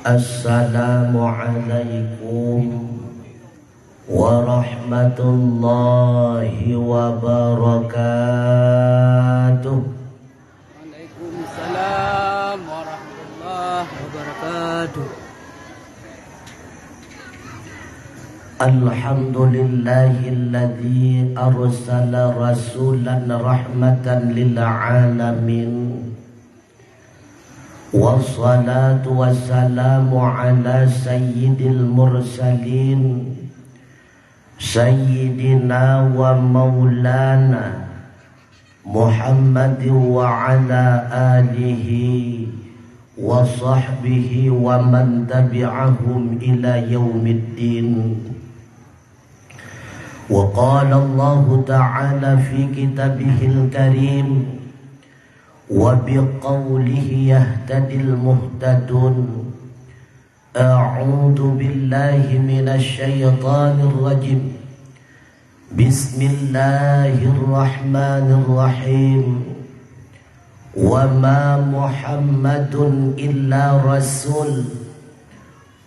Assalamualaikum warahmatullahi wabarakatuh. Waalaikumsalam warahmatullahi wabarakatuh. Alhamdulillahilladzi arsala rasulan rahmatan lil alamin. Wassalatu wassalamu ala sayyidil mursalin Sayyidina wa maulana Muhammadin wa ala alihi wa sahbihi wa man tabi'ahum ila yaumiddin. Wa qala Allah ta'ala fi kitabihil karim wa biqawlihi yahtadil muhtadun. A'udzu billahi minasy syaithanir rajim. Bismillahirrahmanirrahim. Wa ma Muhammadun illa rasul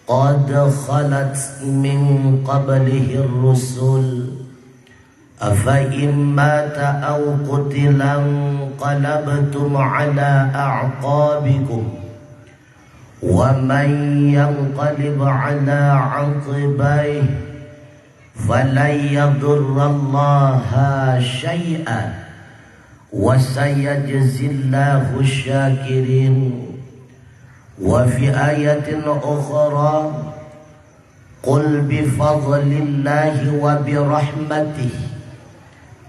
qad khalat min qablihi ar-rusul. Afa imata aw qutilan qalabtum ala a'qabikum wa man yanqalib ala 'aqibayhi falan yadurrallaha syai'an wa sayajzillahu syakirin. Wa fi ayatin ukhra qul bi fadlillahi wa bi rahmatihi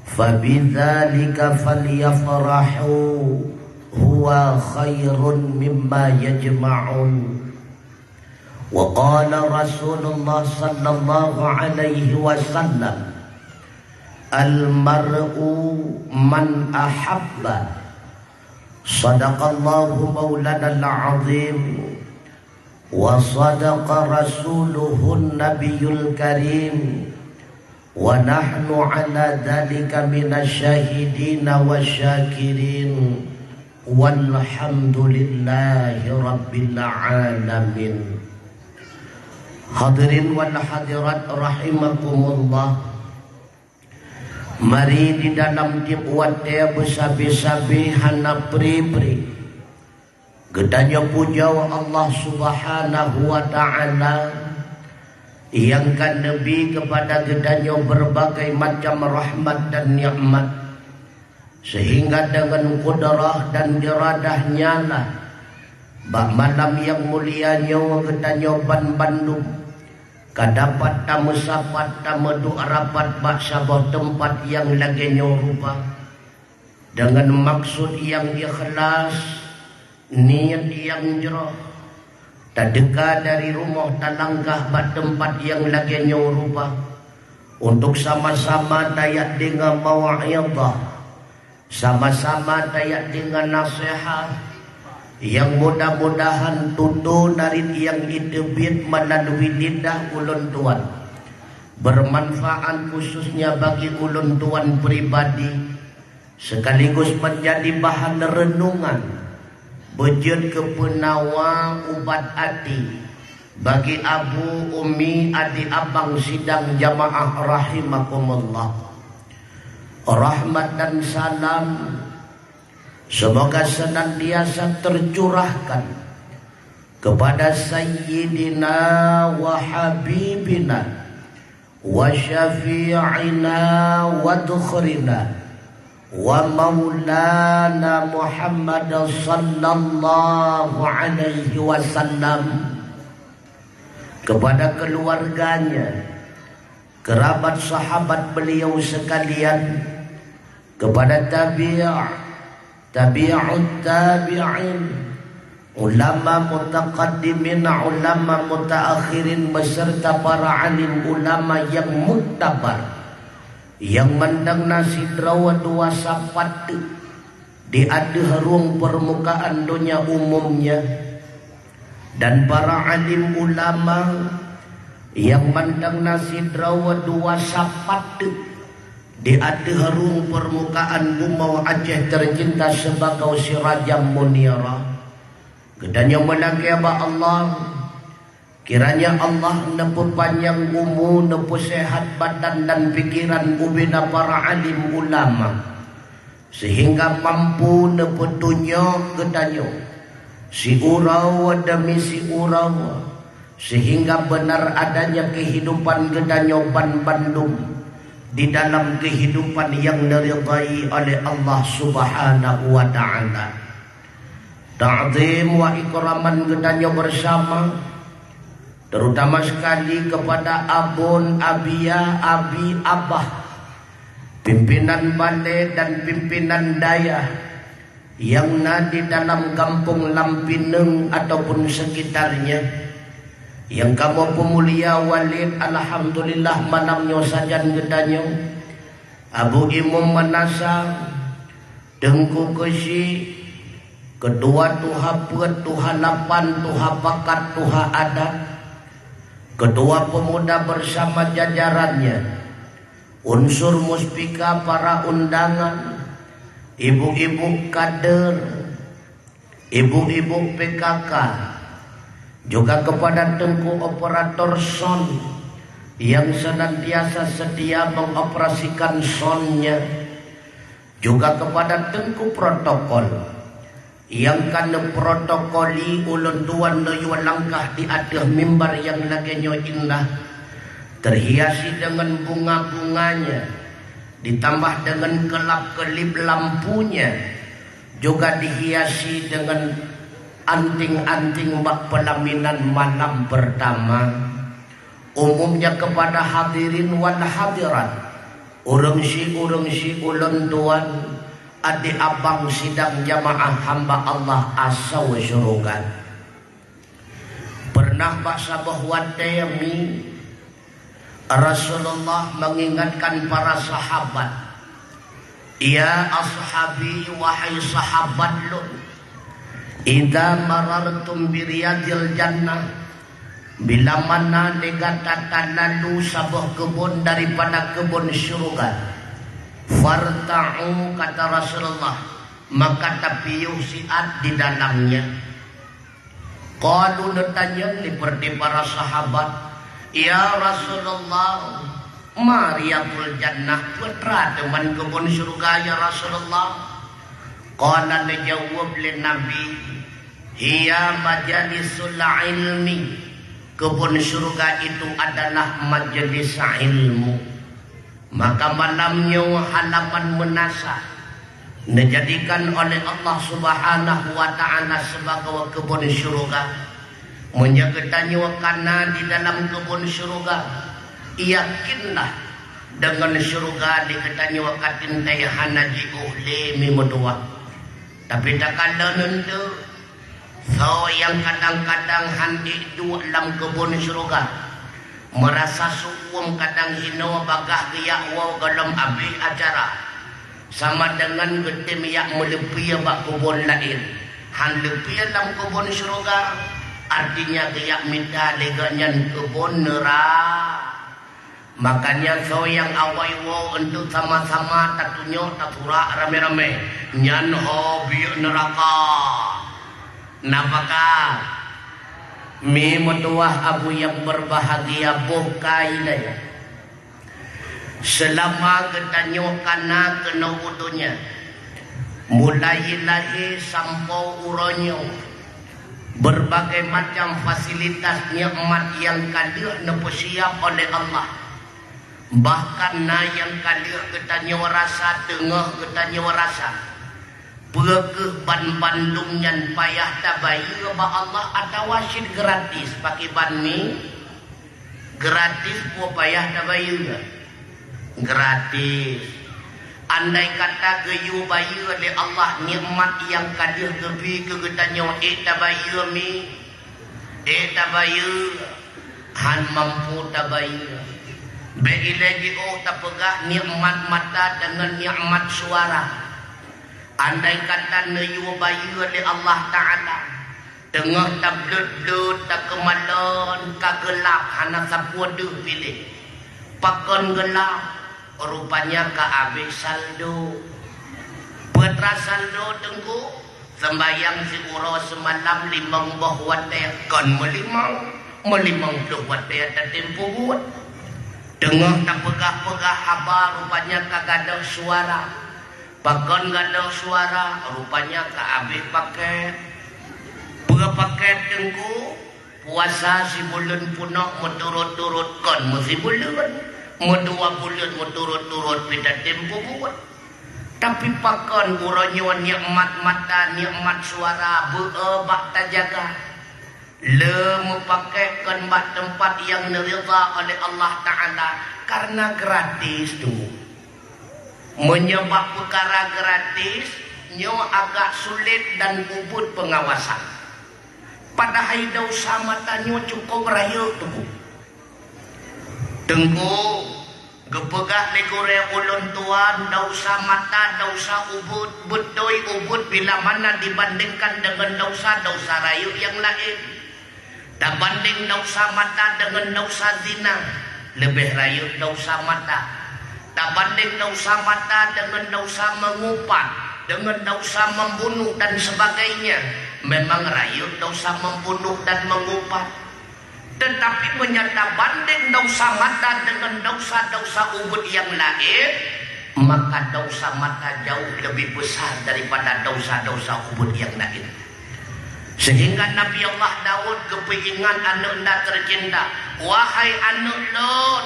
fabidzalika falyafrahu huwa khairun mimma yajma'un. Wa qala Rasulullah sallallahu alaihi wasallam al-mar'u man ahabba. Sadaqallahu maulana al-azim wa sadaqa rasuluhun nabiyul karim. Wa nahnu ala dhalika minasyahidina wa syakirin. Walhamdulillahi rabbil alamin. Hadirin wal hadirat rahimakumullah. Mari di dalam dibuat dia bersabi-sabi hana pri-pri gedanya puja Allah subhanahu wa ta'ala yang kan Nabi kepada gedanya berbagai macam rahmat dan nikmat, sehingga dengan kudrah dan iradahnya lah malam yang mulianya gedanya Bandung kadapat tamu sapat tamu doa rapat bak sabah tempat yang lagi nyorupa dengan maksud yang ikhlas, niat yang jerah, tak dekat dari rumah tak langkah bak tempat yang lagi nyorupa untuk sama-sama tayak dengan mawa'idhah, sama-sama tayak dengan nasihat yang mudah-mudahan tutur dari yang ditebit melalui lidah ulun tuan bermanfaat khususnya bagi ulun tuan pribadi, sekaligus menjadi bahan renungan bejut kepenawa ubat hati bagi abu, umi, adik, abang sidang jamaah rahimakumullah. Rahmat dan salam semoga senantiasa tercurahkan kepada Sayyidina wa Habibina wa Syafi'ina wa Dukhrina wa Maulana Muhammad sallallahu alaihi wasallam, kepada keluarganya, kerabat sahabat beliau sekalian, kepada tabi'ut tabi'in, ulama mutaqaddimin, ulama mutaakhirin, beserta para alim ulama yang muktabar, yang mendang nasidrawa dua sapat di adharung permukaan dunia umumnya, dan para alim ulama yang mendang nasidrawa dua sapat di adharung permukaan bumi Aceh tercinta sebagai sirajam munira. Gedanya menangkaba Allah Kiranya Allah nepu panjang umur, nepu sehat badan dan pikiran ubina para alim ulama, sehingga mampu nepu tunyo gedanyo si urau demi si urau, sehingga benar adanya kehidupan gedanyo ban Bandung di dalam kehidupan yang diridai oleh Allah Subhanahu wa ta'ala. Ta'zim wa ikraman gedanyo bersama, terutama sekali kepada abun, abia, abi, abah, pimpinan bale dan pimpinan daya yang di dalam kampung Lampineng ataupun sekitarnya, yang kamu pemulia Walid, alhamdulillah malamnya sajan gedanyo, Abu Imam Manasa, Tengku Kesi, kedua Tuha Pet, Tuha Lapan, Tuha Bakat, Tuha Adat, ketua pemuda bersama jajarannya, unsur muspika, para undangan, ibu-ibu kader, ibu-ibu PKK, juga kepada Tengku operator son yang senantiasa sedia mengoperasikan sonnya, juga kepada Tengku protokol yang kana protokoli ulun tuan loyo langkah di atas mimbar yang laginya indah, terhiasi dengan bunga-bunganya, ditambah dengan kelap-kelip lampunya, juga dihiasi dengan anting-anting bak pelaminan malam pertama. Umumnya kepada hadirin wal hadirat, urang si ulun tuan, adik abang sidang jamaah hamba Allah asal syurugan. Pernah Pak Sabah Wadayami Rasulullah mengingatkan para sahabat, ya ashabi, wahai sahabat lu, idza marartum biriyadil jannah, bila mana negata lalu sebuah kebun daripada kebun syurga, farta'u, kata Rasulullah, maka tapiyuh siat di dalamnya. Qalu, ditanya seperti para sahabat, ya Rasulullah, mariyatul jannah, putra teman kebun syurga ya Rasulullah. Qala, dijawab oleh Nabi, hiya majalisul ilmi, kebun syurga itu adalah majelis ilmu. Maka malamnya halaman menasa dijadikan oleh Allah Subhanahu wa ta'ala sebagai kebun syurga. Menjagatanya karena di dalam kebun syurga, yakinlah dengan syurga dikatanya wakatin tayahana ji'uh lemi medua. Tapi tak kala nanti so yang kadang-kadang handi dua dalam kebun syurga, merasa suwung kadang hino bagah giyak waw galam abi acara, sama dengan getim yak melepi bak kebun lain. Han lepi dalam kebun syurga artinya giyak minta leganyan kebun neraka. Makanya so yang awai waw untuk sama-sama tak tunjuk tak turak rame-rame nyan hobi neraka. Napakah mi metuah abu yang berbahagia bukai laya. Selama ketanyo kana kena wudunya, mulai lahi sampai uronyo, berbagai macam fasilitas nikmat yang kadir nepo siap oleh Allah. Bahkan na yang kadir ketanyo rasa, tengah ketanyo rasa, pergi ban Bandung yang payah tabayu ba Allah atau wasid gratis pakai ban ni gratis po payah tabayu gratis. Andai kata geyu bayu oleh Allah nikmat yang kadir kepi kegetanyo tabayu mi tabayu han mampu tabayu. Bagi lagi tak pegah nikmat mata dengan nikmat suara. Andai kata neyu bayu oleh Allah Ta'ala, tengah tak blut-blut, tak kemalon, tak gelap, hana sapua duh pilih. Pakon gelap, rupanya ka habis saldo. Putra saldo tengku, sembayang si uro semalam 5 buah watek, kon melimau. melimang puluh buat dia tak tempo buat. Tengah tak pegah-pegah habar rupanya kagak ada suara. Pakon gak ada suara rupanya kak habis paket. Paket tengku puasa si bulan punok menturut-turut kon mesti bulan. Mau 2 bulan menturut-turut beda tempo buat. Tapi pakon uronyo nikmat mata nikmat suara bak tak jaga. Le mempakaikan bak tempat yang nerida oleh Allah Ta'ala karena gratis tu. Menyebab perkara gratis nyo agak sulit dan ubud pengawasan. Padahal dausa matanya cukup raya tu. Tengku gepegah legore ulun tuan dausa mata dausa ubud betoi ubud bila mana dibandingkan dengan dausa rayu yang lain. Tak banding dausa mata dengan dausa zina lebih rayu dausa mata. Tak banding dausa mata dengan dausa mengupat, dengan dausa membunuh dan sebagainya. Memang rayu dausa membunuh dan mengupat. Tetapi menyata banding dausa mata dengan dausa-dausa ubud yang lain, maka dausa mata jauh lebih besar daripada dausa-dausa ubud yang lain. Sehingga Nabi Allah Daud kepingan anak tercinta, wahai anak Lot,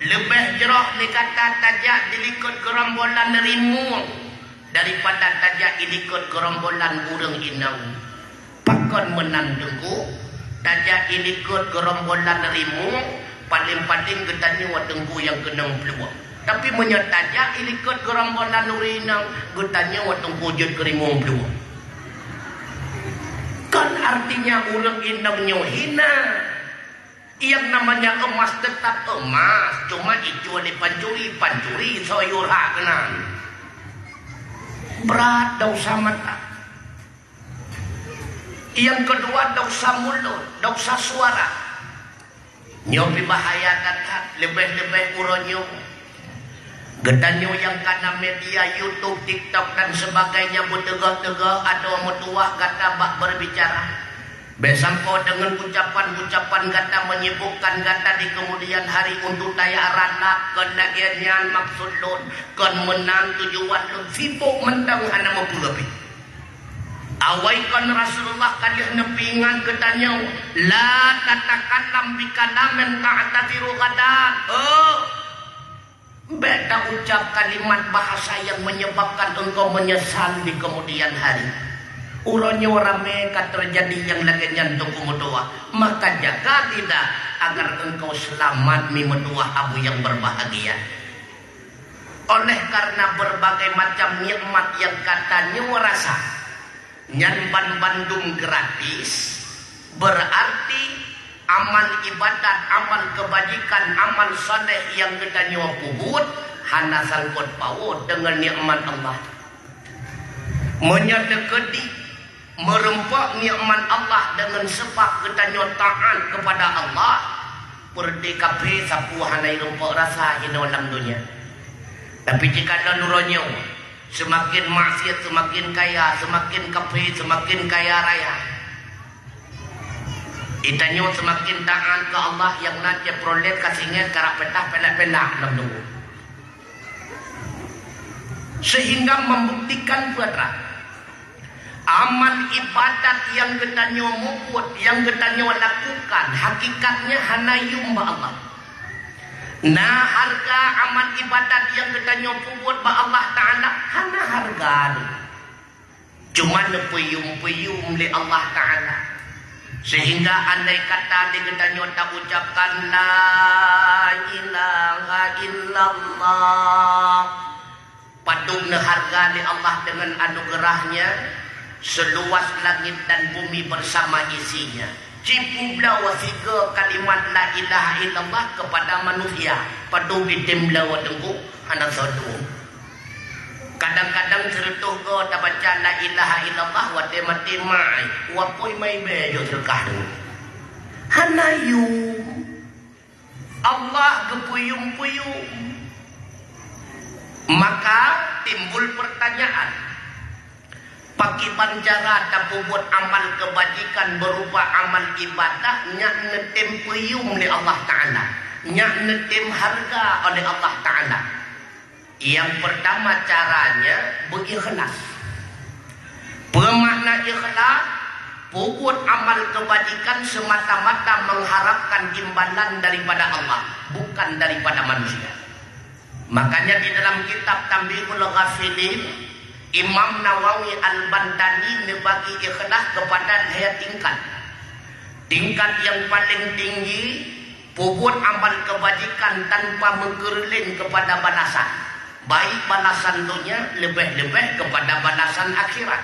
lebih jerah dikata tajak dilikut gerombolan rimu daripada tajak dilikut gerombolan burung inang. Pakon menandungku tajak dilikut gerombolan rimu paling-paling getanya watengku yang kenang peluang. Tapi menyetajak dilikut gerombolan urinang getanya watengku jut kerimung peluang. Kan artinya orang inangnya hina. Yang namanya emas tetap emas, cuma dijual di pancuri sayur haknan. Berat dosa mata. Yang kedua dosa mulut, dosa suara. Nyopi bahaya kata lebih-lebih uronyo. Getanyo yang karena media YouTube, TikTok dan sebagainya bertegak-tegak ada mutuah kata bak berbicara. Besampo dengan ucapan-ucapan kata menyibukkan kata di kemudian hari untuk daya ranak kedagiannya maksud lun kon menang tujuan lun sibuk mentang hana mampu lebih. Awaikan Rasulullah kadih nepingan ketanya la tatakallam bikalamin ta'tadiru gadan. Beda ucap kalimat bahasa yang menyebabkan engkau menyesal di kemudian hari. Uronyo rame kan terjadi yang lagi nyantung kumudua. Maka jaga tidak agar engkau selamat mimudua abu yang berbahagia. Oleh karena berbagai macam nikmat yang katanya rasa nyanban bandung gratis, berarti amal ibadat, amal kebajikan, amal saleh yang kita nyawa puhut hana sangkut paut dengan nikmat Allah. Menyadekedi merempak nikmat Allah dengan sebab kita nyawa taat kepada Allah, berdeka pe sapu hana rempak rasa hina dalam dunia. Tapi jika ada nuronyo semakin maksiat semakin kaya, semakin kafe semakin kaya raya. Itanyo semakin taat ke Allah yang nanti prolet kasingnya karak petah pelak-pelak dalam nunggu. Sehingga membuktikan putra amal ibadat yang kita nyomukut, yang kita lakukan, hakikatnya hanya yumba Allah. Nah harga amal ibadat yang kita nyomukut ba Allah Ta'ala hanya harga. Cuma nepuyum-puyum li Allah Ta'ala. Sehingga andai kata kita nyota ucapkan la ilaha illallah, padung harga li Allah dengan anugerahnya seluas langit dan bumi bersama isinya. Cipubla wasiga kalimat la ilaha illallah kepada manusia. Padu bitimla wadengku anak satu. Kadang-kadang cerutuh go tak baca la ilaha illallah wa mati mai. Wa poi mai bejo serkah. Hanayu Allah gepuyum-puyum. Maka timbul pertanyaan, pakiban cara tak buat amal kebajikan berupa amal ibadah nyak netem peyum oleh Allah Ta'ala, nyak netem harga oleh Allah Ta'ala. Yang pertama caranya berikhlas. Bermakna ikhlas, buat amal kebajikan semata-mata mengharapkan imbalan daripada Allah, bukan daripada manusia. Makanya di dalam kitab Tanbihul Ghafilin, Imam Nawawi Al-Bantani membagi ikhlas kepada 2 tingkat. Tingkat yang paling tinggi, buat amal kebajikan tanpa menggerling kepada balasan, baik balasan dunia lebih-lebih kepada balasan akhirat.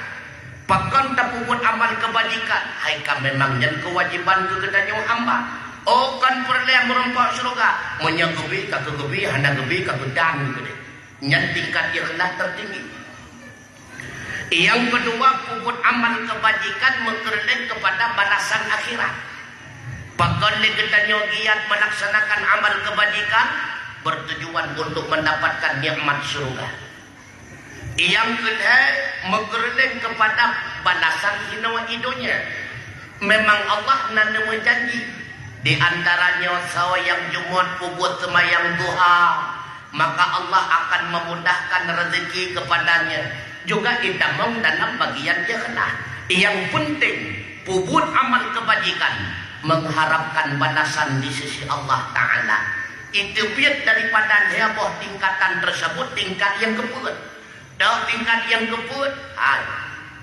Bahkan tak buat amal kebajikan, haikam memang yang kewajiban kegetanya hamba. Oh kan perlu merempak syurga, menyagubi kagubi hana gubi kagudan gede. Yang tingkat ikhlas tertinggi. Yang kedua, buat amal kebajikan menggerling kepada balasan akhirat. Bahkan kegetanya giat melaksanakan amal kebajikan bertujuan untuk mendapatkan nikmat surga. Yang kedua, menggerling kepada balasan hinawa idunya. Memang Allah nak janji di antaranya sawa yang Jumat buat semayang duha, maka Allah akan memudahkan rezeki kepadanya. Juga idamang dalam bagian ikhlas. Yang penting buat amal kebajikan mengharapkan balasan di sisi Allah Ta'ala. Itu biar daripada heboh tingkatan tersebut, tingkat yang keput. Dah tingkat yang keput,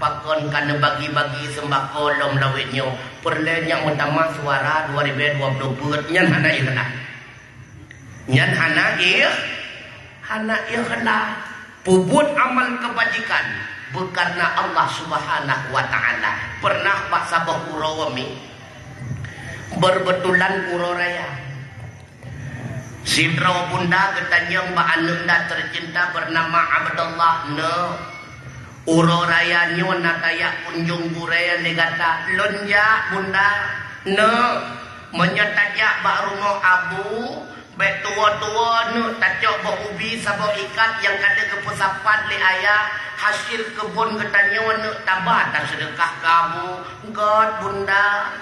pakon kana bagi-bagi sembako lom lawitnya perlen yang utama suara 2020 nyan hana ikhlas. Nyan hana ikhlas. Puput amal kebajikan bukan Allah Subhanahu wa Ta'ala. Pernah Pak Sabah Urawami berbetulan Uro Raya. Sidra bunda ketanyang Mbak Anunda tercinta bernama Abdullah ne Uro Raya nyo nataya kunjung buraya negata lonja bunda ne menyataja Mbak Rumah Abu bet tua-tua ne tacok ubi sabo ikat yang kada kepusapan le ayah hasil kebun ketanya ne tabah tak sedekah kamu God bunda.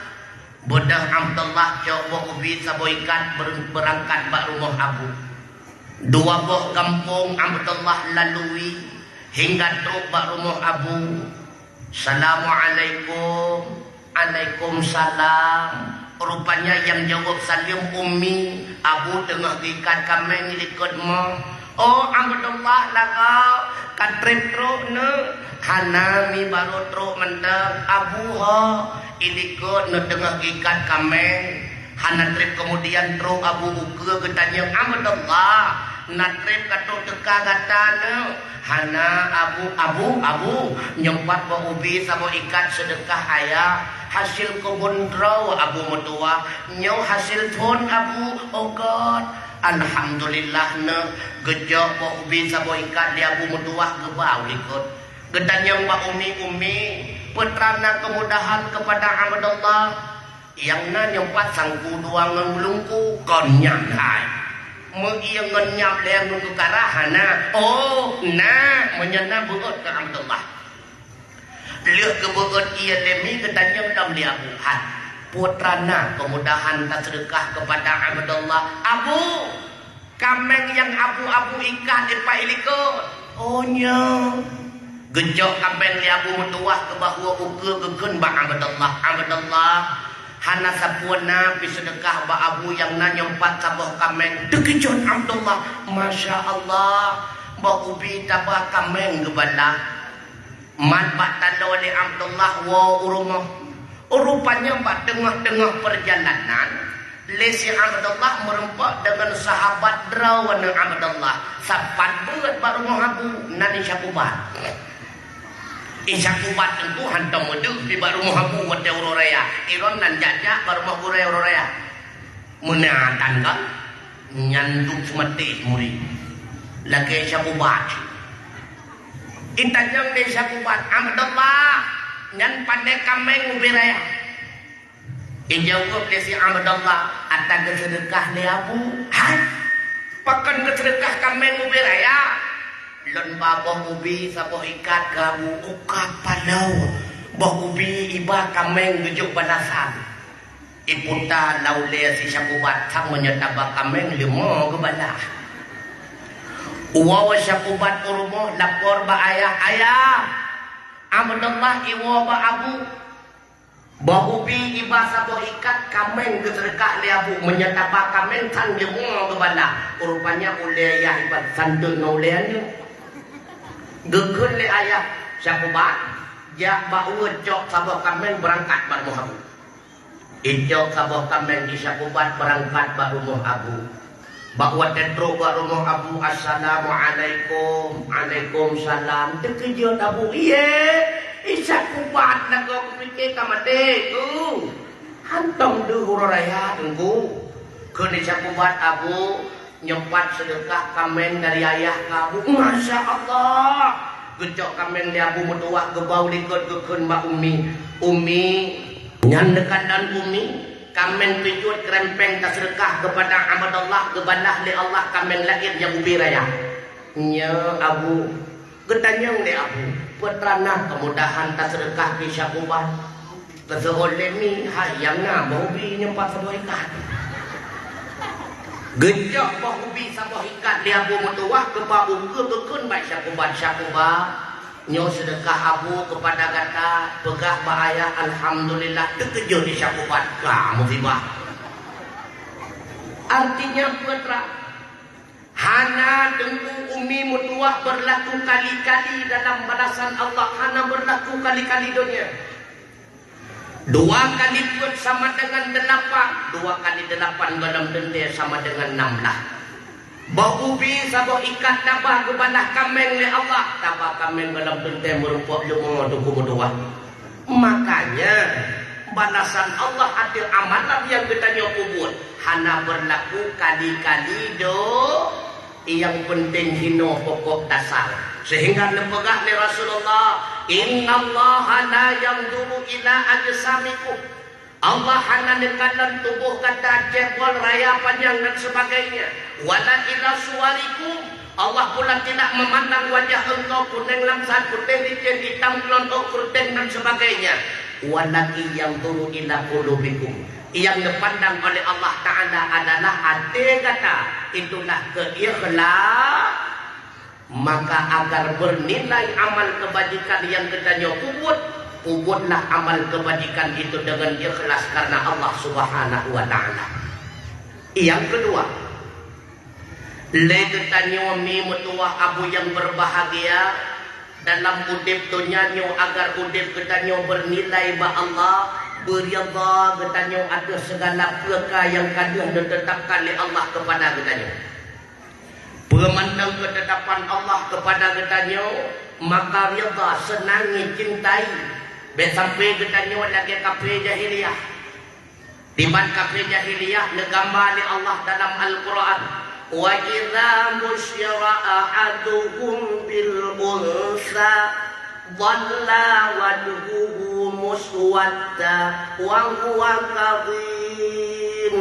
Bodah Abdullah cok ubi sabo ikat berangkat Mbak Rumah Abu. 2 boh kampung Abdullah lalui hingga truk Mbak Rumah Abu. Assalamualaikum. Waalaikumsalam. Rupanya yang jawab salim Ummi Abu tengah ikat kami ikut mo. Oh Abdullah lagau katrip truk ne hanami baru truk mendek Abu ho ilikut ne tengah ikat kami hana trip kemudian truk Abu buka ketanya Abdullah natrip katuk teka kata ne hana Abu nyempat bawa ubi sabo ikat sedekah ayah hasil kebun draw Abu mutua nyau hasil pun Abu. Oh God alhamdulillah ne gejok bawa ubi sabo ikat di Abu mutua gebau likut gedanya Mbak Umi petrana kemudahan kepada Abdullah yang na nyempat sangku dua ngelungku konyak hai mengiang ngenyap leang nunggu karahana. Oh nah menyana buat ke Abdullah lihat kebuat ia demi ketanya dalam dia buhat putrana kemudahan tak sedekah kepada Abdullah. Abu kameng yang abu-abu ikat di Pak Iliko. Oh nya gejok kameng li Abu mutuah ke bahwa uke keken Mbak Abdullah hana sapuana pi sedekah Mbak Abu yang na nyempat sabah kameng dekejot Abdullah. Masya Allah Mbak ubi tabah kameng gebala mat Mbak talo li Abdullah wa urumah. Rupanya Mbak tengah-tengah perjalanan lesi Abdullah merempak dengan sahabat drawan Abdullah sapat berat Mbak Rumah Abu nani syakubat Isyakubat tentu hantam meduk di Mbak Rumah Abu wate Uroraya iron dan jajak Mbak Rumah Uroraya menatan kan nyanduk semati muri lagi syakubat intanyang di syakubat Abdullah nyan pandai kameng ubiraya injawab desi Abdullah atas kesedekah ni Abu hai pakan kesedekah kameng ubiraya lon baboh ubi saboh ikat gabu ukap palau boh ubi iba kameng gejuk balasan iputa laule si syakubat sang menyetaba kameng limo kebalah uwa syakubat urumo lapor ba ayah Amadallah iwa ba abu bahubi iba saboh ikat kameng keserkah le abu menyetaba kameng sang limo kebalah rupanya ule ya ibat santun ngauleannya gekun le ayah syakubat ya bau jok saboh kameng berangkat baru abu ijok saboh kameng di syakubat berangkat baru abu bahwa tetro baru abu assalamualaikum waalaikumsalam terkejut abu iye syakubat nak kau pikir kamade tu hantong duhur raya tunggu kini syakubat abu nyempat sedekah kameng dari ayah kamu Masya Allah gejok kameng di abu metuah gebau likut gekun mbak umi nyandekan dan umi kameng pijut kerempeng tak sedekah kepada Amadallah kebalah li Allah kameng lahir yang ubi raya nya abu getanyang li abu petrana kemudahan tak sedekah di syakubat keseolemi hayang ngabau ubi nyempat sebuah ikat gejok bah ubi saboh ikat dia abu metuah ke babu gekun baik syakubat nyo sedekah abu kepada kata pegah ba ayah alhamdulillah terkejut di syakubat musibah artinya putra hana tengku umi metuah berlaku kali-kali dalam balasan Allah hana berlaku kali-kali dunia 2 kali pun sama dengan 8 2 kali 8 dalam dunia sama dengan 16 bau ubi saboh ikat tabah kebalah kameng le Allah tabah kameng dalam dunia merupakan lumo tuku berdua makanya balasan Allah hati amalan yang kita nyokubun hana berlaku kali-kali do yang penting hino pokok dasar sehingga lepegah ni Rasulullah innallaha la yanzuru ila ajsamikum Allah hana nekalan tubuh kata jebol raya panjang dan sebagainya wala ila suwarikum Allah pula tidak memandang wajah engkau kuning lamsan putih licin hitam kelontok kurting dan sebagainya walaki yang turu ila qulubikum yang dipandang oleh Allah Ta'ala adalah hati kata itulah keikhlas maka agar bernilai amal kebajikan yang kita kubutlah amal kebajikan itu dengan ikhlas karena Allah Subhanahu wa Ta'ala. Yang kedua, legetanyo mi mutuah abu yang berbahagia dalam udip dunia nyo agar udip ketanyo bernilai ba Allah beryadha ketanyo ada segala perkara yang kadah ditetapkan oleh Allah kepada ketanyo. Pemandang ketetapan Allah kepada ketanyo maka rida senangi cintai sampai ketanyo lagi kafir jahiliyah. Di mana kafir jahiliyah negamba oleh Allah dalam Al-Quran wa idza musyira ahaduhum bil unsa dhalla wajhuhu muswadda wa huwa kadhim.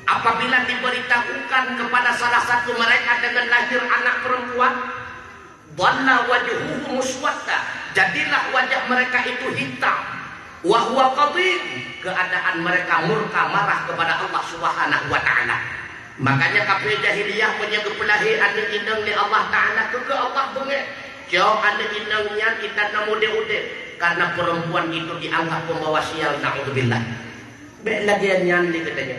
Apabila diberitahukan kepada salah satu mereka dengan lahir anak perempuan dhalla wajhuhu muswadda jadilah wajah mereka itu hitam wa huwa kadhim keadaan mereka murka marah kepada Allah Subhanahu wa Ta'ala. Makanya kafir jahiliyah punya kepelahi anak indang ni Allah Ta'ala ke Allah bengek jauh anak indangnya kita namude-ude karena perempuan itu dianggap pembawa sial na'udzubillah baik lagi yang nyandi katanya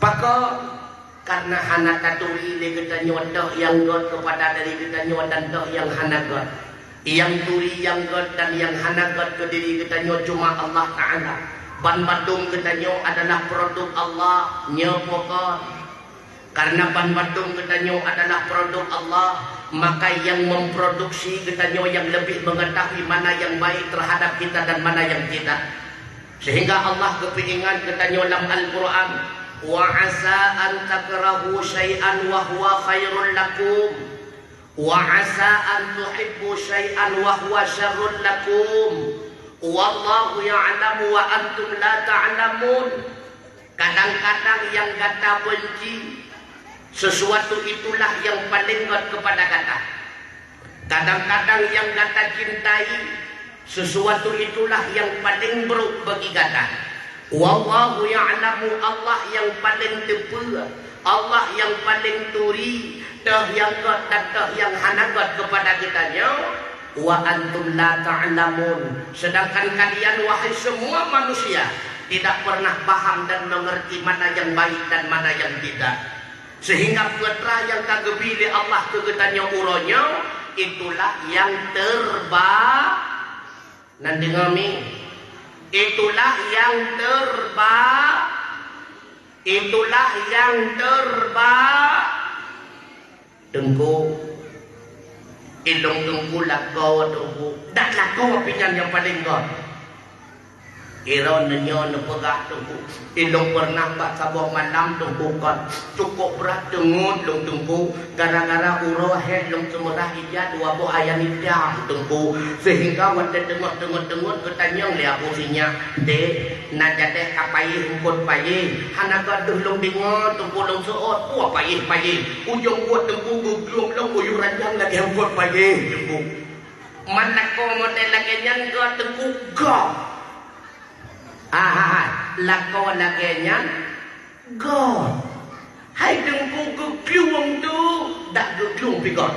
paka karena hana katuri li katanya dah yang god kepada dari katanya dan dah yang hana god yang turi yang god dan yang hana god ke diri katanya cuma Allah Ta'ala. Ban Badung ketanyo adalah produk Allah nyepokon. Karena ban Badung ketanyo adalah produk Allah, maka yang memproduksi ketanyo yang lebih mengetahui mana yang baik terhadap kita dan mana yang tidak. Sehingga Allah kepingan ketanyo dalam Al-Quran, wa asa an takrahu syai'an wa huwa khairul lakum, wa asa an tuhibbu syai'an wa huwa syarrul lakum. Wallahu ya'lamu wa antum la ta'lamun. Kadang-kadang yang kata benci Sesuatu itulah yang paling ngot kepada kata. Kadang-kadang yang kata cintai, sesuatu itulah yang paling buruk bagi kata. Wallahu ya'lamu, Allah yang paling tepa, Allah yang paling turi, dah yang got dan dah yang hanagot kepada kitanya. Wa antum la ta'lamun, sedangkan kalian wahai semua manusia tidak pernah paham dan mengerti mana yang baik dan mana yang tidak. Sehingga putra yang kagebili Allah kegetanya uronya, itulah yang terbaik. Nanti ngami, itulah yang terbaik. Itulah yang terbaik. Tengku ilung tengku lakau tengku dak lakau pinyan yang paling god. Iron nyo nepegah tengku ilung pernah bak sabah malam tengku god cukup berat tengut long tengku gara-gara uroh head long semerah ijat dua bo ayam ijat tengku sehingga waktu tengut ketanyang lihat pusinya de nak jateh kapai hukut paye hanaga dulung dengar tengku long seot puah paye ujung buat tengku guglung long uyur ranjang lagi hukut paye tengku mana ko model lagi nyan go tengku go lakau lagenya God. Hai dengku geglung tu dak geglung pigot.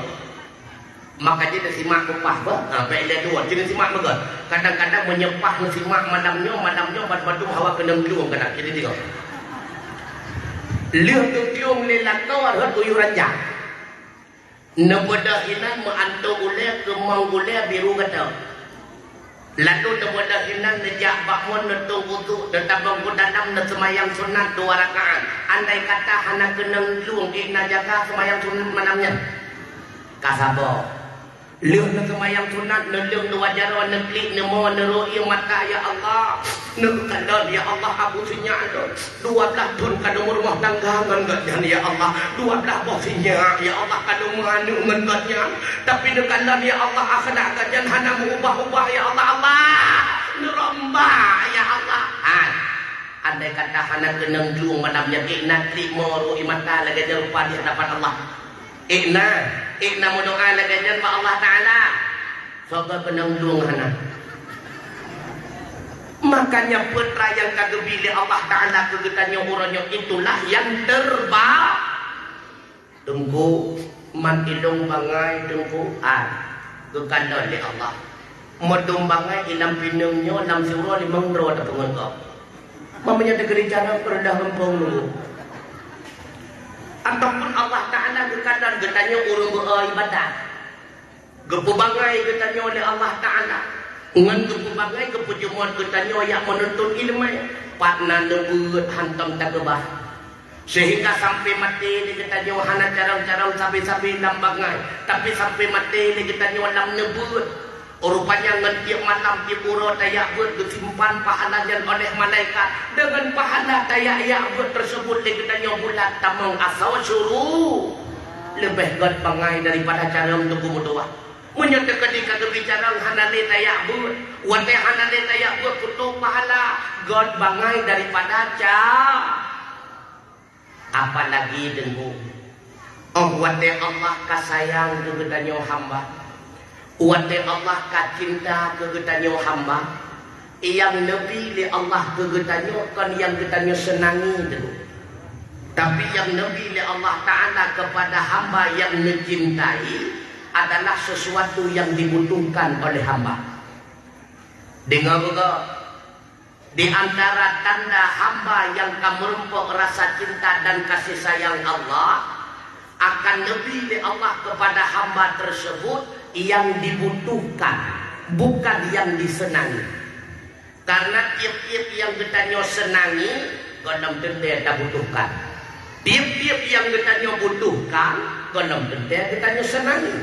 Maka dia simak kupah ba. Baiklah dua jenis simak bagus. Kadang-kadang menyepah simak malamnya batu hawa kena geglung kadang. Jadi tengok. Lihat geglung le lakau arhat uyuran jak. Nepada hinan meanto ule ke mau ule biru kata. Lalu temudah hinan nejak bakmun netung wudu dan tabang kudanam semayang sunat 2 rakaat. Andai kata hana kenang luang ina jaga semayang sunat malamnya. Kasabo. Lihat semayang sunat nelung 2 jaro neklik nemo neroi mata ya Allah. Nekandon ya Allah aku sinyal 12 tahun kadung rumah tangga ngan ya Allah. 12 bosinya ya Allah kadung manu ngan tapi nekandon ya Allah akhna kajan hana mengubah-ubah ya Allah. Neromba ya Allah. Andai kata hana kenang juang malamnya ikna trimo ru'i mata lagi rupa di hadapan Allah. Ikna mendoa lagi jangan Allah Ta'ala. Soga kenang juang hana. Makanya putra yang kagebili Allah Ta'ala kegetanya uranya itulah yang terbaik. Tunggu man ilung bangai tunggu kekandang di Allah. Modum bangai ilam pinungnya 6 surah 5 roh ada pengengkau. Mamanya tegerincana perendah lempung dulu. Ataupun Allah Ta'ala kekandang getanya urung beribadah. Gepu bangai getanya oleh Allah Ta'ala. Ngan gepu bangai kepujuan getanya yang menuntut ilmu. Patna nebut hantam takebah. Sehingga sampai mati dia kata nyawa hana carang-carang sampai-sampai lambangai. Tapi sampai mati dia kata nyawa lam nebut. Rupanya tiap malam tiap uro tayak buat disimpan pahalanya oleh malaikat. Dengan pahala tayak buat tersebut dia kata nyawa bulat tamang asal suruh. Lebih god bangai daripada cara untuk berdoa. Menyata ketika kebicaraan hanale tayak buat. Wate hanale tayak buat kutuk pahala. God bangai daripada apalagi dengu wate Allah kasayang kegedanyo hamba, wate Allah kacinta kegedanyo hamba, yang lebih li Allah kegedanyo kan yang gedanyo senangi dengu. Tapi yang lebih li Allah Ta'ala kepada hamba yang mencintai adalah sesuatu yang dibutuhkan oleh hamba. Dengar juga di antara tanda hamba yang merempok rasa cinta dan kasih sayang Allah akan lebih di Allah kepada hamba tersebut yang dibutuhkan, bukan yang disenangi. Karena tiap-tiap yang kita senangi, konom tentu kita butuhkan. Tiap-tiap yang kita butuhkan, konom tentu kita senangi.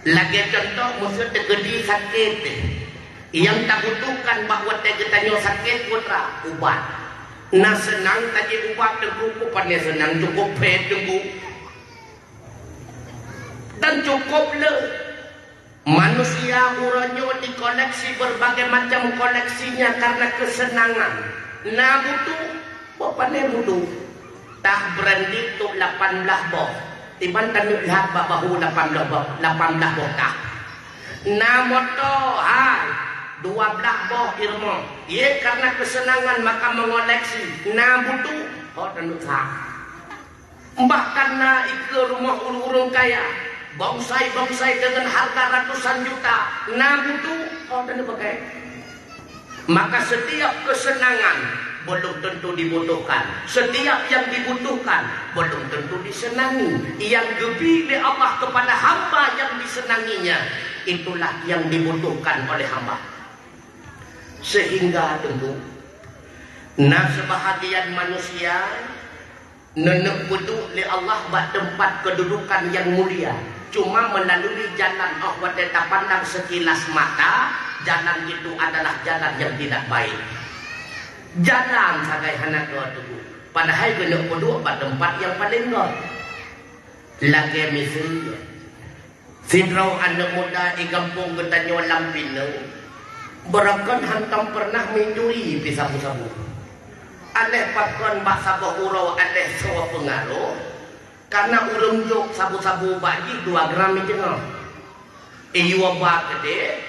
Lagi contoh, maksud tegedi sakit. Yang tak butuhkan bahawa kita sakit putra ubat. Nah senang tadi ubat tengku kupannya senang cukup pet tengku. Dan cukup le. Manusia uranya dikoleksi berbagai macam koleksinya karena kesenangan. Nah butuh, bapaknya butuh. tak berhenti tu 18 boh. Tiban tanuk lihat bahu 18 boh tak. Na moto hai 12 boh irmo. Ye karena kesenangan maka mengoleksi. Na butuh oh tanuk tak. Bahkan na ikut rumah urung-urung kaya. Bonsai-bonsai dengan harga ratusan juta. Na butuh oh tanuk pakai. Maka setiap kesenangan belum tentu dibutuhkan. Setiap yang dibutuhkan belum tentu disenangi. Yang lebih oleh Allah kepada hamba yang disenanginya, itulah yang dibutuhkan oleh hamba. Sehingga tentu sebahagian manusia nenek butuh oleh Allah buat tempat kedudukan yang mulia. Cuma melalui jalan Allah tak pandang sekilas mata, jalan itu adalah jalan yang tidak baik. Jalan sagai hanak tu. Padahal kena duduk pada tempat yang paling god. Lagi misalnya, Fidrau anak muda di kampung Getanyo Lampinang, berakan hantam pernah mencuri di sabu-sabu. Aleh pakon bak sabah urau aleh sawa pengaruh, karena urung jok sabu-sabu bagi 2 gram itu no. Iwa bak gede,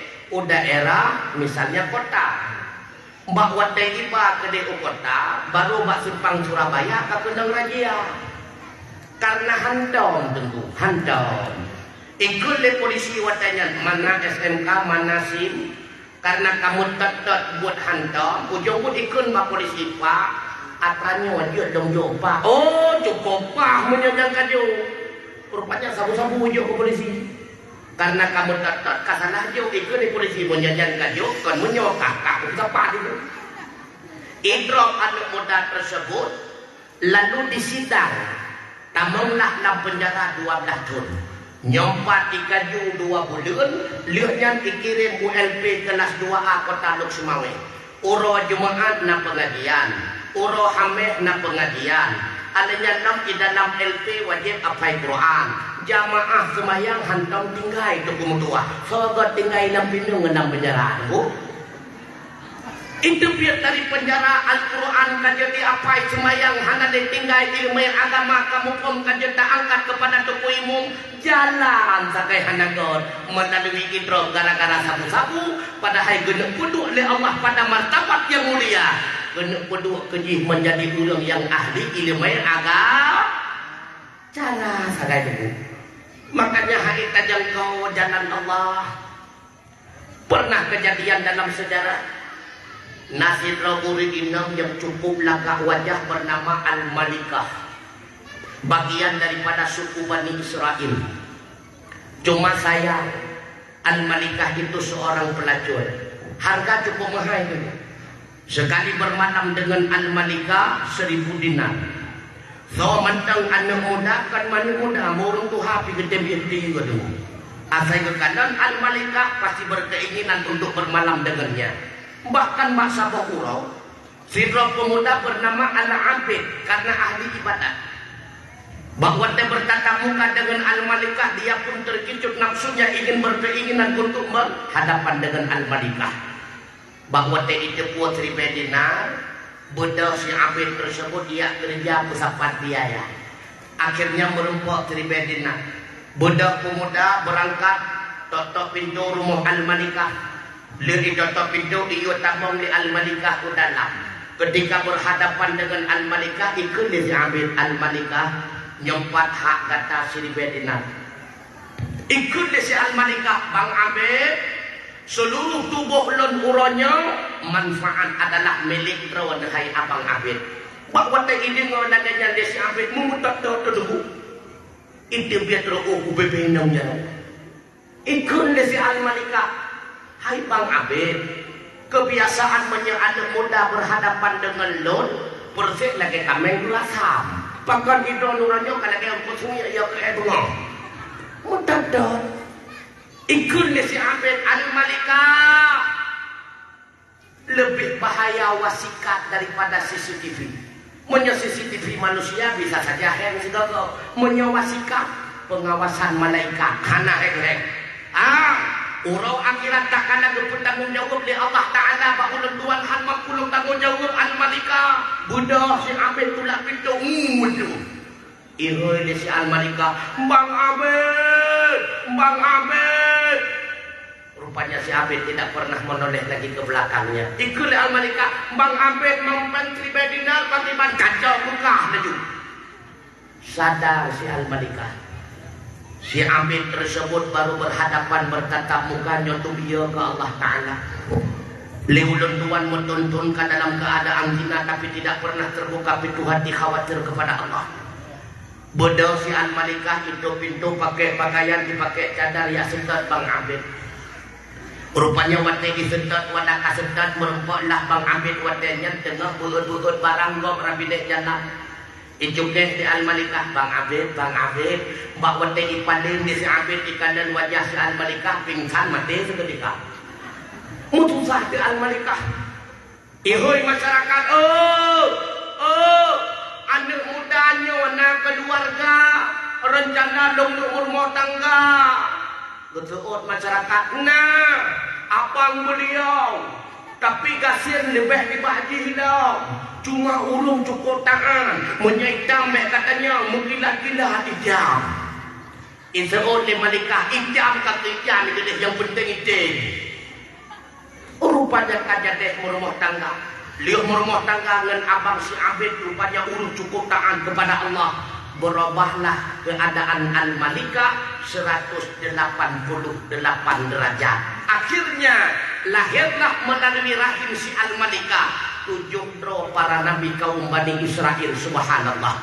daerah misalnya kota. Mbak wadai iba ke DU kota, baru mbak simpang Surabaya ke Kendang Rajia. Karena handom tentu, handom. Ikut le polisi wadainya, mana SMK, mana SIM. Karena kamu tetap buat handom, ujung pun ikut mbak polisi pak. Atranya wajib dong jopa. Oh, cukup pak menyangka dia. Rupanya sabu-sabu ujung ke polisi. Karena kamu tak kasalah jauh ikut di polisi menjanjikan jauh kan menyokak kamu apa dulu. Idrok anak muda tersebut lalu disidang, tamanglah dalam penjara 12 tahun. Nyompat dikaju 2 bulan, lihatnya dikirim ULP kelas 2A Kota Luk Semawe. Uro Jumaat na pengajian, uro Hameh na pengajian. Alanya nam di dalam LP wajib apai Quran. Jamaah semayang hantam tinggal itu kemutua. Sobat tinggal dalam pintu ngendang penjara. Itu biar dari penjara Al-Quran kajati apai semayang hana tinggal ilmu agama kamu pun kajata angkat kepada tuku imum jalan sakai hana god melalui idrok gara-gara sabu-sabu padahal genep kudu oleh Allah pada martabat yang mulia. Genep kudu kejih menjadi ulung yang ahli ilmu agama jalan sakai itu. Makanya hari tajangkau jalan Allah. Pernah kejadian dalam sejarah Nasir Rawuri Inam yang cukup lagak wajah bernama Al-Malikah, bagian daripada suku Bani Israel. Cuma sayang Al-Malikah itu seorang pelacur. Harga cukup mahal itu. Sekali bermalam dengan Al-Malikah 1000 dinar. So mentang anak muda kan mana muda murung tu hapi gede-gede gitu. Asal ke kanan Al-Malikah pasti berkeinginan untuk bermalam dengannya. Bahkan masa Bokuro, seorang pemuda bernama Al-Abid karena ahli ibadat. Bahwa dia bertatap muka dengan Al-Malikah, dia pun terkejut nafsunya ingin berkeinginan untuk berhadapan dengan Al-Malikah. Bahwa dia itu kuat 1000 dinar. Bodoh si Abid tersebut dia kerja pusat biaya. Akhirnya merempok 1000 dinar. Bodoh pemuda berangkat totok pintu rumah Al-Malikah. Liri totok pintu iyo tamong di Al-Malikah ke dalam. Ketika berhadapan dengan Al-Malikah ikut si Abid Al-Malikah nyempat hak kata 1000 dinar. Ikut si Al-Malikah Bang Abid. Seluruh tubuh lon uronya manfaat adalah milik rawan hai abang Abid. Bawa teh ini ngadanya desi Abid mutak terdebu. Itu biar teruku bebenangnya. Ikut desi Al-Malikah. Hai bang Abid, kebiasaan anak muda berhadapan dengan lon persik lagi kameng gelasam. Pakan itu nurannya kalau yang kusungnya ya ke edungo. Mutak ikut si Abid Al-Malikah lebih bahaya wasikat daripada CCTV. Punya CCTV manusia bisa saja hang segala. Punya wasikat pengawasan malaikat. Hana heng. Urau akhirat takkan ada bertanggung jawab di Allah Ta'ala. Bahwa Tuhan Han makulung tanggung jawab Al-Malikah. budak si Abid tulak pintu ngudu. Ihoi si Al-Malika, Bang Abid, Bang Abid. Rupanya si Abid tidak pernah menoleh lagi ke belakangnya. Ikut Al-Malika, Bang Abid menteri Bedina Patiban kacau muka laju. Sadar si Al-Malika. Si Abid tersebut baru berhadapan bertatap muka nyotu dia ke Allah Ta'ala. Liulun Tuhan menuntunkan dalam keadaan zina tapi tidak pernah terbuka pintu hati khawatir kepada Allah. Bodoh si Al-Malikah itu pintu pakai pakaian dipakai cadar ya sedot Bang Abid. Rupanya wate disedot wadah kasedot merempoklah Bang Abid watenya tengah buut-buut barang gom rabidek jalan. Icuknya si Al-Malikah, Bang Abid, mbak wate ipaling di si Abid di kanan wajah si Al-Malikah pingsan mati seketika. Mutusah si Al-Malikah. Ihoi masyarakat, anak mudanya anak keluarga rencana dong rumah tangga getuot masyarakat nah abang beliau tapi gasir lebih dibagi dong cuma urung cukup tangan menyaitam katanya menggila-gila ijam Israel di Malikah ijam kata ijam itu yang penting itu rupanya kajadeh rumah tangga liuh merumah tangga dengan abang si Abid rupanya urut cukup taat kepada Allah. Berubahlah keadaan Al-Malikah 188 derajat. Akhirnya lahirlah melalui rahim si Al-Malikah 7 roh para nabi kaum Bani Israel. Subhanallah.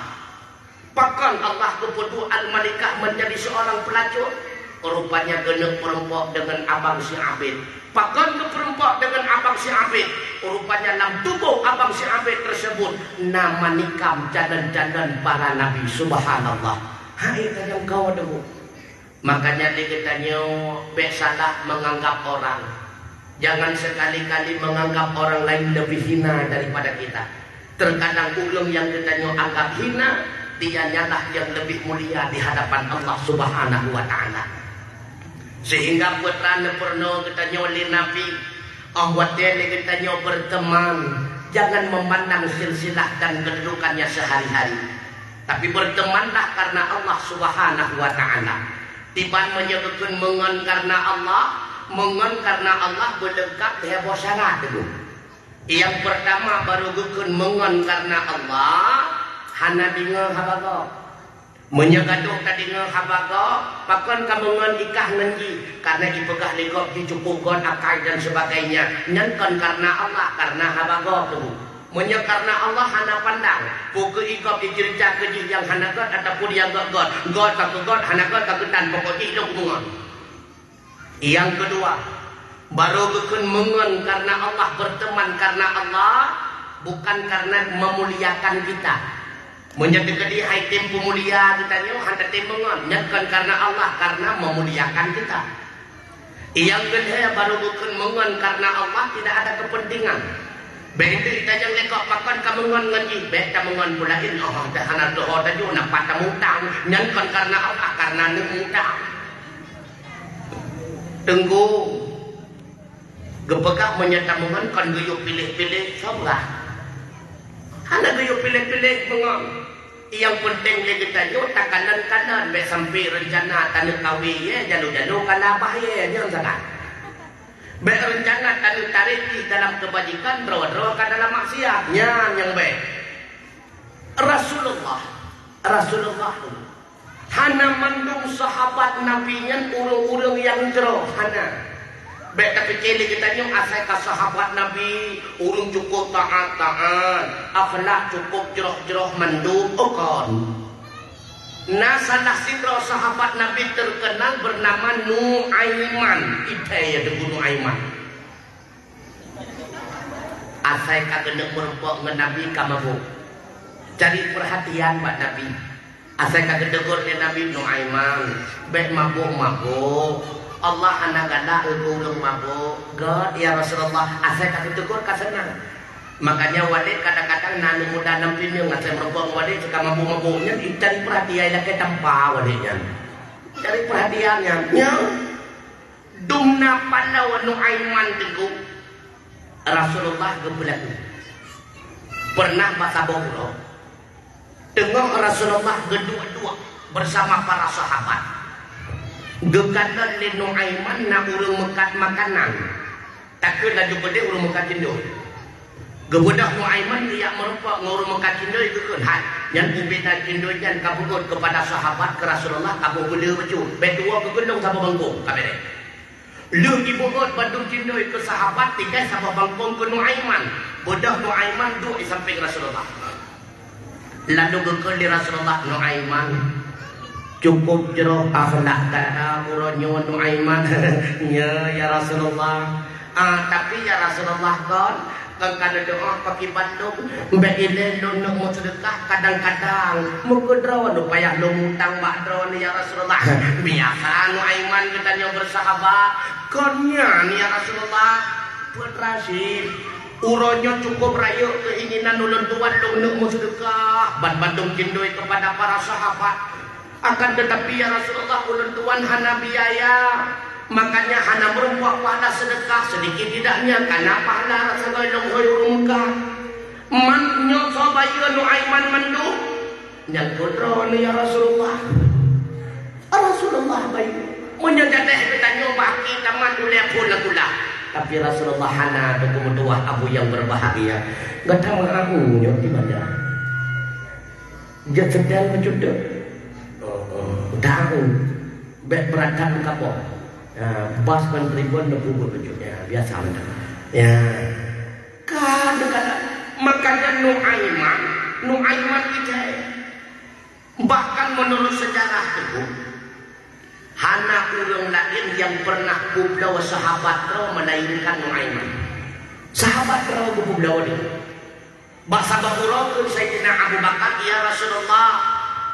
Bahkan Allah keputu Al-Malikah menjadi seorang pelacur. Rupanya genep perempuan dengan abang si Abid. Bahkan keperempuan dengan abang si Abid. Rupanya dalam tubuh abang si Abid tersebut nama nikam jalan-jalan para nabi. Subhanallah. Hai yang kau dulu. Makanya dia katanya salah menganggap orang. Jangan sekali-kali menganggap orang lain lebih hina daripada kita. Terkadang ulung yang katanya anggap hina, dia nyalah yang lebih mulia di hadapan Allah Subhanahu wa Ta'ala. Sehingga putra pernah kita nyoli Nabi ahwatnya kita nyo berteman. Jangan memandang silsilah dan kedudukannya sehari-hari, tapi bertemanlah karena Allah Subhanahu wa Ta'ala. Tiban menyebutkan mengon karena Allah berdekat heboh sangat dulu. Yang pertama baru bukan mengon karena Allah hana bingung habago menyegaduh tadi ngehabago pakon kamungan ikah nenji karena dipegah legok dicukupkan akai dan sebagainya nyankan karena Allah karena habago tu menye karena Allah hana pandang pukul ikop dicerca kejih yang hana god ataupun yang god tak god hana god tak ketan pokoknya hidup mengon. Yang kedua baru bukan mengon karena Allah berteman karena Allah bukan karena memuliakan kita. Menjadi hai tempo mulia kita nyo hantar tempengon nyakan karena Allah karena memuliakan kita. Yang kedua baru bukan mengon karena Allah tidak ada kepentingan. Begitu kita yang lekok pakan kamungan nganji be kamungan pulain dah hana doa taju nampak tamutang nyakan karena Allah karena nemutang. Tunggu gepegak menyatamungan kan guyup pilih-pilih soblah. Hana guyup pilih-pilih mengon. Yang penting dia kita yo takanan be sampai rencana tanah kawi ya jalu-jalu kana bahaya jangan sangat. Be rencana tanah tarik di dalam kebajikan draw ke dalam maksiat yang baik. Rasulullah hana mandung sahabat nabinya urung-urung yang jero hana. Baik tapi cili kita nyong asal ke sahabat Nabi urung cukup taat akhlak cukup jeroh mendung okon. Nah salah sidro sahabat Nabi terkenal bernama Nuaiman. Idaya debu Nuaiman. Asal kagendek merempok nge Nabi kamabu. Cari perhatian Pak Nabi. Asal kagendek Nabi Nuaiman. Baik mabuk. Allah anak ganda ulung mabuk God ya Rasulullah asal kasih tegur kasenang. Makanya wadah kadang-kadang nanu muda nampin yang ngasih merokok wadah jika mabuk-mabuknya cari perhatian lagi tanpa wadahnya cari perhatiannya nya dumna pandawa Nuaiman teguh Rasulullah gebelak pernah bahasa Bogor tengok Rasulullah kedua-dua bersama para sahabat gegadan li Nuaiman na urang mekat makanan takut laju gede urang mekat cindoi gebudak Nuaiman dia merupak ngurang mekat cindoi kekeun hat yang ubina cindoi yang kabukut kepada sahabat ke Rasulullah kabu gede becu bedua kegendong sama bangkong kabere lu ibugot badung cindoi ke sahabat tiga sama bangkong ke Nuaiman budak Nuaiman du di samping Rasulullah lalu gekeuh di Rasulullah Nuaiman cukup jero akhlak kada uronyo Nuaiman ya Rasulullah tapi ya Rasulullah kan kada doa pakai bandung mbak ile lu nak mau sedekah kadang-kadang muka draw lu payah lu mutang bak draw ni ya Rasulullah biasa Nuaiman kita yang bersahabat konya ni ya Rasulullah putrasid uronyo cukup rayu keinginan ulun tuan lu nak mau sedekah bandung cindoi kepada para sahabat akan tetapi ya Rasulullah ulun tuan hana biaya makanya hana merumpah pahala sedekah sedikit tidaknya karena pahala rasa golong hoyurungka manyo sobaya Nuaiman mandu yang kudro ya Rasulullah bayu menyajateh bertanya baki taman ulia pula tapi Rasulullah hana dokumentuah abu yang berbahagia gak tahu akunya di mana dia sedang mencudak tahu bek beratkan kapok bas kan tribun dan bubur bejutnya biasa anda ya kadang-kadang makanya Nuaiman kita bahkan menurut sejarah itu hana urang lain yang pernah kublaw sahabat roh melainkan Nuaiman sahabat roh kublaw dia bahasa bakuro ke Sayyidina Abu Bakar ya Rasulullah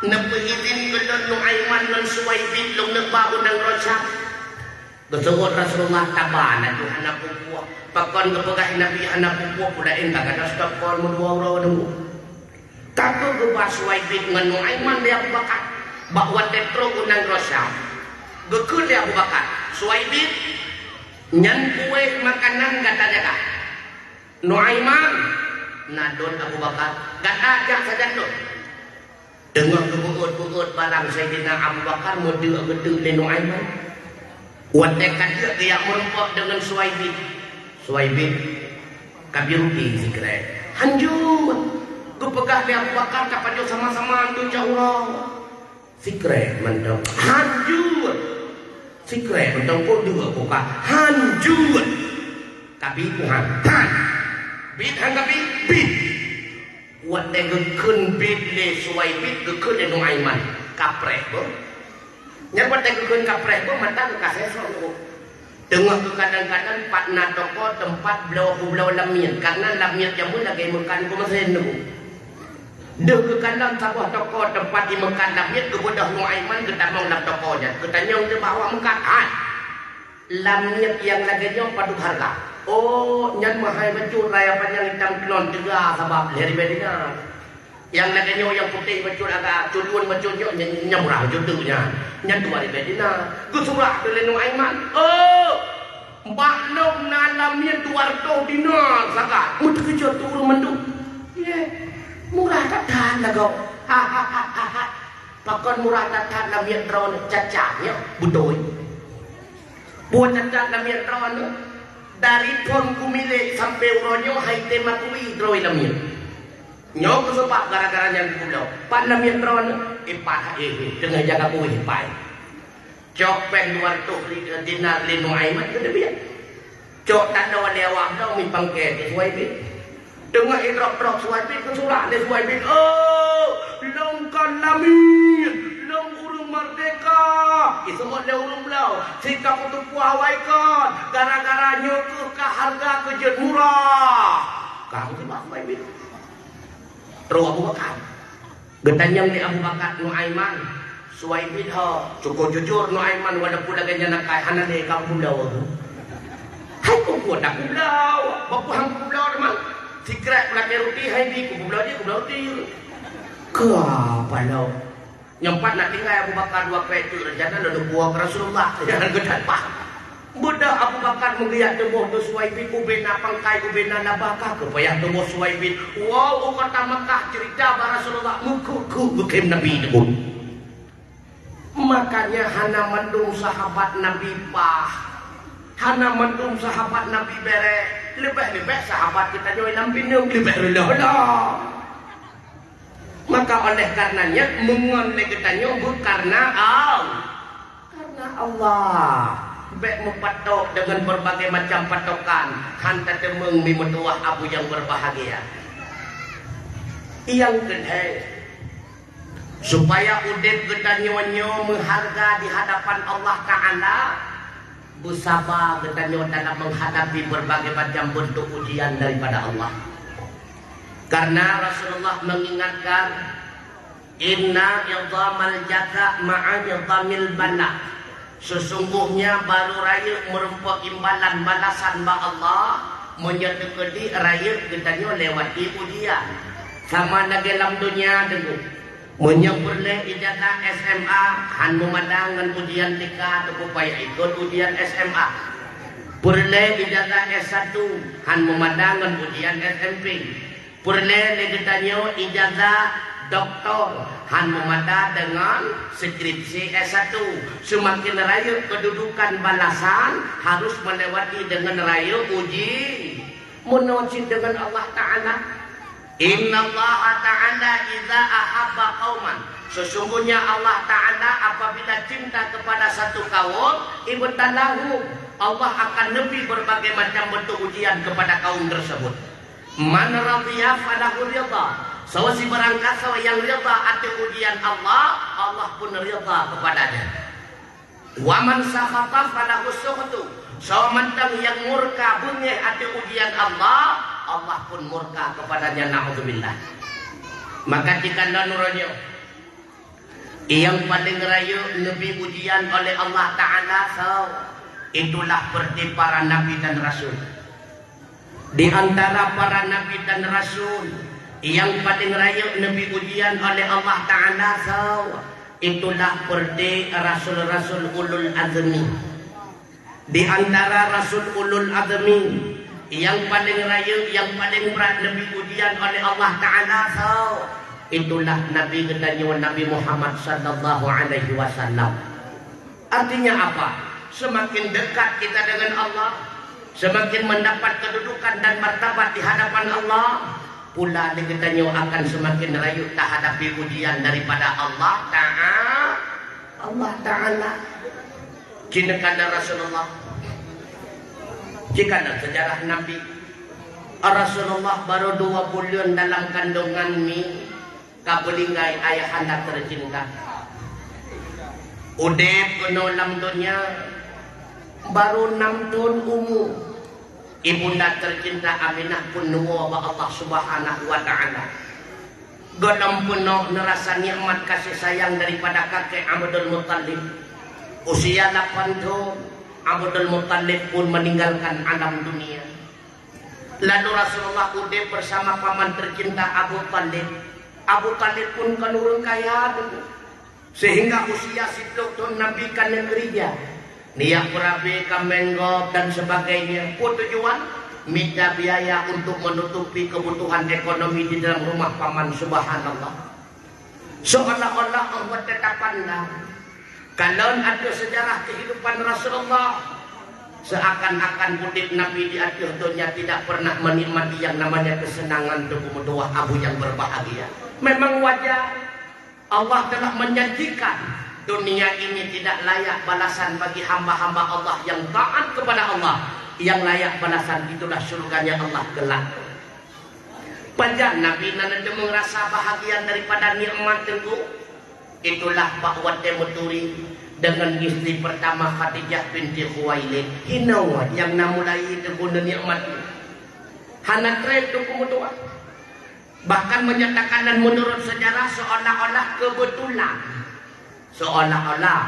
nepehidin kedon Nuaiman dan Suwaibin long nebago ng rojak Betul Rasulullah tabana tu anak pupuh. Pakon kepegah Nabi anak pupuh pudain kagak stop kon mudua ura nunggu. Kako gebas Suwaibin ngan Nuaiman dia Abu Bakar. Bakwa tetro unang rojak. Gekun dia Abu Bakar. Suwaibin nyan kue makanan kata jaga. Nuaiman nadon Abu Bakar gak ada saja tu. Dengar kebuut-buut barang Sayyidina Abu Bakar mode-gede le Nuaiman. Watekan dia merumpok dengan Suwaibin kabiruki sikret. Hanjur. Kupegah dia Abu Bakar kapan sama-sama tu jauh. Sikret mantap. Hanjur. Sikret mantap pun dua buka. Hanjur. Kabi Tuhan. Bit hanggapi bit. Wate gekun bit le Suwaibin gekun le Nuaiman kapreh bo. Nya wate gekun kapreh bo mata ke kaseso bo. Tengah ke kadang-kadang patna toko tempat belau lamir karena lamir jamu lagi makan ku mesin bo. Deh ke kadang sabah toko tempat di makan lamir ke bodah Nuaiman ke tamang lam tokonya. Ketanyong dia bawa makan lamir yang lagi nyong padu harga. Oh, nyan mahai baju raya panjang hitam kelon tiga sebab dari bedina. Yang laganya yang putih baju agak culuan baju nyamurah jodohnya. Nyan dua di bedina. Gusurah dari Nuaiman. Oh, mbak nom nalamnya 200 dinar sakat. Mudah kejut turun mendung. Ye, murah tatan lah kau. Ha. Pakon murah tatan lamnya drone cacahnya budoi. Buat cacat lamnya drone. Dari pon kumile sampai uronyo hai tema kui droi lamir. Nyo kesepak gara-gara yang kulo. Pak lamir dron ipat dengan jaga kui pai. Cok pen 200 dinar le Nuaiman ke dia. Cok tak ada dewa dong mi pangke di Suwaibin. Dengan idrop-drop Suwaibin ke surah le Suwaibin. Oh, longkan lamir. Long urung merdeka. Isemot le urung belau. Sikap untuk puawaikan. Gara-gara nyukuh ke harga kejut murah. Kamu sebab Suwaibin. Terus Abu Bakar. Getanyang di Abu Bakar Nuaiman. Suwaibin ho. Cukup jujur Nuaiman walaupun lagi janakai. Hana le kamu belau. Hai kau buat aku belau. Bapak hang belau teman. Sikret pelakir roti. Hai di ku belau dia ku belau roti. Kenapa lau? Nyempat nak tinggal Abu Bakar 2 kereta rencana lalu buang Rasulullah jangan gedan pak Budak Abu Bakar mengiyak tubuh tu Suwaibin ubena pangkai ubena nabakah kepayah tubuh Suwaibin. Wow, kata Mekah cerita Rasulullah mukuku bukan Nabi itu. Makanya hana mendung sahabat Nabi pah, hana mendung sahabat Nabi bere, lebih sahabat kita join Nabi nung lebih lah. Maka oleh karenanya mengontek kita nyobut karena Allah. Baik mepatok dengan berbagai macam patokan hantar temeng mi metuah abu yang berbahagia. Yang kedua, supaya udip kita nyonyo mengharga di hadapan Allah Ta'ala, bersabar kita nyonyo dalam menghadapi berbagai macam bentuk ujian daripada Allah. Karena Rasulullah mengingatkan, inna idhamal jaza ma'a idhamil bala. Sesungguhnya baru raya merupakan imbalan balasan ba Allah menyertai raya kita lewati ujian. Sama lagi dalam dunia dulu menyempurna ijazah SMA han memandangan ujian tika supaya ikut ujian SMA. Perle ijazah S1 han memandangan ujian SMP. Perle kita ijazah doktor han memada dengan skripsi S1. Semakin raya kedudukan balasan harus melewati dengan raya uji menuju dengan Allah Ta'ala. Inna Allah Ta'ala idza ahabba qauman, sesungguhnya Allah Ta'ala apabila cinta kepada satu kaum ibtalahu, Allah akan lebih berbagai macam bentuk ujian kepada kaum tersebut. Man radiya falahu ridha, si barangkali sawa yang rida atas ujian Allah, Allah pun rida kepadanya. Wa man sakhata falahu sukhtu, sawa mentang yang murka bengih atas ujian Allah, Allah pun murka kepadanya. Na'udzubillah. Maka jika nuronyo yang paling raya lebih ujian oleh Allah Ta'ala, itulah seperti para nabi dan rasul. Di antara para nabi dan rasul yang paling raya nabi ujian oleh Allah Ta'ala, itulah seperti rasul-rasul ulul azmi. Di antara rasul ulul azmi yang paling raya, yang paling berat nabi ujian oleh Allah Ta'ala, itulah nabi kita Nabi Muhammad sallallahu alaihi wasallam. Artinya apa? Semakin dekat kita dengan Allah, semakin mendapat kedudukan dan martabat di hadapan Allah, pula kita akan semakin rayu tak hadapi ujian daripada Allah Ta'ala. Jika kata Rasulullah, jika ada sejarah Nabi Rasulullah baru 2 bulan dalam kandungan mi kabelinggai ayah anda tercinta. Udep kenolam dunia baru 6 tahun umur. Ibunda tercinta Aminah pun nunggu Allah Subhanahu wa Ta'ala. Godam penuh nerasa nikmat kasih sayang daripada kakek Abdul Muttalib. Usia 8 tahun Abdul Muttalib pun meninggalkan alam dunia. Lalu Rasulullah udep bersama paman tercinta Abu Talib. Abu Talib pun kan orang kaya dulu. Sehingga usia 10 tahun Nabi kan negerinya. Niat perabi, kamenggop dan sebagainya. Tujuan minta biaya untuk menutupi kebutuhan ekonomi di dalam rumah paman. Subhanallah. Seolah-olah Allah tetap pandang. Kalau ada sejarah kehidupan Rasulullah, seakan-akan mudik Nabi di akhir dunia tidak pernah menikmati yang namanya kesenangan dua abu yang berbahagia. Memang wajar Allah telah menjanjikan dunia ini tidak layak balasan bagi hamba-hamba Allah yang taat kepada Allah. Yang layak balasan itulah surganya Allah kelak. Panjang Nabi nanti merasa bahagia daripada nikmat itu. Itulah Pak Wate Muturi dengan istri pertama Khadijah binti Khuwailid. Hinawa yang namulai itu guna nikmat. Hana trade itu kemudian. Bahkan menyatakan dan menurut sejarah seolah-olah kebetulan. Seolah-olah.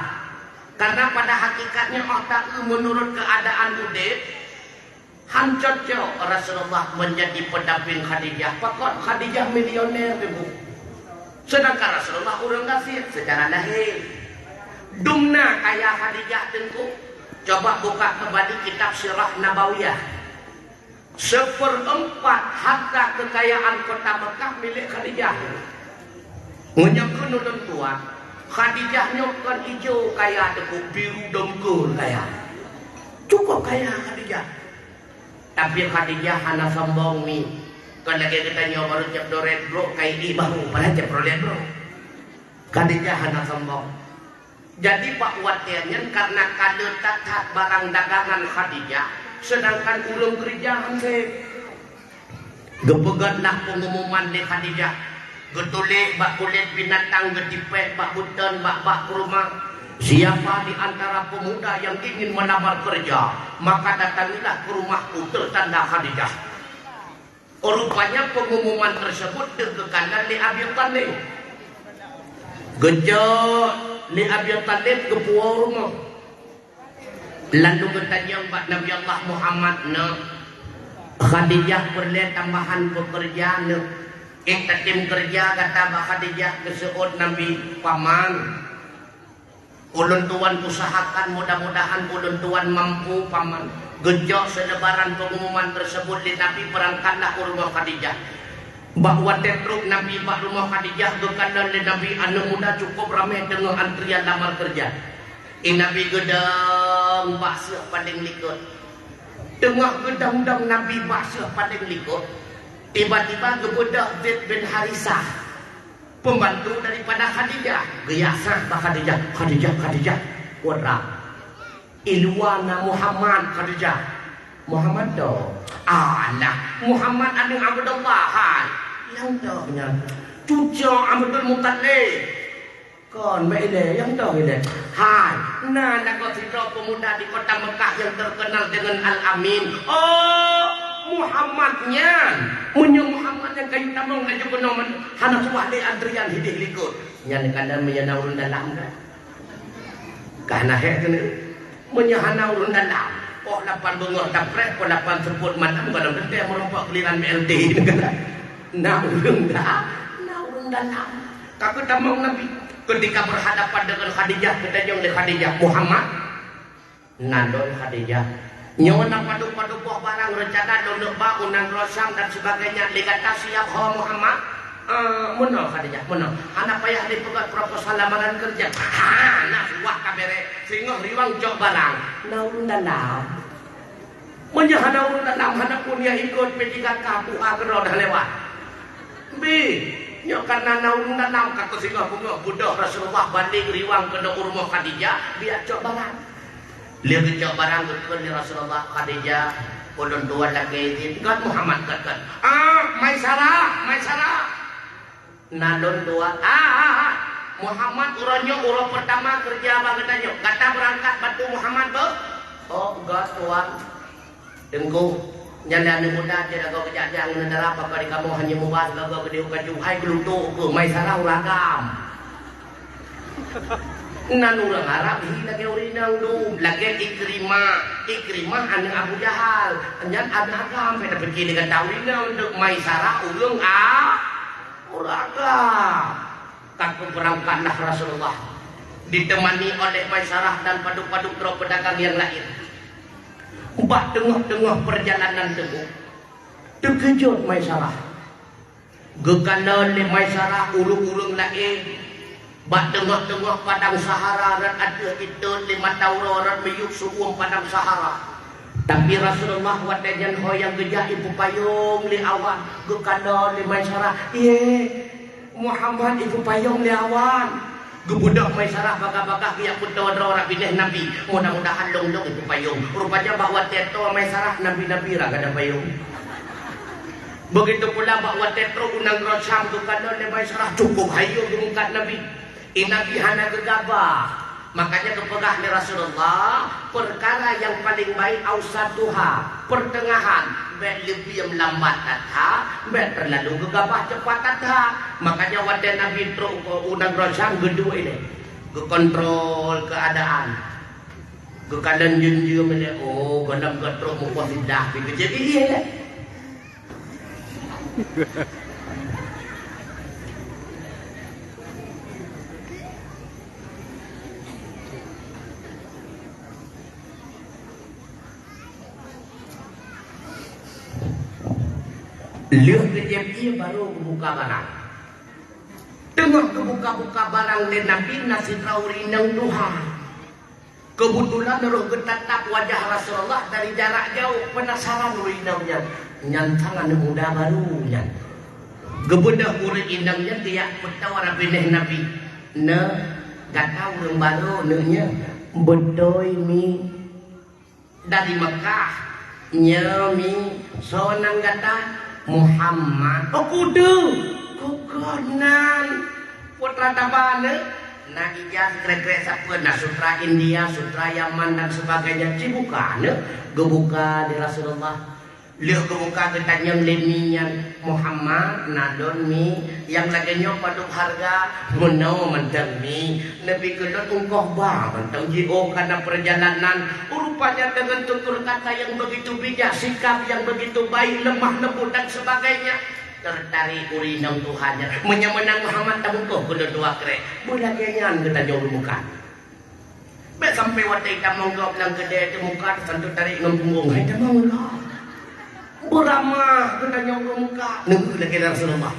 Karena pada hakikatnya menurut keadaan udip, hancurnya Rasulullah menjadi pendamping Khadijah. Pakot Khadijah milioner ibu. Sedangkan Rasulullah orang kasih secara lahir. Dumna kaya Khadijah tentu. Coba buka kembali kitab Sirah Nabawiyah. 1/4 harta kekayaan kota Mekah milik Khadijah. Menyangkut nudun tua, Khadijah nyokon hijau kaya debu, biru dongkul kaya. Cukup kaya Khadijah. Tapi Khadijah hana sombong nih. Kan lagi kita nyoba baru cep doret bro, kayak di baru, padahal cep rolet bro. Khadijah hana sombong. Jadi Pak Watianyan karena kade tatat barang dagangan Khadijah, sedangkan ulung kerjaan saya. Gepegatlah pengumuman di Khadijah. Getulik bak kulit binatang, getipek bak buton, bak ke rumah. Siapa di antara pemuda yang ingin melamar kerja, maka datangilah ke rumahku tertanda Khadijah. Rupanya pengumuman tersebut dikekankan di Abi Talib. Gejot li Abi Talib ke pulau rumah. Lalu bertanya Pak Nabi Allah Muhammad na Khadijah perlu tambahan pekerjaan. Kita tim kerja kata Mbak Khadijah keseut Nabi paman. Ulun tuan usahakan mudah-mudahan ulun tuan mampu paman. Gejok selebaran pengumuman tersebut di Nabi perangkatlah ke rumah Khadijah. Bahwa tetruk Nabi Pak rumah Khadijah berkandang di Nabi anak muda cukup ramai dengan antrian lamar kerja. Nabi gedang bakso paling likut. Tengah gedang-gedang Nabi bakso paling likut. Tiba-tiba kebudak Zaid bin Harisah, pembantu daripada Khadijah, geyasan Pak Khadijah, wara. Ilwana Muhammad Khadijah. Muhammad do. Alah, Muhammad anu Abdullah hai. Yang donya cucu Abdul Muttalib. Kon mele yang do ile. Hai, nah nak cerita pemuda di kota Mekah yang terkenal dengan Al-Amin. Oh, Muhammadnya. Munyo Muhammad yang kayu tamang aja penoman hana suwade antrian hidih likut. Nyan kadang menyana urun dalam kan. Karena hek kene menyahana urun dalam. Oh 8 bengok daprek, oh 8 sebut matam kalau bente merompak keliran BLT ini kan. Nah urun dalam. Kaku tamang Nabi ketika berhadapan dengan Khadijah, kita jong le Khadijah Muhammad nandon Khadijah. Nyawa padu-padu buah barang rencana dondok ba unang rosam dan sebagainya dikata siap ho Muhammad. Mono Khadijah mono anak payah dipegat proposal lamaran kerja. Nah wah kabere singoh riwang jok barang naurun dalam menyahana urun dalam hana punya ikut P3K puha kero dah lewat bi nyok karena naurun dalam kaku singoh bunga budak Rasulullah banding riwang kena urmo Khadijah biar jok barang. Lihat kecok barang kekun di Rasulullah Khadijah ulun tuan lagi izin kan Muhammad kekun Maisarah nalun tuan Muhammad uronyo uro pertama kerja bangetanyo kata berangkat bantu Muhammad be oh enggak tuan dengku nyandani muda tidak kau kejadian negara apa di kamu hanya mubah kau kedeu kajuhai kelutu ke Maisarah uragam nan urang Arab hi lagi urinang du lagi Ikrimah anak Abu Jahal nyan ada agam pada pergi dengan tawinang untuk Maisarah ulung uragam kaku berangkatlah Rasulullah ditemani oleh Maisarah dan padu-padu kro pedagang yang lain. Bak tengah-tengah perjalanan teguh terkejut Maisarah gegalan le Maisarah ulung-ulung lain. Bak tengah-tengah padang Sahara dan ada itu 5 tahun meyuk suum padang Sahara. Tapi Rasulullah wadajan hoyang gejah ibu payung li awan gekanda li Maisarah. Muhammad ibu payung li awan. Gebudak Maisarah bagah-bagah dia putra ora pindah Nabi. Mudah-mudahan long-long ibu payung. Rupanya bahwa teto Maisarah nabi-nabi ra kada payung. Begitu pula bahwa tetro unang rosam gekanda li Maisarah cukup hayu gemungkat Nabi. Nabi hana gegabah. Makanya kepegah ni Rasulullah perkara yang paling baik ausatuha pertengahan bet lebih lambat tata bet terlalu gegabah cepat tata. Makanya wadah Nabi tro unang rosam gedua ini kontrol keadaan kekalan junjung ini oh dalam ketro muka sidah jadi iya Lihat kejadian baru buka barang. Tengah kebuka-buka barang le Nabi nasi trauri nang Tuhan. Kebetulan roh getatap wajah Rasulullah dari jarak jauh penasaran urinamnya. Nyantangan muda barunya. Gebedah murid indangnya dia petawara bineh Nabi. Ne gak tahu yang baru nenya bedoy mi dari Mekah nyami sonang gata Muhammad oh kudu kukonan putra tabane nah ijaz krek-krek sapeuna sutra India sutra Yaman dan sebagainya cibukane gebuka di Rasulullah lihat kebuka ketanyang lemian Muhammad nadon mi yang lagi nyopaduk harga menau mentang mi lebih kedot ungkoh bah mentang jio karena perjalanan rupanya dengan tutur kata yang begitu bijak sikap yang begitu baik lemah lembut dan sebagainya tertarik urinang Tuhannya menyemenang Muhammad tamungkoh kedot dua krek boleh kenyan ketanyang muka be sampai watai tamonggop lang gede muka tentu tarik ngam punggung hai tamonggop beramah katanya muka nunggu lagi Rasulullah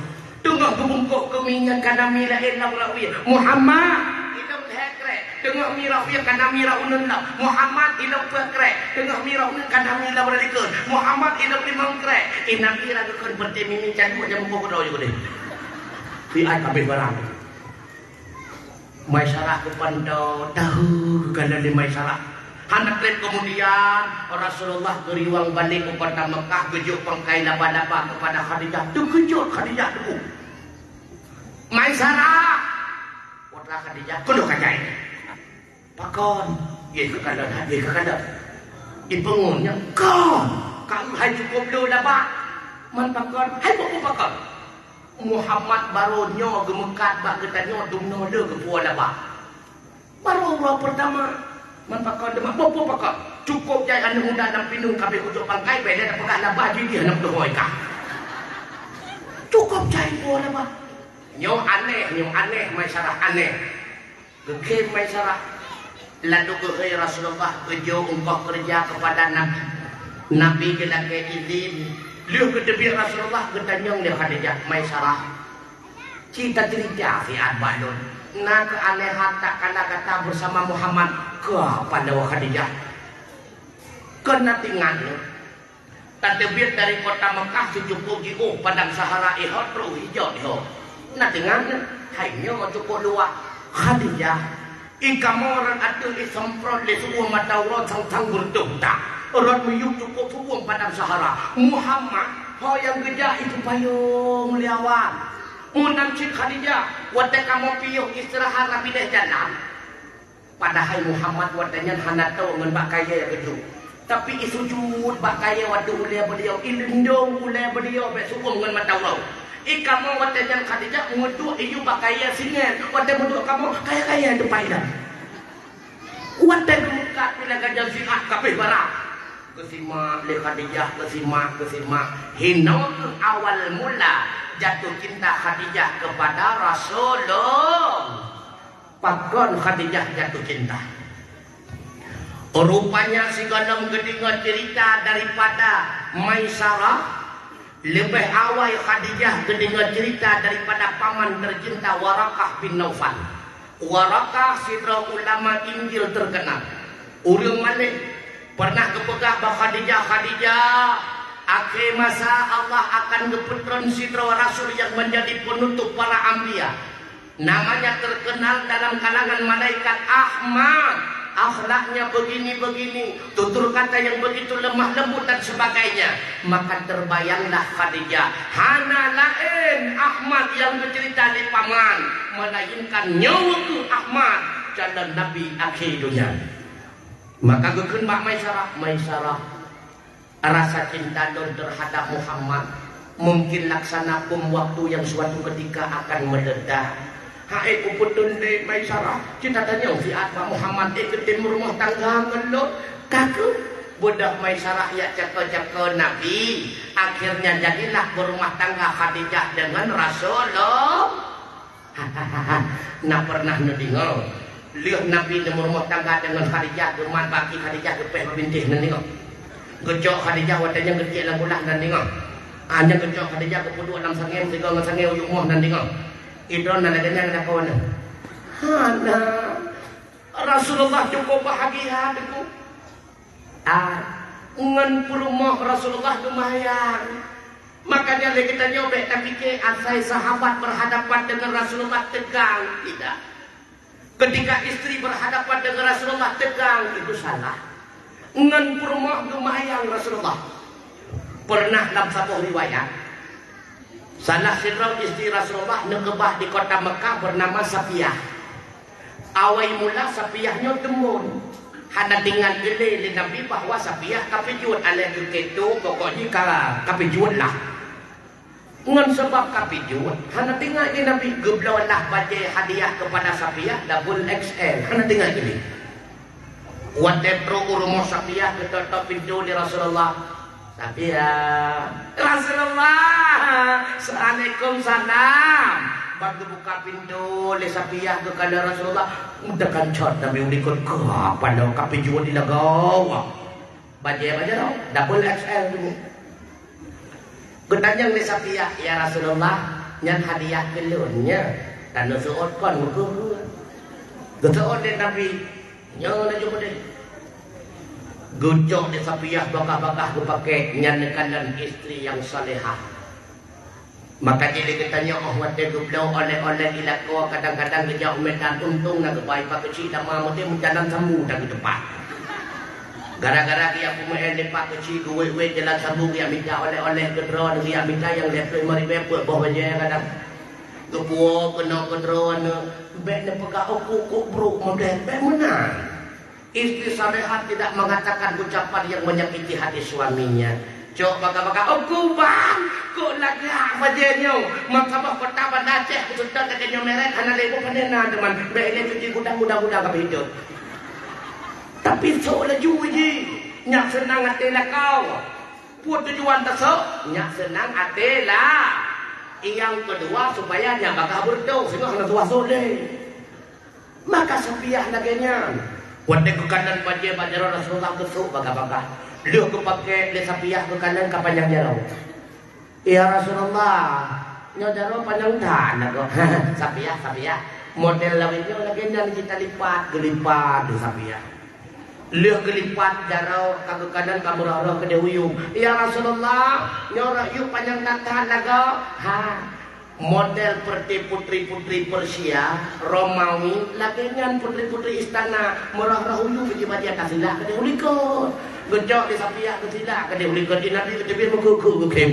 tengah kebungkuk keminyak karena mira elam rawi Muhammad ilam hekre tengah mira uya karena mira unun lam Muhammad ilam pekre tengah mira unun karena mira berdikun Muhammad ilam limang kre inam mira kekun bertemi mincan buatnya muka kuda juga deh fiat kabeh barang masyarakat kepandau tahu kekandang di masyarakat Anak lain kemudian Rasulullah beriwang balik kepada Mekah kejuk pangkai laba-laba kepada Khadijah tu kejut Khadijah tu Maisarah putra Khadijah kudu kajai pakon ye ke kanan dipengunnya kau hai cukup dulu laba man pakon hai pakon Muhammad baru nyo gemekat bak ketanyo dumno de ke puan laba baru pertama manpakon demak popo pakak cukup jai anu muda nang pinung kabeh kucuk pangkai beda dak pegah labah gigi anak dohoi kah cukup jai po labah nyo aneh masyarakat aneh gegem masyarakat lalu ke Rasulullah bejo ungkah kerja kepada Nabi gelake izin liu ke debi Rasulullah getanyong dia Khadijah masyarakat cita cerita fiat balon nah keanehan tak kala kata bersama Muhammad ke pada Khadijah kena tinggalnya terdebit dari kota Mekah 70 jauh padang Sahara ihot ru hijau ihot nah tinggalnya hanya cukup luar Khadijah ikamoran atul isamprot le subuh mataurat sang bertung tak orang meyuk cukup subuh padang Sahara Muhammad yang gejah itu payung liawan Unang Cik Khadijah, wadah kamu piyuh istirahat rapi deh jalan. Padahal Muhammad wadahnya hana tahu dengan bak kaya yang gedung. Tapi isujud bak kaya wadah ulia beliau, ilindung ulia beliau, besukung dengan mata ulau. Kamu wadahnya Khadijah, nguduk iyu bak kaya singan. Wadah muduk kamu kaya-kaya itu payah. Wadah gemukat bila gajah sihat kabeh barang. Kesimak le Khadijah, kesimak. Hina awal mula. Jatuh cinta Khadijah kepada Rasulullah. Pakon Khadijah jatuh cinta. Rupanya si gondom gedingan cerita daripada Maisarah. Lebih awal Khadijah gedingan cerita daripada paman tercinta Warakah bin Naufal. Warakah sidra ulama Injil terkenal. Urang malik pernah kepegah bah Khadijah. Akhir masa Allah akan ngepetron sidra Rasul yang menjadi penutup para anbiya. Namanya terkenal dalam kalangan malaikat Ahmad. Akhlaknya begini-begini, tutur kata yang begitu lemah lembut dan sebagainya. Maka terbayanglah Khadijah. Hana lain Ahmad yang bercerita di paman, melainkan nyawa ke Ahmad jalan Nabi akhir dunia. Maka gekun Mbak Maisarah rasa cinta don terhadap Muhammad mungkin laksana bom waktu yang suatu ketika akan meledak. Hai kuputun de Maisarah kita tanya fiat Pak Muhammad ketim rumah tangga ngelot kaku budak Maisarah ya ceko-ceko Nabi akhirnya jadilah berumah tangga Khadijah dengan Rasulullah. Nah pernah nudingol lihat Nabi berumah tangga dengan Khadijah geman baki Khadijah kepeh bintih nengok gejok Khadijah wadahnya gede lah bulah dan nengok Hanya kecok ada jaga puduk dalam sangem tiga ngan sangem ujung muah nanti ngau. Itu nana dengan ada kawan. Hana Rasulullah cukup bahagia aku. Ngan puluh Rasulullah lumayan. Makanya kita nyobek tapi ke asai sahabat berhadapan dengan Rasulullah tegang. Tidak. Ketika istri berhadapan dengan Rasulullah tegang, itu salah. Ngan puluh lumayan Rasulullah. Pernah dalam satu riwayat, salah seorang istri Rasulullah nekebah di kota Mekah bernama Safiyah. Awal mula Safiyahnya demun. Hana dengan gele Nabi bahwa Safiyah kapijun ala itu pokoknya kala kapijun lah. Ngan sebab kapijun, hana tinggal di Nabi geblawalah baca hadiah kepada Safiyah double XL. Hana tinggal gini. Wadepro urumo Safiyah ketutup pintu di Rasulullah. Safiyah, Rasulullah, Assalamualaikum salam. Baru buka pintu, le Safiyah ke kanan Rasulullah. Udah kancot Nabi ulikut ke apa dong? Kapi jual di lagau. Baca dong, double XL dulu. Ketanya le Safiyah, ya Rasulullah, nyan hadiah kelunnya. Dan nusuot kon muku. Nusuot le Nabi, nyan aja deh. Gujok di Safiyah bakah-bakah ku pakai nyanekanan istri yang salehah. Maka jadi katanya wate gublau oleh-oleh ilako kadang-kadang dia umetan untung nak baik pakai cita mamu dia menjalan sambu dari depan. Gara-gara dia punya lepak kecil gue jalan sambu dia minta oleh-oleh ke drone dia minta yang lepas mari bepuk bawa je kadang. Kepuo kena ke drone bek ne pegak aku bro model bek menang. Istri salehah tidak mengatakan ucapan yang menyakiti hati suaminya. Cok baka-baka, oh bang, kok lagi apa dia nyo? Makabah kota Banda Aceh, sudah kakeknya merek, anak lebu panena teman. Bele cuci gudang-gudang kami hidup. Tapi seolah juga je, nyak senang hati lah kau. Buat tujuan tersebut, nyak senang hati lah. Yang kedua supaya nyak bakal berdoa, sehingga kena tua soleh. Maka Safiyah laganya. Wadai ke kanan baca Rasulullah kesuk baka-baka. Lu kepake le Safiyah ke kanan ke panjang jauh. Ya Rasulullah, nyo jauh panjang tanah kok. Safiyah. Model lawinnya lagi yang kita gelipat di Safiyah. Lu gelipat jauh ke kanan ke murah-murah ke dehuyung. Ya Rasulullah, nyo yuk panjang tanah kok. Model putri-putri Persia, Romawi, lakinya putri-putri istana, murah-murah ulu kejibat di atas silah ke dehuyung. Gejok di Safiyah ke silah ke dehuyung di Nabi ke tebir mengkuku ke kem.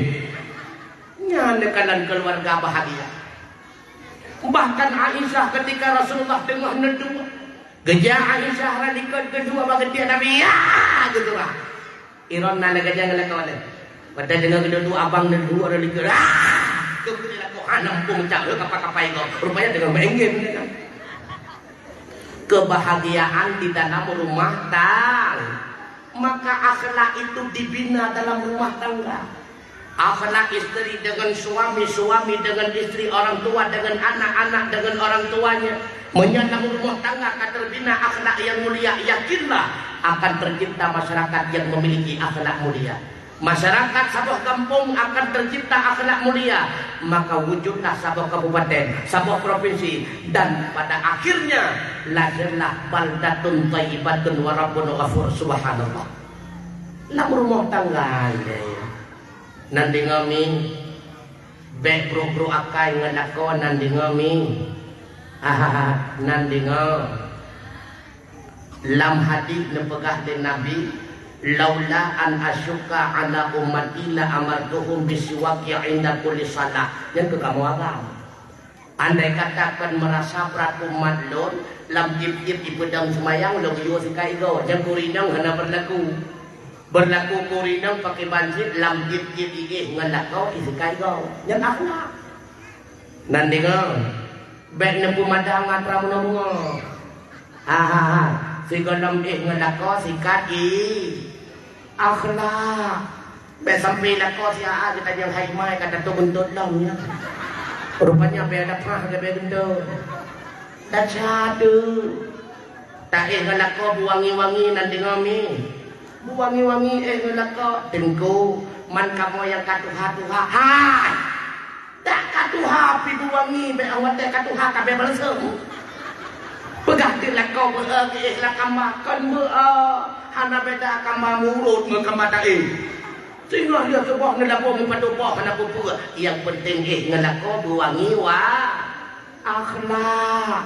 Nyanekanan keluarga bahagia. Bahkan Aisyah ketika Rasulullah dengar nedua, gejak Aisyah radikal kedua bagi dia Nabi ya gitu lah. Iron nana gejak ngelakawan. Pada dengar kedua abang dan dua radikal. Kemudian aku nampung cak kapal-kapal itu rupanya dengan menggem kan. Kebahagiaan di dalam rumah tangga, maka akhlak itu dibina dalam rumah tangga. Akhlak istri dengan suami, suami dengan istri, orang tua dengan anak-anak dengan orang tuanya, menyandang rumah tangga akan terbina akhlak yang mulia. Yakinlah akan tercipta masyarakat yang memiliki akhlak mulia. Masyarakat sebuah kampung akan tercipta akhlak mulia, maka wujudlah sebuah kabupaten, sebuah provinsi, dan pada akhirnya lahirlah baldatun thayyibatun wa rabbun ghafur. Subhanallah. Lah rumah tangga ya. Nanti ngami bek bro akai ngadako nanti ngami. Nanti ngam lam hadis nepegah den Nabi. Laula an asyuka ala ummati la amartuhum bisiwaki inda kulli salah. Yang ke kamu agam. Andai katakan merasa berat umat lon, lam jip-jip di pedang semayang lo yo sikai go. Yang kurinang hana berlaku. Berlaku kurinang pakai banjir lam jip-jip igih ngalakau isikai go. Yang akhlak. Nanti ngam. Bek nempu madang atra munga. Si golom ngalakau sikat akhlak. Be sampai lako siya kita yang haimai kata tu buntut lam ya. Rupanya be ada pah ke be gendut. Dah cadu. Tak ngalako buangi-wangi nanti ngami. Buangi-wangi ngalako tengku man kamu yang katuha-tuha hai tak katuha pitu wangi be awat teh katuha kabeh balesem pegah tilak kau beagi ikhlas kamakan hana beda kama murut ngekamadae sehingga dia sebuah ngelapo mempadopah hana pupua yang penting ngelako wangi wa akhlak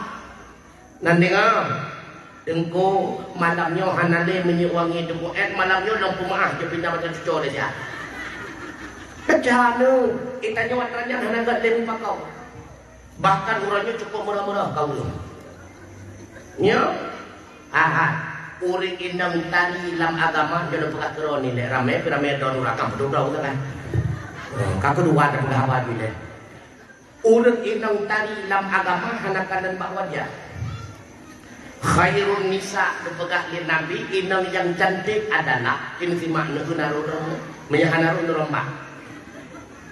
nanti dengko malamnya hanale menyewangi dengko malamnya lampu maah je pindah macam cucur dia kejana itanya watranya hana gak lemu pakau bahkan urangnya cukup murah-murah kau nya uring indang tani lam agama jodoh pekat keroni le rame don urakam pedudau kan kakak dua ada pengawal bile uring indang tani lam agama hanakan dan bak wajah khairun nisa dipegah li nabi indang yang cantik adalah ini si makna gunarun menyahanarun rombak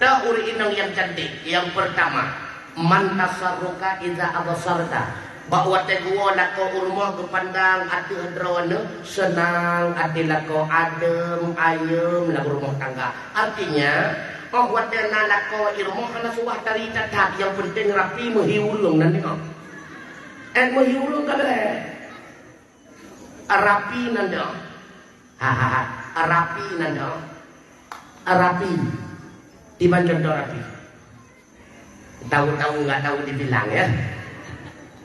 dah uring indang yang cantik yang pertama man tasarruka iza abasarta bahwa teguo lako urmo kepandang ati hendrono senang ati lako adem ayem lagu rumah tangga artinya bahwa tena lako irmo kana suah tari tatak yang penting rapi menghiulung nanti menghiulung kabeh rapi nanda rapi nanda rapi di banjur rapi tahu-tahu nggak tahu dibilang ya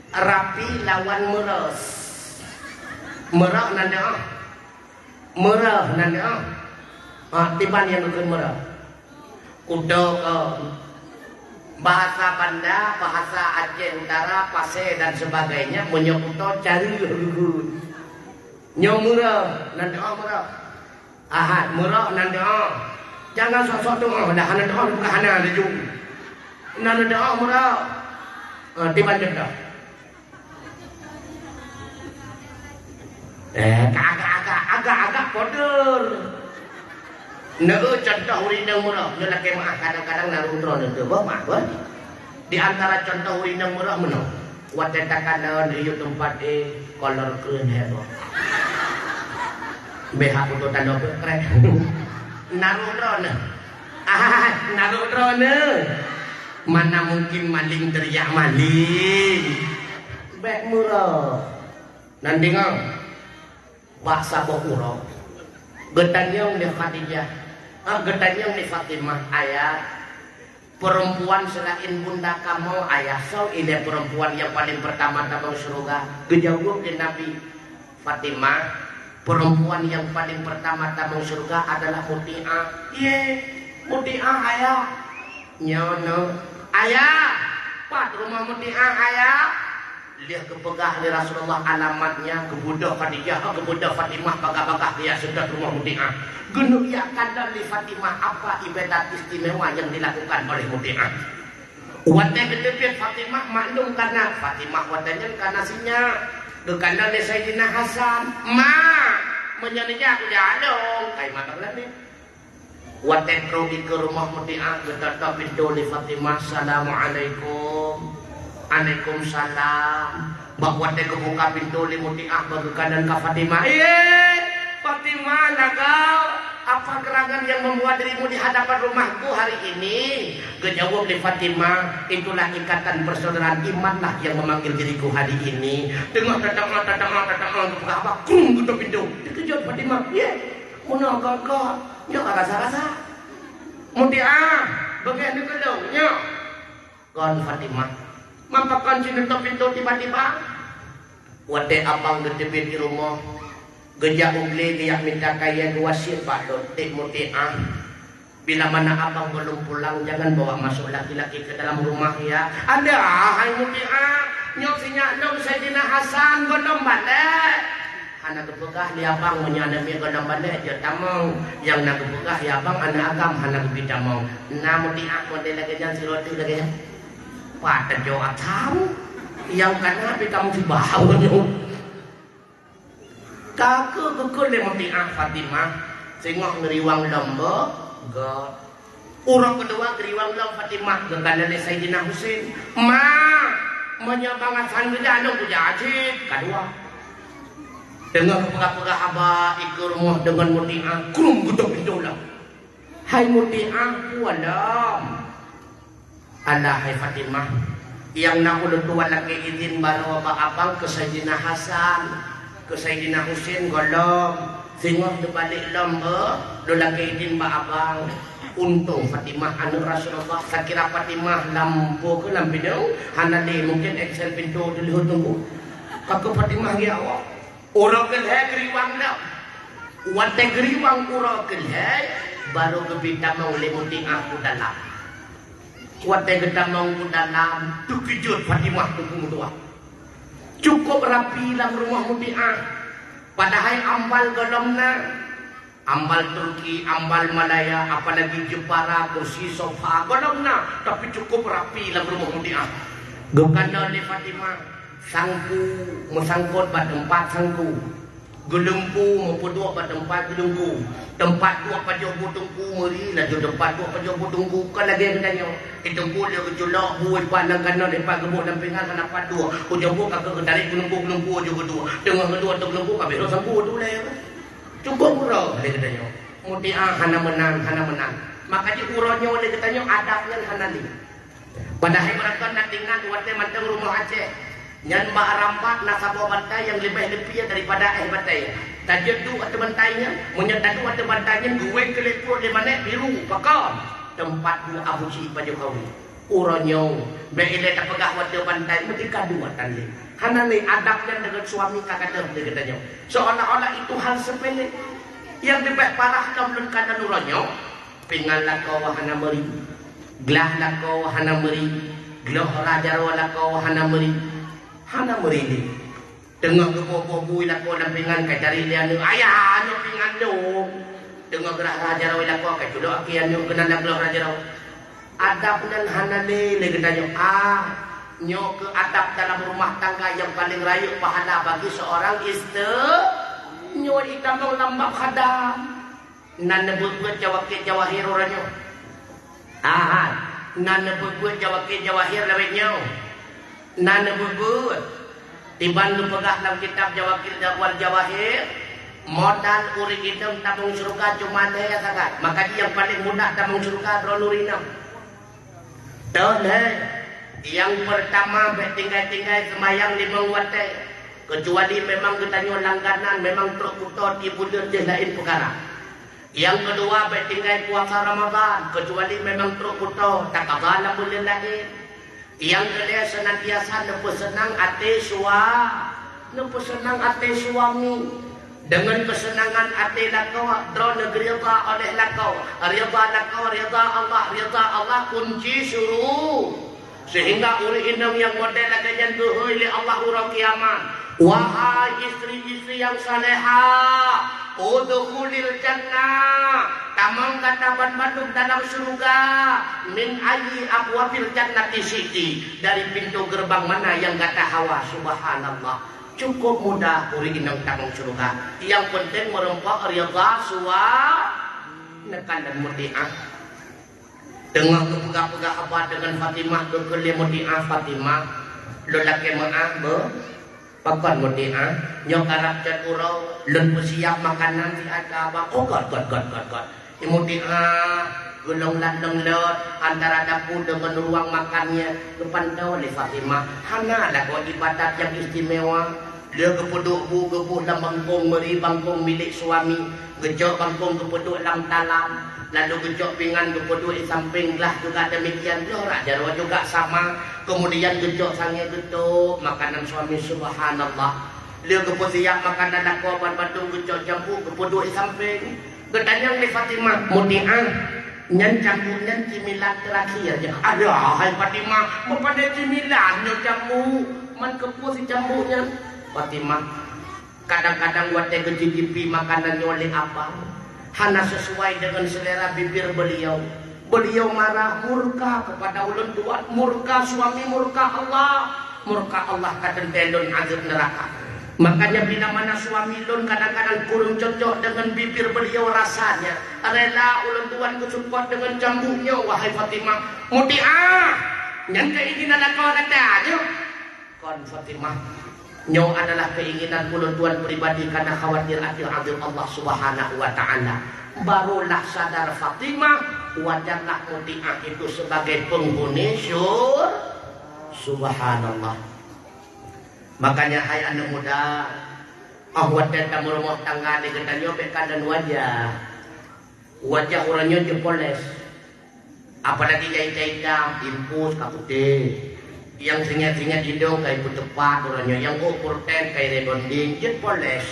rapi lawan meres merah nanda tiban yang bukan merah udah bahasa Banda bahasa Aceh Utara Pasir dan sebagainya menyebut cari nyomurah nanda merah ahad merah nanda jangan sok-sok tu dah nanda bukan hana ada juga nanda merah tiban dah agak koder contoh urinang murah nyola kemah kadang-kadang narundron itu bapak di antara contoh urinang murah menang watetakan daun riu tempat kolor keren heboh BH untuk tanda krek narundron narundron mana mungkin maling teriak maling baik murah nanti bahasa Bokuro getanyong di Khadijah getanyong di Fatimah ayah perempuan selain bunda kamu ayah ini perempuan yang paling pertama tabang surga gejauh di Nabi Fatimah perempuan yang paling pertama tabang surga adalah Muti'ah Muti'ah ayah nyono ayah pat rumah Muti'ah ayah dia kepegah di Rasulullah alamatnya kebudah Khadijah kebudah Fatimah bagah-bagah dia sudah rumah Muti'ah gunung ya kadang di Fatimah apa ibadat istimewa yang dilakukan oleh Muti'ah watnya gede Fatimah maklum karena Fatimah watanya karena sinya karena di Sayyidina Hasan menyanyinya aku jadong kayak mata lagi watnya pergi ke rumah Muti'ah getata pintu di Fatimah assalamualaikum Waalaikumsalam. Bahwa dia kebuka pintu Muti'ah bagikan dan ke Fatimah. Fatimah nagau. Apa gerangan yang membuat dirimu di hadapan rumahku hari ini? Kejawab di Fatimah. Itulah ikatan persaudaraan iman lah yang memanggil diriku hari ini. Tengah datang buka apa? Kum tutup pintu. Dikejawab Fatimah. Mana kau? Ya rasa-rasa. Muti'ah. Bagian dikedung. Ya. Kon Fatimah. Mampakan sini pintu tiba-tiba wate abang gedebin di rumah gejak ugli dia minta kaya wasir pak dotik Muti'ah bila mana abang belum pulang jangan bawa masuk laki-laki ke dalam rumah ya ada hai Muti'ah nyok sinya nyok Sayyidina Hasan gondom balik anak kepegah di abang menyanami gondom balik aja tamong yang nak kepegah ya abang anak agam anak kebitamong nah Muti'ah model lagi jangan siroti lagi ya pada jawab tahu yang karena kamu di bawah kakek kekul le Muti'ah Fatimah sengok ngeriwang lomba god orang kedua ngeriwang lomba Fatimah gegana le Sayyidina Husain menyabangan gejana kujajib kedua dengan pegah-pegah abah ikut rumah dengan Muti'ah kurum gedok pintu lah Hai Muti'ah walam. Anda hai Fatimah yang nak ulun tua laki izin baru abang ke Sayyidina Hasan, ke Sayyidina Husin golong singgoh tu balik lomba lo laki izin abang. Untung Fatimah anu Rasulullah sakira Fatimah lampu ke lampidau hanali mungkin Excel pintu dulu tunggu kakak Fatimah ya awak orang kelihai geriwang dah wate geriwang orang kelihai baru kebita mau Muti'ah ku dalam wate kita mau ku dalam tu kejut Fatimah tu tua cukup rapi dalam rumah Muti'ah padahal ambal golongna ambal Turki, ambal Malaya, apalagi Jepara, kursi sofa, golongna, tapi cukup rapi dalam rumah Muti'ah. Gukanda oleh Fatimah, sangku, mesangkut pada tempat sangku, gelungku, mempuduk pada tempat gelungku, tempat dua pada butungku, meri, laju tempat dua pada butungku, kan lagi yang tanya, itungku dia keculok, buat pandang kanan, lepas gebuk dan pinggan, kenapa dua, ujung bu kakak ketarik gelungku juga dua, dengan kedua tu gelungku, kabeh sangku tu boleh. Cukup urang dia katanya. Muti'ah hana menang. Maka di urangnya oleh katanya adabnya hana ni. Padahal mereka nak tinggal wate manteng rumah Aceh. Nyan ba rampat nasabah bantai yang lebih daripada bantai. Tajud tu atau bantainya, menyetadu atau bantainya gue kelepur di mana biru pakam. Tempat dua Abu Ci pada kau. Urangnya beile tak pegah wate bantai mesti kadu tali. Hana ni adabnya dengan suami kakak dia katanya. Seolah-olah itu hal sepele. Yang lebih parah dalam kanan uranyo. Pingal lakau wahana meri. Gelah lakau wahana meri. Gelah raja lakau wahana meri. Hana meri ni. Tengah kepo-popo lakau dan pingal kay cari dia ni. Ayah ano pingal do. Tengah gerah raja lakau kay judo aki ano kena nak gelah raja. Adabnya hana ni katanya. Nyok ke adab dalam rumah tangga yang paling raya pahala bagi seorang isteri nyok ditambah lambak khadam nan nebut-but jawakir-jawahir orangnya nan nebut-but jawakir-jawahir lawetnya nan nebut-but dibantu pegah dalam kitab jawakir wal jawahir modal urik hitam tabung surga cuma daya sangat maka dia yang paling mudah tabung surga drolurinam dah. Yang pertama tinggal-tinggal semayang 5 waktu kecuali memang ketanya langganan memang truk kutot ibu dia lain perkara. Yang kedua tinggal puasa Ramadan kecuali memang truk kutot tak kalah boleh lain. Yang kedua senantiasa senang hati suami dengan kesenangan hati lakau draw negeri oleh lakau rida Allah kunci suruh sehingga uri indang yang model lagajan duhoi li Allah urang kiamat. Wahai istri-istri yang salehah, udkhulil jannah. Tamang kata bandung dalam surga. Min ayyi abwabil jannati siti. Dari pintu gerbang mana yang kata Hawa subhanallah. Cukup mudah uri indang tamang surga. Yang penting merempah ridha suwa nekan dan Muti'ah. Tengah kepegah-pegah apa dengan Fatimah berkelim Muti'ah Fatimah lelaki maaf pakon Muti'ah nyok arab cat urau lun bersiap makanan di agama god Muti'ah gulung landeng lot antara dapur dengan ruang makannya depan tahu oleh Fatimah hana lah kau ibadat yang istimewa dia kepuduk bu gebuh dalam bangkong meri bangkong milik suami gejok bangkong kepuduk dalam talam lalu gejok pingan kepuduk di samping lah juga demikian lorak jarwa juga sama kemudian gejok sange getuk makanan suami subhanallah dia kepusiap makanan lakuan batu gejok jambu kepuduk di samping gedanyang di Fatimah Muti'ah nyan campunya cimilan terakhir aja ada hai Fatimah pada cimilan jambu man kepusi jambunya Fatimah kadang-kadang buat teh kecicipi makanannya oleh apa hana sesuai dengan selera bibir beliau marah murka kepada ulun tuan murka suami murka Allah kata telon azab neraka makanya bila mana suami ulun kadang-kadang kurang cocok dengan bibir beliau rasanya rela ulun tuan kesupport dengan jambunya wahai Fatimah Muti'ah yang keinginan kau kata aja kon Fatimah adalah keinginan ulun tuan pribadi karena khawatir akhir Allah subhanahu wa ta'ala barulah sadar Fatimah, wajarlah Muti'ah itu sebagai penghuni subhanallah. Makanya hai anak muda, wadah tamu rumah tangga di ketanyo bekadan wajah orangnya jepoles, apalagi jahit-jahitan impus kapute, yang singat-singat hidung kayak tepat orangnya, yang ukur ten kayak rebonding jepoles.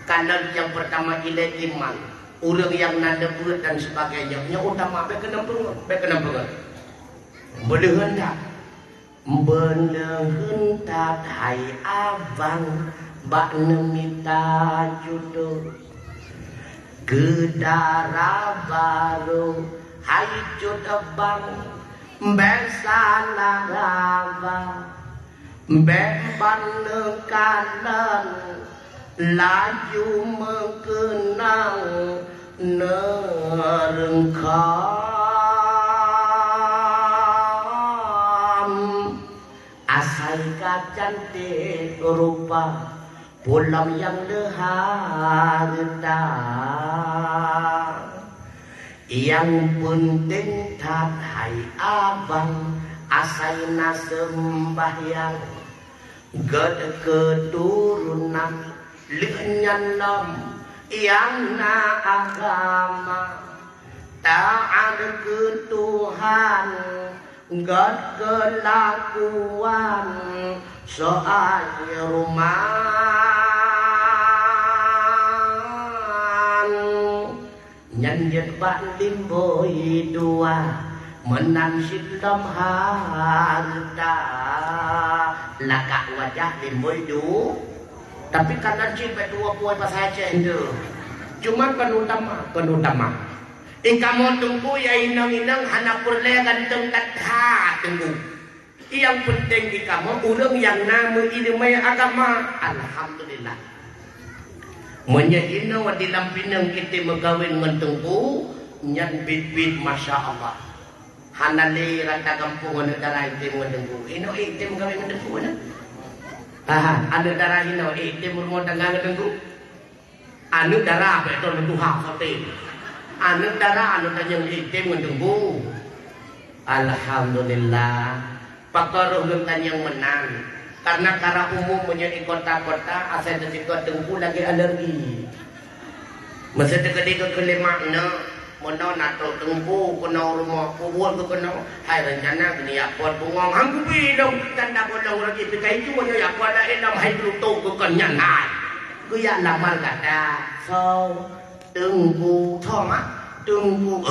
Karena yang pertama ilai iman, orang yang nada buat dan sebagainya, yang utama kenapa boleh hendak benehentat hai abang bak nemita jodoh gedara baru hai jodoh bang besalah raba beban nekanan laju mengenang nerengkam asai cantik rupa pulang yang leharta yang penting tak hai abang asai sembahyang ged keturunan lenyalam yang na agama taat ke Tuhan gad kelakuan soal ruman nyanjet banding boy dua menang silam harta laka wajah limboy du. Tapi karena cipet dua puai pas aja itu cuma penutama kamu tunggu ya inang-inang hana purle ganteng katha tunggu yang penting di kamu urang yang nama ilmu agama alhamdulillah menjadi wa di lampinang kita megawin ngentungku nyan bit-bit masya Allah hanali rata kampung negara itu ngentungku ino itu megawin ngentungku na anu darah hina timur mau tangga ngedengku anu darah apa itu lentu hak sote anu darah anu tanyang itim ngedengku alhamdulillah pakaruh ngentan yang menang karena cara umum menjadi kota-kota asal dari dengku lagi alergi masa dekat-dekat kelemakna mono nato tengku kena rumah kubuat ke kena hai rencana gini apa bungong hangku bilang tanda bolong lagi pikai itu mono ya pada enam hai bruto ke kenyan hai ku ya lamar kata so tengku thoma tengku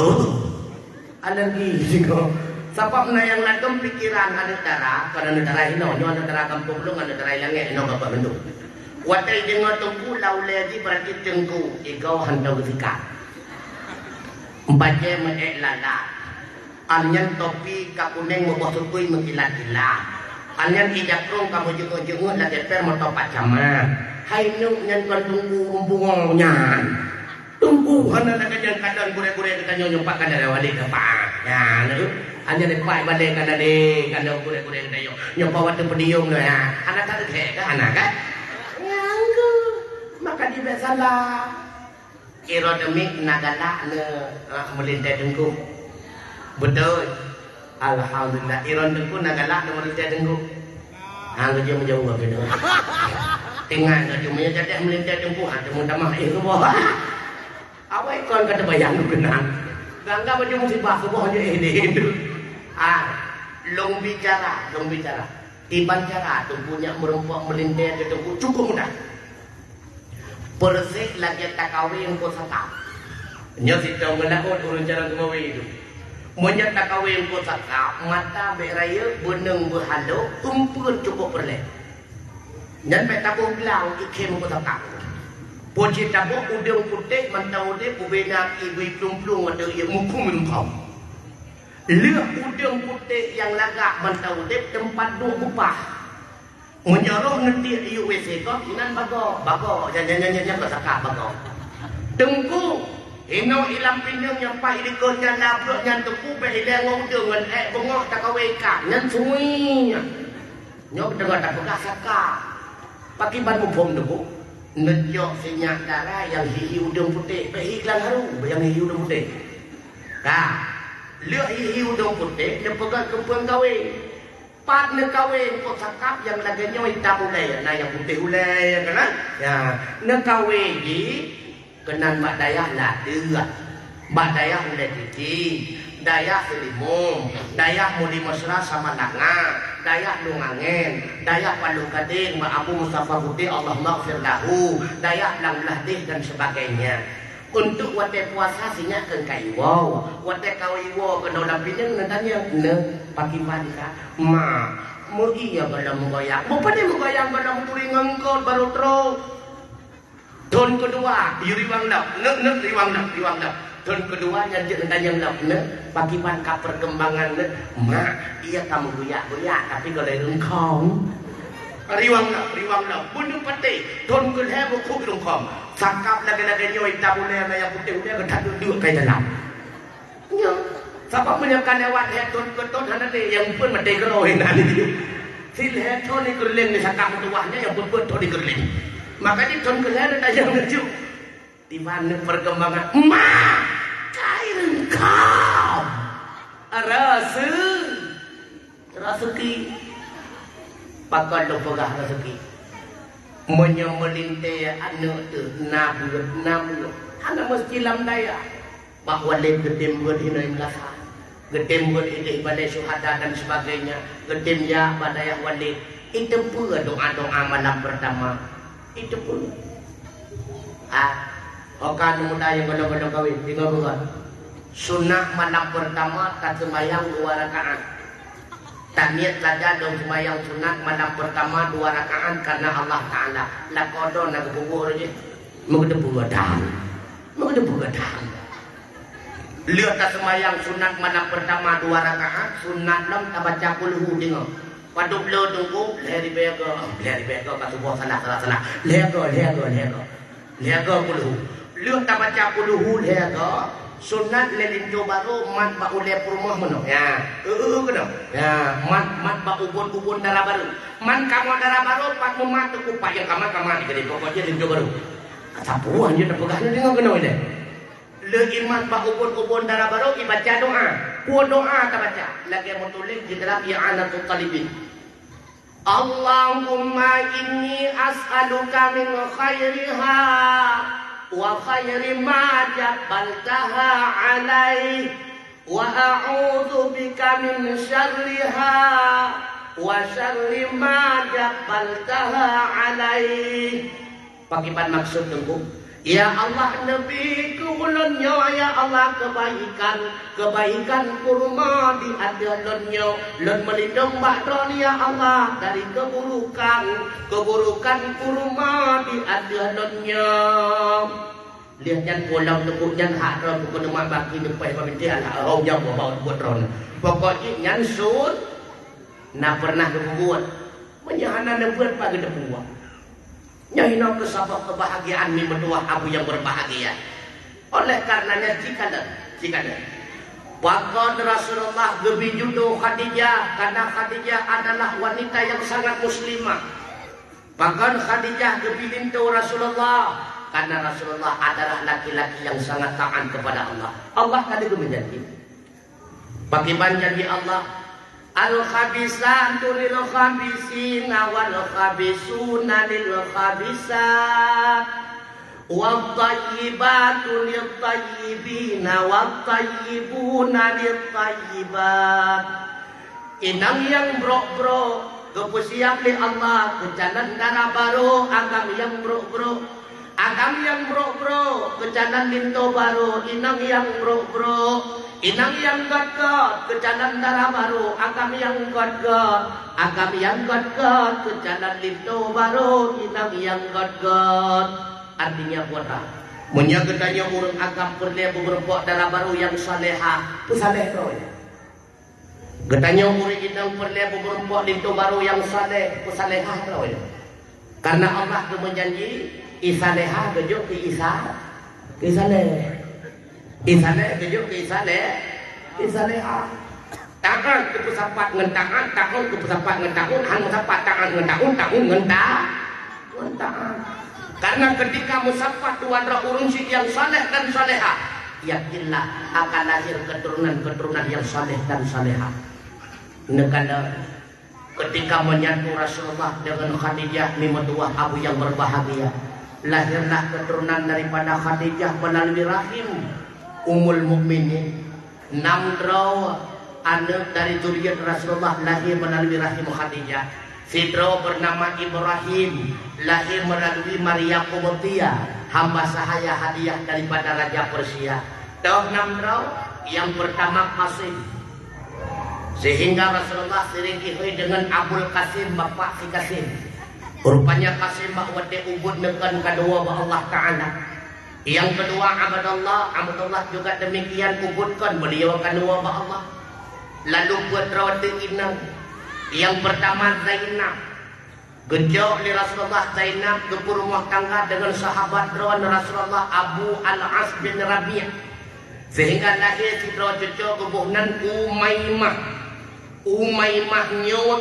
alergi singko sebab na yang ladem pikiran ada darah karena darah hino nyo darah kampung lu ada darah langit no bapak bentuk watai dengan tengku lauledi berarti tengku ikau handau ketika baca mengelala anyan topi kakuning mau surkui mengilat-ilat anyan ijakrong kamu jengut-jengut lagi per mau topat sama hai nuk nyan kan tunggu umbungnya tunggu hana nak jangan kadang gure-gure kita nyonyopak kan ada wali depan ya nu anyan depan balik kan ada kadang gure-gure kita nyopak waktu pedium lo ya anak tak ada kan anak kan nganggu maka dia salah kira demi nagalak ne melintai dengku betul alhamdulillah iron dengku nagalak ne melintai dengku anggo dia menjauh apa itu tengah dia menjadi melintai dengku ada mudah mah itu bawah apa ikon kata bayang kenang gangga baju musibah subuh aja ini long bicara tiban cara tuh punya merempok melintai dengku cukup mudah persik lagi tak kawin ko sakap nya sitong ngelaon urang cara kumawi itu monya tak kawin ko sakap mata beraya beneng berhalo kumpul cukup perle nyan pe tabu glau ikem ko sakap poji tabu udang putih mantau de pubena ibu plung-plung ada ia mukum kau lihat udang putih yang lagak mantau de tempat dua upah menyaruh nanti iu WC kok inan bago jangan kesakap bago tengku ino ilam pinjang yang pa ilikonya labrok nyan tengku be ile ngong dengan bengok tak kaweka nyan sui nyok dengar tak bekas saka pakai ban mubom tengku ngejok senyak darah yang hihi udang putih, hihi kelang haru yang hihi udang putih. Lihat hihi udang putih, dia pegang kempuan kahwin. Pat nak kahwin kau cakap yang lagi nyoi tak ulai, nah yang putih ulai kan? Ya, nak kahwin di kenan mak dayah lah dia, mak dayah ulai titi, dayah selimung, dayah mudi mesra sama langa, dayah lungangen, dayah palu kading, mak Abu Mustafa Putih Allah maghfir lahu, dayah lang lahdih dan sebagainya. Untuk wate puasa sinyak ke kaiwau, wate kaiwau ke dalam pinang nadanya ne pagi pagi ma mu iya kalau menggoyang, mu pada menggoyang kalau turing ngengkot baru terus. Tahun kedua riwang dak, ne riwang dak. Tahun kedua yang nadanya dak ne pagi pan ka perkembangan ne ma iya kamu goyak tapi kalau rengkong riwang dak bundu pati tahun kedua buku rengkong. Sakap lagi-lagi nyoi tak boleh yang putih dia ketat duduk kayak dalam. Ya, siapa menyekan lewat heton keton nanti yang pun mati kerohin nanti. Sil heton ni kerling ni sakap tuahnya yang pun di kerling. Maka di ton kerling ada yang lucu. Di mana perkembangan? Ma, kain kau. Rezeki. Pakai lopagah rezeki. Menyemelinte anu tu nabur hana mesti lam daya bahwa lem gedem buat hinai melasa gedem buat ini badai syuhada dan sebagainya gedem ya badai walid itu pun doa malam pertama itu pun okan muda yang belum kawin tinggal bukan sunnah malam pertama tak sembahyang 2 rakaat. Tak niat saja dong sembahyang sunat malam pertama 2 rakaat karena Allah Ta'ala lakodo nak kubur je mengedepu gadang lihat tak sembahyang sunat malam pertama 2 rakaat sunat lam tak baca kulhu tengok pada beliau tunggu lehari bego kata buah salah lego kulhu lihat tak baca kulhu lego sunat lelinto baru mat ba ule rumah meno ya kena ya mat ba ubun darah baru man kamu darah baru pak mumat ku pak yang kamar di gede pokoknya linto baru sapuan je tak pegah ni kena ile le iman ba ubun darah baru dibaca doa tak baca lagi mau tulis di dalam i'anatul talibin Allahumma inni as'aluka min khairiha wa khairi ma jabbaltaha alaih wa a'udzu bika min syarriha wa syarri ma jabbaltaha alaih. Pakipan maksud tunggu ya Allah Nabi kulunnya ya Allah kebaikan kurma di adalonnya lon melindung bakron ya Allah dari keburukan kurma di adalonnya lihat jangan pulang tepuk jangan hadron bukan mak baki depai pamiti ala oh yang bawa buat ron pokoknya nyansun nak pernah kebuat menyahana nebuat pagi depuan nyahina kesabab kebahagiaan mi menua abu yang berbahagia. Oleh karenanya jika Waqad Rasulullah gebijudu Khadijah karena Khadijah adalah wanita yang sangat muslimah. Bahkan Khadijah gebilintu Rasulullah karena Rasulullah adalah laki-laki yang sangat taat kepada Allah. Allah tadi berjanji. Bagaimana janji Allah? Al-khabisatu lil khabisina wal khabisuna lil khabisat wat tayyibatu lit tayyibina wat tayyibuna lit tayyibat. Inang yang bro kepusiap li Allah ke jalan darah baru agam yang bro ke jalan linto baru inang yang bro inang yang god ke jalan darah baru agam yang god ke jalan linto baru inang yang god artinya apa? Menyagetanya urang agam perle beberapa darah baru yang salehah pesaleh kau ya getanya urang inang perle beberapa linto baru yang saleh pesalehah kau ya karena Allah tu menjanji isaleha kejuk ke isaleh kejuk ke isaleha tangan ke pesapat ngan tangan tahun ke pesapat ngan tahun han pesapat tangan ngan tahun ngentah Karena ketika musafah dua urun yang saleh dan salehah, yakinlah akan lahir keturunan-keturunan yang saleh dan salehah. Nekala ketika menyatu Rasulullah dengan Khadijah mimetuah abu yang berbahagia, lahirlah keturunan daripada Khadijah melalui rahim Ummul Mukminin. Namdraw anak dari zuriat Rasulullah lahir melalui rahim Khadijah. Fidro bernama Ibrahim lahir melalui Maria Qibtiyah, hamba sahaya hadiah daripada Raja Persia. Tahu Namdraw yang pertama Qasim, sehingga Rasulullah sering ihoi dengan Abul Qasim, bapak si Qasim. Rupanya Qasim wate ubud nekan kedua ba Allah Ta'ala. Yang kedua Abdullah juga demikian ubudkan beliau kedua ba Allah. Lalu putra inang yang pertama Zainab, gejok li Rasulullah. Zainab ke rumah tangga dengan sahabat rawan Rasulullah Abu Al-As bin Rabi', sehingga lahir si cucu kebuhnan Umaymah nyawa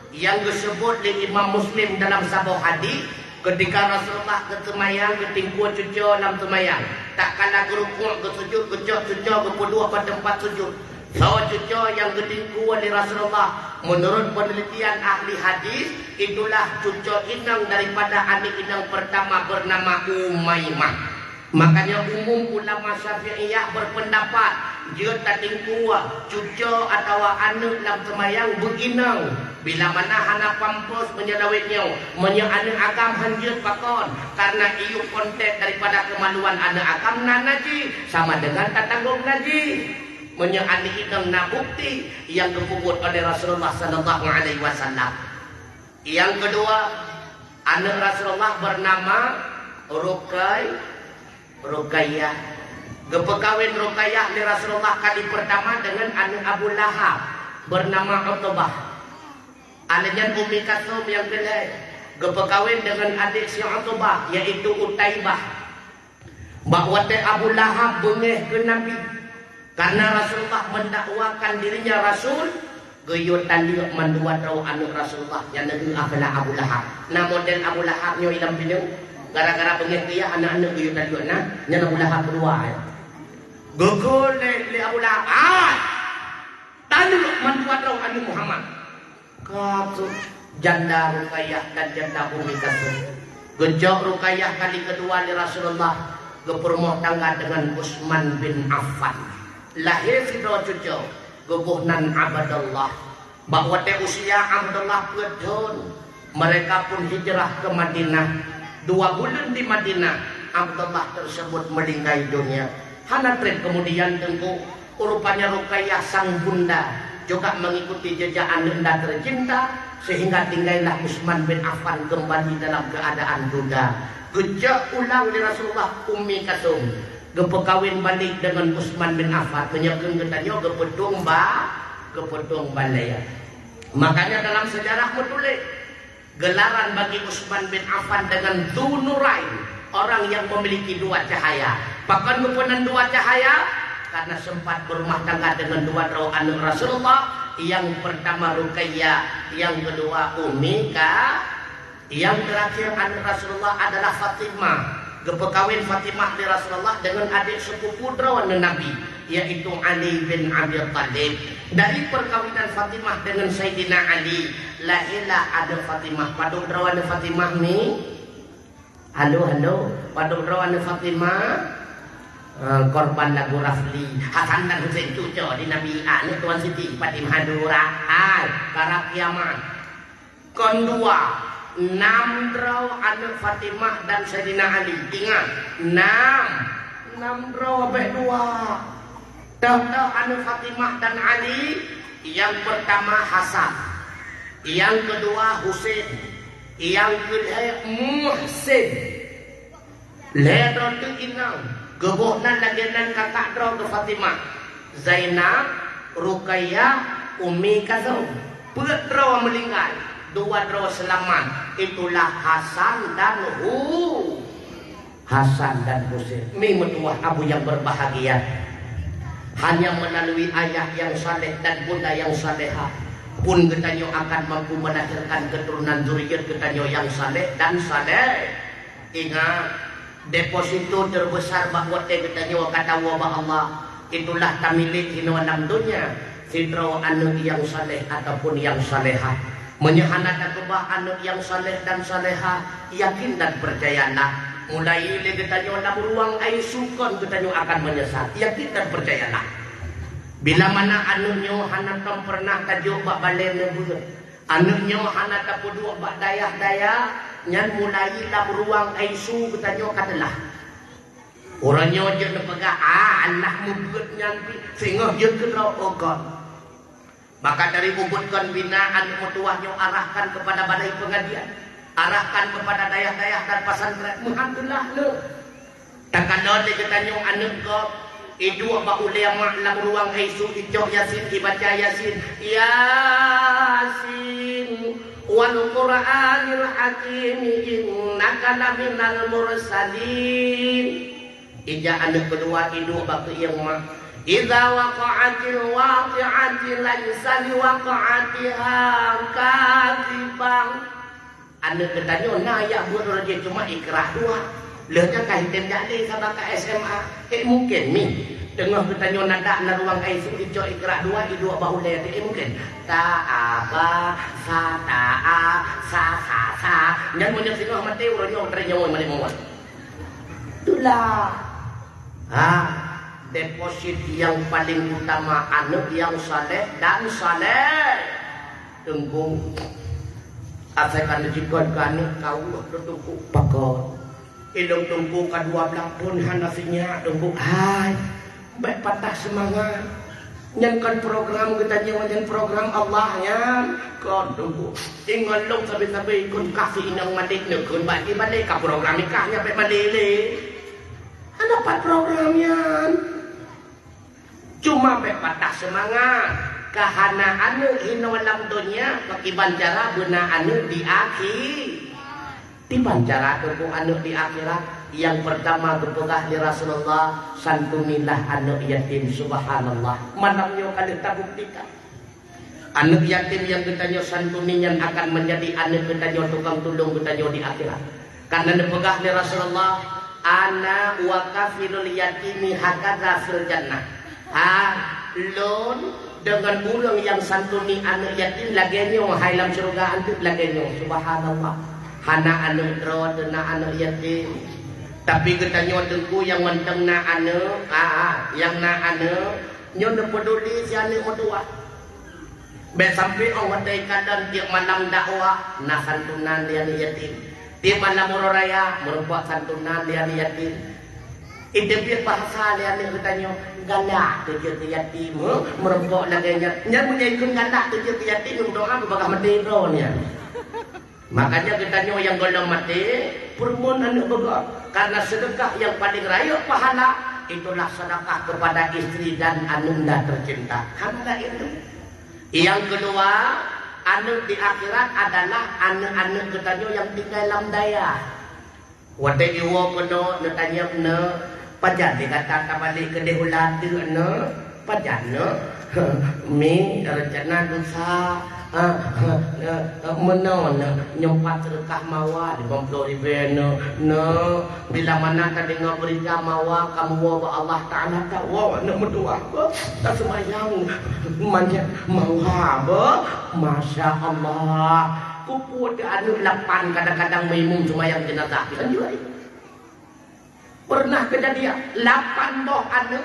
yang disebut di Imam Muslim dalam sebuah hadis. Ketika Rasulullah ketemayang ketingku cucu dalam temayang, tak kala gerukuk ke sujud gejok cucu ke kedua ke tempat sujud. So cucu yang ketingku oleh Rasulullah, menurut penelitian ahli hadis, itulah cucu inang daripada adik inang pertama bernama Umaymah. Makanya umum ulama Syafi'iyah berpendapat dia tatingku cucu atau anak dalam semayang beginang. Bila mana hana pampus menyelawitnya, anak agam hanjut pakon, karena iu kontek daripada kemaluan anak agam nanaji sama dengan tatanggung naji. Menyani idang na bukti yang dikubur oleh Rasulullah sallallahu alaihi wasallam. Yang kedua, anak Rasulullah bernama Ruqayyah. Gepekawin Ruqayyah di Rasulullah kali pertama dengan anak Abu Lahab bernama Utbah. Anaknya Ummi Kalsum yang kedua gepekawin dengan adik si Utbah yaitu Utaibah. Bahwa Abu Lahab bengeh ke Nabi karena Rasulullah mendakwakan dirinya Rasul, geyutan dia menduat raw anak Rasulullah yang negeri adalah Abu Lahab. Nah model Abu Lahab nyo ilam pinang gara-gara bengeh dia anak-anak geyutan dia nah nya Abu Lahab kedua. Gogol le Abu Lahab. Tadi menduat raw anak Muhammad. Katu janda Ruqayyah dan janda Ummi Kalsum. Gejok Ruqayyah kali kedua di Rasulullah berumah tangga dengan Utsman bin Affan. Lahir fidro cucu gebuhnan Abdullah. Bahwa usia Abdullah pedon, mereka pun hijrah ke Madinah. 2 bulan di Madinah Abdullah tersebut meninggal dunia. Hanatrin kemudian tengku rupanya Ruqayyah sang bunda juga mengikuti jejak anda tercinta, sehingga tinggallah Utsman bin Affan kembali dalam keadaan duda. Gejak ulang di Rasulullah Ummi Kalsum gepekawin balik dengan Utsman bin Affan, menyebutkan katanya kepetung balaya. Makanya dalam sejarah menulis gelaran bagi Utsman bin Affan dengan Dzunurain, orang yang memiliki 2 cahaya. Bahkan kepenan 2 cahaya karena sempat berumah tangga dengan 2 anak Rasulullah. Yang pertama Ruqayyah, yang kedua Ummi yang terakhir anak Rasulullah adalah Fatimah. Gepekawin Fatimah di Rasulullah dengan adik sepupu drawan Nabi, yaitu Ali bin Abi Thalib. Dari perkawinan Fatimah dengan Sayyidina Ali, lahirlah ada Fatimah. Padung drawan Fatimah ni, halo, padung drawan Fatimah, korban lagu Rafli, Hasan dan Husain cucu di Nabi Ani Tuan Siti Fatimah Dura, para kiamat. Kedua, 6 draw anak Fatimah dan Sayyidina Ali. Ingat, 6 draw abek 2. Dah anak Fatimah dan Ali. Yang pertama Hasan, yang kedua Husain, yang kedua Muhsin. Ledron tu inang gebuhnan lagian kakak draw ke Fatimah, Zainab, Ruqayyah, Ummi Kalsum. Pet draw meninggal, 2 draw selamat. Itulah Hasan dan Husain. Memang dua abu yang berbahagia. Hanya melalui ayah yang saleh dan bunda yang salehah pun ketanyo akan mampu melahirkan keturunan zuriat ketanyo yang saleh dan saleh. Ingat, deposito terbesar buat katanya kata wabah Allah. Itulah tamilik hinawalam dunia. Sidro anak yang saleh ataupun yang salehah. Menyahanat akubah anak yang saleh dan salehah. Yakin dan percayalah. Mulai katanya dalam ruang air sukun katanya akan menyesal. Yakin dan percayalah. Bila mana anaknya hana tam pernah tajuk bak balen nebut. Anaknya hana tak peduk bak dayah-dayah. Nyan mulai dalam ruang aisu katanya katalah. Orangnya je nak pegang Allah membuat nyan sehingga je kena ogot. Maka dari ubudkan binaan mutuahnya arahkan kepada balai pengadilan. Arahkan kepada dayah-dayah dan pesantren. Alhamdulillah lu. Takkan ada katanya anak kau itu apa ulama dalam ruang aisu ijok yasin dibaca yasin. Yasin wal Qur'anil Hakim innaka laminal mursalin. Ija anak kedua itu bakal yang mak. Idza waqa'atil waqi'ati laisa liwaqa'atiha kadhibang. Anak katanya nah ya buat raja cuma ikrah dua. Lehnya kaitan jadi sama ke SMA. Mungkin ni. Tengah katanya nada na ruang aisu ijo ikrah dua idu apa ulai mungkin. Ta'aba sa ta'a sa. Jangan punya singah mati urangnya ternyawai mali-mali. Itulah. Deposit yang paling utama anak yang saleh dan saleh. Tunggu. Asalkan jikon kan kau tunggu pakot. Ilung tunggu kedua belah pun hanasinya tunggu. Hai. Baik patah semangat. Nyankan program kita nyawa program Allahnya. Kau tunggu. Ingat long sampai-sampai ikut kasih inang mandi nekun balik ke program nikahnya sampai mandi. Dapat programnya. Cuma baik patah semangat. Kahana anu hinawalam dunia bagi bancara benar anu di akhir. Di bancara tunggu anu di akhirat. Yang pertama berpegah di Rasulullah santunilah anak yatim subhanallah. Manamnya kali tak buktikan. Anak yatim yang katanya santuninya akan menjadi anak katanya tukang tolong katanya di akhirat. Karena berpegah di Rasulullah ana wa kafilul yatimi hakadza fil jannah. Lon dengan bulan yang santuni anak yatim lagenya hailam surga antut lagenya subhanallah. Hana anak dro dena anak yatim. Tapi katanya dengku yang menteng na anak, yang na anak, nyo na peduli si anak mertua. Be sampai orang kadang tiap malam dakwah, na santunan dia yatim. Tiap malam raya, merupakan santunan dia yatim. Itu dia bahasa dia katanya galak tu je yatim, merupakan laganya. Nya punya ikut galak tu je yatim, doa berbagah mendera. Makanya katanya yang golong mati, permohonan anak berdoa. Karena sedekah yang paling raya pahala itulah sedekah kepada istri dan anunda tercinta. Karena itu. Yang kedua, anak di akhirat adalah anak-anak katanya yang tinggal dalam daya. Wate iwo kono natanya ne pajan dikata balik ke dehulat tu ne pajan ne mi rencana dosa menon nyempat sedekah mawa di 50.000 no bila mana tadi ngaberikan mawa kamu wa Allah Taala tak wa nak berdoa tak sembahyang manja mawa ba masya Allah kuput anu 8 kadang-kadang memang cuma yang jenazah kita juga pernah kejadian 8 doh anu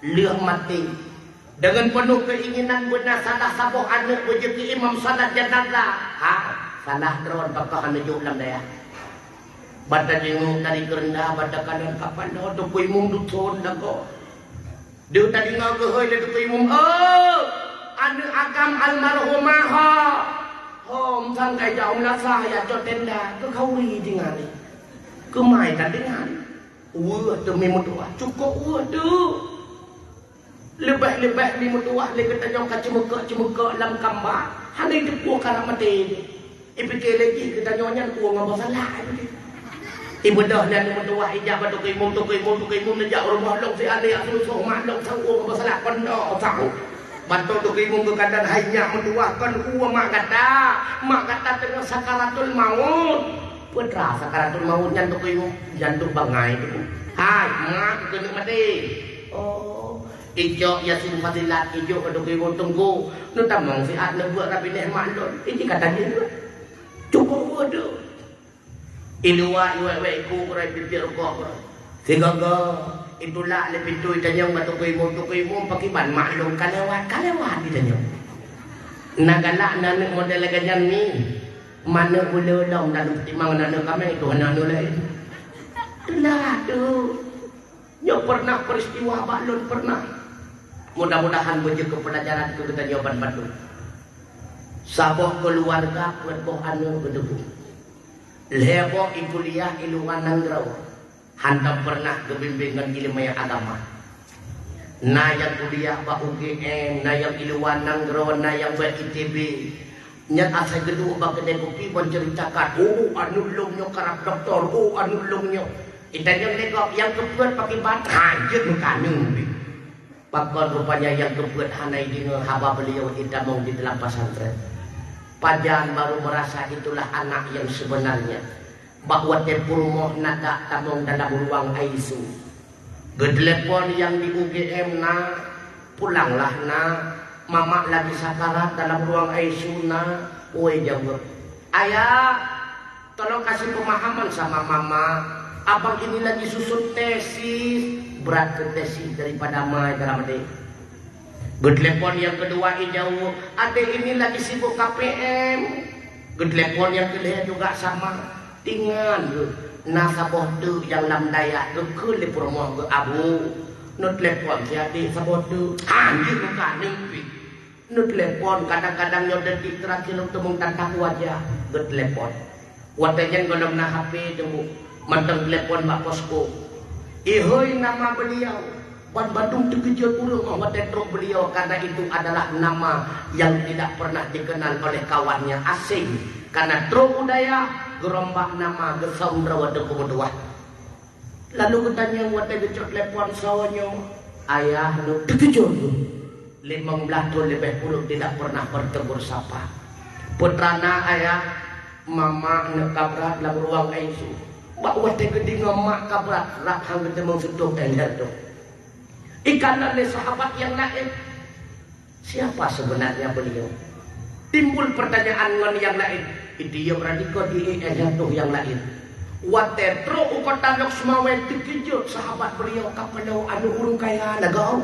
liang mati dengan penuh keinginan benar salah sabuh anak berjeki imam salat jenazah. Salah drone bakal menuju dalam daya. Badan yang dari kerendah, badan kanan kapan dah tu imam dutun dah ko. Dia tadi ngau hoi le tu imam. Anak agam almarhumah. Hom sangkai jauh lah ya jod tenda ke kauri dengan ni. Ke mai tak dengan. Demi mutua cukup tu. Lebih-lebih di mutuah le katanya kacemuka dalam kambar handai depu kana mati ipikir lagi katanya nyan ku ngapa salah ibu dah dan mutuah ijab tu imum najak rumah long si ane aku so mak long sang ku ngapa salah kon do sang bantu tu imum ke kadan hanya mutuah kon ku mak kata tengah sakaratul maut putra sakaratul maut nyantuk kayu jantung bangai tu. Hai, mak kena mati. Oh, ijo yasin fadilat ijo kaduk kayu tunggu. Nu tamang si at buat rapi nikmat lon. Ini kata dia. Cukup ada. Ilua iwe ku kurai bibir kok. Sigaga itulah le pintu itanyong batuk kayu pakai ban maklum kalewat di tanyong. Nagala nanek model ganyan ni. Mana boleh long dalam timang anak kami itu anak lain. Itulah tu. Yo pernah peristiwa balon pernah. Mudah-mudahan baju kepelajaran itu kita jawaban batu. Sabah keluarga berboh anu berdebu. Lebo kuliah iluan nangrau. Hantam pernah kebimbingan ilmu agama. Na yang kuliah ba UGM, na yang iluan nangrau, na yang ITB. Nyat asal gedung ba kedai kopi pun ceritakan, oh anu lungnya karap doktor, oh anu lungnya. Itan yang negok yang kebuat pakai bat hancur mukanung. Pakon rupanya yang kebuat hanai dengan haba beliau idamong di dalam pesantren. Pajan baru merasa itulah anak yang sebenarnya. Bahwa tepurmoh nada tamong dalam ruang ICU. Gedelepon yang di UGM na pulanglah na. Mama lagi sakarat dalam ruang ICU na. Woi jawab, ayah tolong kasih pemahaman sama mama. Abang ini lagi susun tesis. Berat ke tesis daripada mai dalam adik. Gedelepon yang kedua jawab, adik ini lagi sibuk KPM. Gedelepon yang kedua juga sama. Tinggal nasa bodoh yang lam daya ke le promo ke abu. Not telepon jadi sabodoh. Anjir muka nimpi. Nu telepon kadang-kadang yang detik terakhir untuk mengtantang wajah ke telepon. Watanya golong na HP temu manteng telepon mak posko. Ihoi nama beliau. Ban Bandung terkejut urung watetrok beliau karena itu adalah nama yang tidak pernah dikenal oleh kawannya asing. Karena truk budaya gerombak nama gesaum rawa dekumudua. Lalu katanya wate gecok telepon sawanya. Ayah nu terkejut. 15 tahun lebih puluh tidak pernah bertegur sapa. Putrana ayah, mama nak kabrat dalam ruang ICU. Bawa tegedi ngamak kabrat, rak hang ketemu sentuh tender tu. Ikan oleh sahabat yang lain. Siapa sebenarnya beliau? Timbul pertanyaan ngon yang lain. Dia berarti kau di jatuh yang lain. Watetro ukotandok semawe terkejut sahabat beliau kapalau anu urung kaya nagau.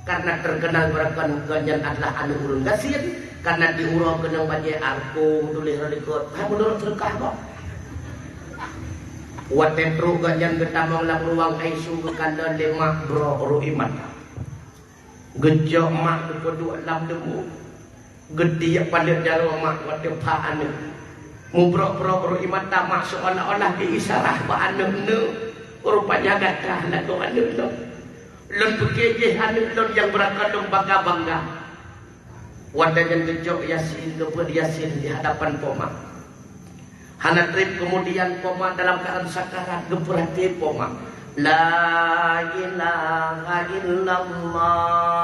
Karena terkenal berakan ganyan adalah anu urun gasir karena diurau kenang bajai arkung tulis relikot menurut serkah kok watetru ganyan getamang lam ruang ICU kekandang lemak bro ruiman gejok mak kedua lam demu gede pada jaro mak watet pa anu mubrok bro ruiman tak masuk olah-olah diisarah pa anu rupanya gatah lagu anu lon pekejeh hanuk lon yang berakadung bangga-bangga. Wadah yang gejok yasin kebud yasin di hadapan poma. Hana trip kemudian poma dalam keadaan sakarat geberati poma. La ilaha illallah.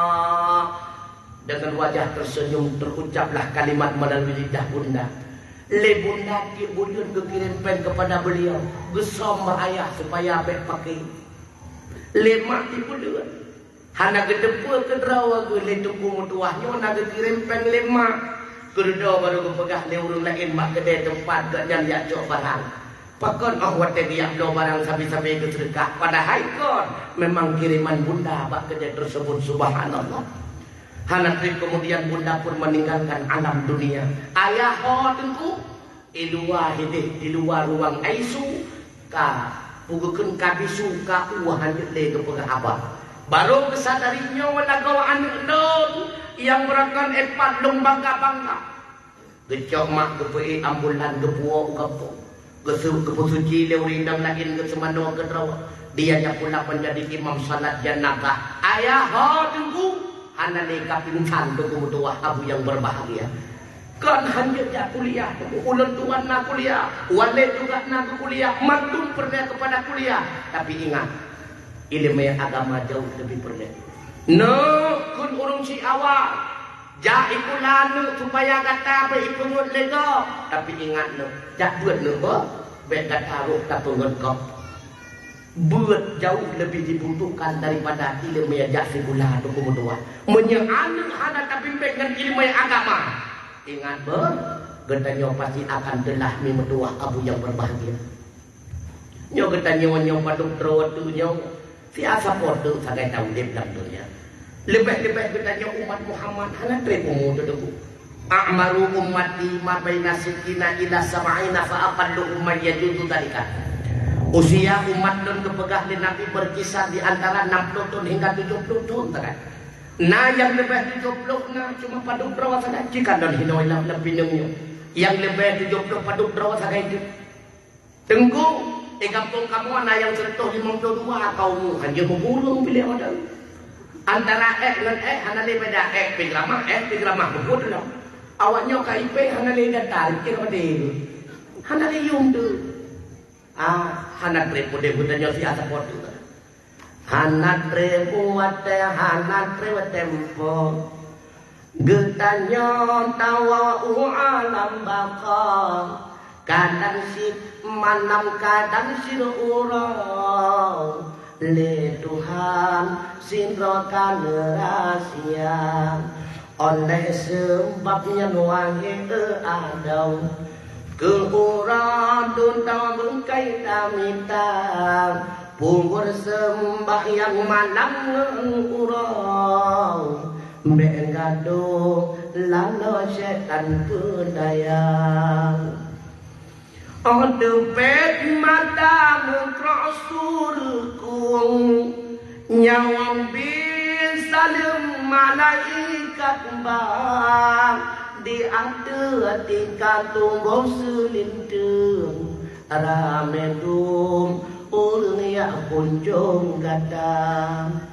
Dengan wajah tersenyum terucaplah kalimat melalui lidah bunda. Le bunda ki bujun kekirim pen kepada beliau. Gesom ayah supaya abek pakai. Lemak tipu dua. Hana gedepul ke drawa gue le tuku mutuahnya na kirim pen lemak. Kedua baru gue pegah le urung lain mak kedai tempat gak jan ya cok barang. Pakon wate dia do barang sabi-sabi ke sedekah pada haikon memang kiriman bunda bak kedai tersebut subhanallah. Hana kemudian bunda pun meninggalkan alam dunia. Ayah ho tengku ilua hidih di luar ruang ICU ka pugukeun kabisu ka uahan le ke abah. Baru kesadarinya walagaw anu non yang berakan epat lung bangga-bangga. Gecok mak gepei ambulan gepuo gapo. Gesu kepusuci le urindang lain ke semano ke draw. Dia nya pula menjadi imam salat jenazah. Ayah ho tunggu ana le kapingsan tu mutuah abu yang berbahagia. Kan hanya kuliah, ulun tuan nak kuliah, wale juga nak kuliah, mantum pernah kepada kuliah. Tapi ingat, ilmu agama jauh lebih pernah. No, kun urung si awal, jai kulanu supaya kata berikut lego. Tapi ingat no, jak buat no, Bekat taruh tak pengengkap buat jauh lebih dibutuhkan daripada ilmu yang jasi gula tu kemudian menyeanang hana tapi dengan ilmu yang agama. Ingat getanya pasti akan telah memedua abu yang berbahagia. Nyo getanya nyo paduk terus tu nyo siasa podo sagai tahu dia dalam dunia. Lebih-lebih getanya umat Muhammad hana trepomu tu tu. A'maru ummati ma baina sittina ila sab'ina fa aqallu umman yajuzu dalika. Usia umat dan kepegah di Nabi berkisar di antara 60 tahun hingga 70 tahun kan. Nah yang lebih 70 nah cuma paduk drawa saja jika dan hinoi lebih nunggu. Yang lebih 70 paduk drawa saja itu. Tengku kampung kamu ana yang sentuh 52 kaum hanya membulung pilih ada. Antara dengan hana le beda pigramah betul dah. Awaknya KIP hana le datar kira pada. Hana le yung tu. Hanat repo de budanyo si asa potu. Hanat repo wate hanat repo tempo. Getanyo tawa alam baka. Kadang si malam kadang si urang. Le Tuhan sinrokan rahasia. Oleh sebabnya nuangi adau. Keuradun tawa bengkai tamita Punggur sembahyang malam urau Bengadu lalo setan pedayang Odepet mata mengkrok surkung Nyawang bisalim malaikat bang di ada tingkat tumbuh selintung ramedum urang yang kunjung datang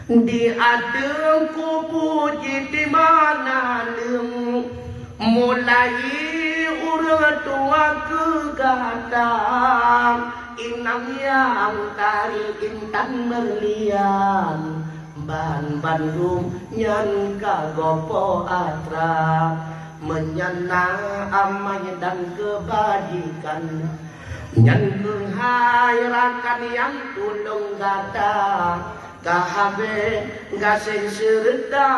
di ada kubur di mana lem mulai urang tua ke gatang inang yang tarik intan berlian Ban Bandung nyan kagopo atra menyana amai dan kebajikan nyan kehayrakan yang tulung gata kahabe gasing serta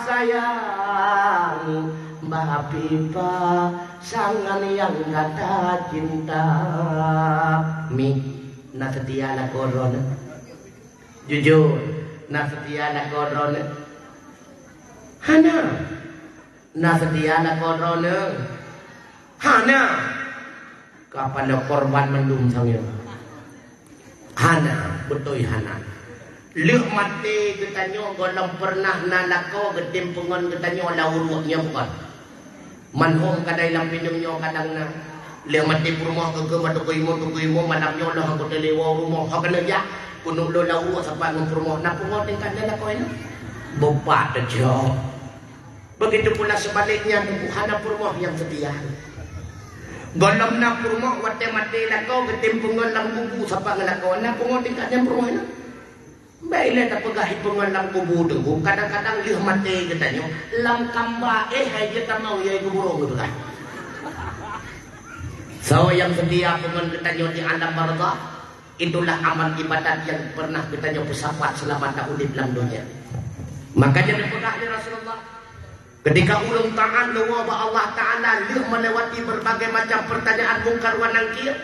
sayang bapipa sangan yang gata cinta mi na setia na korona jujur na setia na korona hana na setia na korona hana kapan ada korban mendung sangyo hana betul hana leuh mati getanyo golong pernah nalako gedim pengon getanyo lauruknya bukan manhum kadai lampinyo kadang na leuh mati rumah ke matukuimo manamnyo lah aku telewa rumah hakana ya kuno lo lauruk sampai ngurumah na pengon tingkatnya na ko ina bopat aja. Begitu pula sebaliknya hana rumah yang setia. Golong na rumah wate mati lako gedim pengon lam kubu sampai ngelako na pengon tingkatnya rumah ina. Baiklah tak pegahi pengon lam kubu tu. Kadang-kadang leuh mati katanya lam kamba hai kita mau yai kuburong gitu kan. So yang setia pengon katanya di alam barzakh itulah amal ibadat yang pernah katanya bersahabat selama tahun di dalam dunia. Makanya dipegah di Rasulullah ketika ulung ta'an wa Allah Ta'ala leuh melewati berbagai macam pertanyaan mungkar wa nangkir